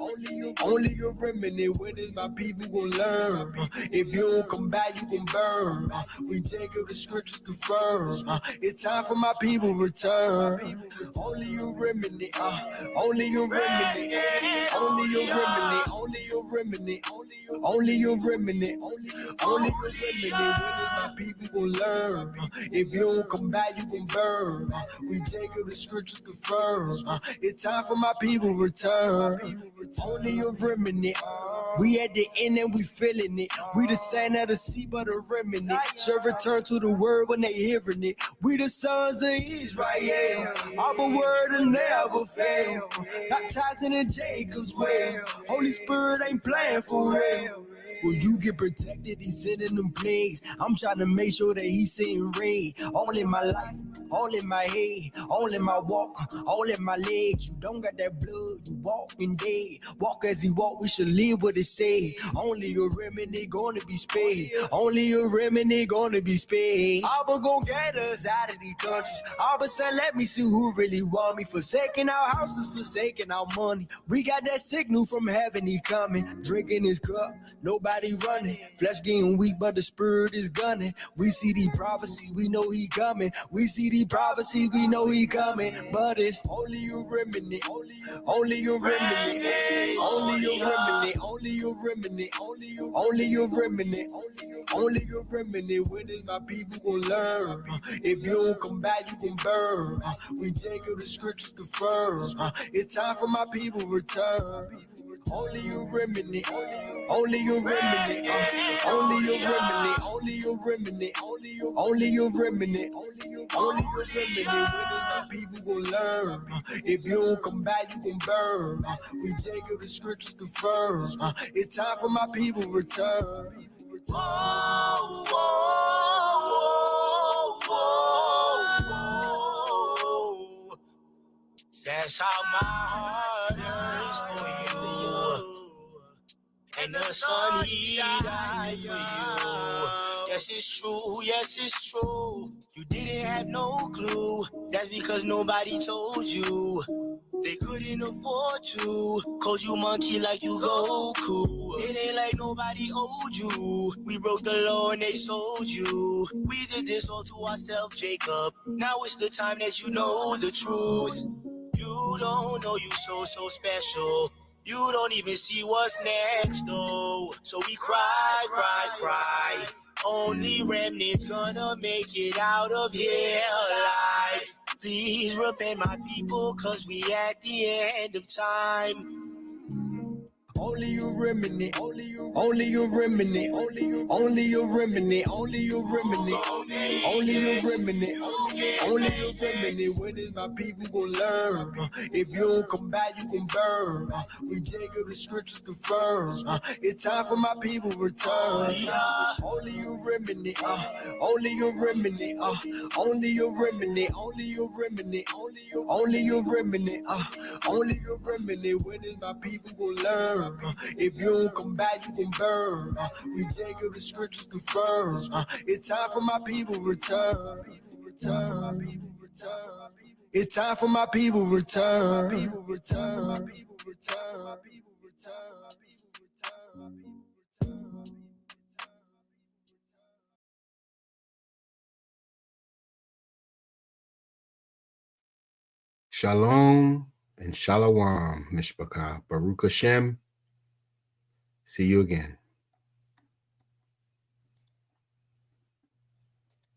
only you remnant. When is my people gonna learn? If you don't come back, you gon' burn. We take up the scriptures confirm. It's time for my people return. Only you remnant, only you remnant, only you remnant, only you remnant, only you remnant, only you remnant. When is my people gon' learn? If you don't come back, you gon' burn. We take up the scriptures confirm. It's time for my people return. Only you remnant. We at the end and we feeling it. We the sand of the sea, but a remnant. Shall return to the word when they hearing it. We the sons of Israel. Our word will never fail. Baptizing in Jacob's well. Holy Spirit ain't playing for real. Will you get protected? He's sending them plagues. I'm trying to make sure that he's sending rain. All in my life, all in my head, all in my walk, all in my legs. You don't got that blood, you walking dead. Walk as he walk, we should live what it say. Only a remnant gonna be spared. Only a remnant gonna be spared. Abba gon' get us out of these countries. Abba said, let me see who really want me. Forsaking our houses, forsaking our money. We got that signal from heaven, he coming. Drinking his cup, nobody running. Flesh getting weak, but the spirit is gunning. We see the prophecy, we know he coming. We see the prophecy, we know he coming. But it's only you remnant, only you remnant, only you remnant, only you remnant, only you remnant, only you remnant. When is my people gon' learn? If you don't come back, you gon' burn. We take up the scriptures confirm. It's time for my people return. Only you remnant, only you remnant, only you remnant, only you remnant, only you remnant, only you remnant. When is my people gon' learn? If you don't come back, you gon' burn. We take up the scriptures confirm. It's time for my people return. Whoa, whoa, whoa, whoa. That's how my heart yearns for you. And the sun, he died for you. Yes, it's true, yes, it's true. You didn't have no clue. That's because nobody told you. They couldn't afford to. Called you monkey like you Goku. It ain't like nobody owed you. We broke the law and they sold you. We did this all to ourselves, Jacob. Now it's the time that you know the truth. You don't know you so special. You don't even see what's next, though. So we cry, cry, cry. Only remnants gonna make it out of here alive. Please repent, my people, cause we at the end of time. Only you remnant, only you remnant, only you remnant, only you remnant, only you remnant, only you remnant. When is my people gon' learn? If you don't come back, you gon' burn. We take up the scriptures confirm. It's time for my people return. Only you remnant, only you remnant, only you remnant, only you remnant, only you remnant, only you remnant. When is my people gon' learn? If you don't come back, you gon' burn. We take up the scriptures confirm. It's time for my people return. It's time for my people return. Shalom and shalom, Mishpachah. Baruch Hashem. See you again.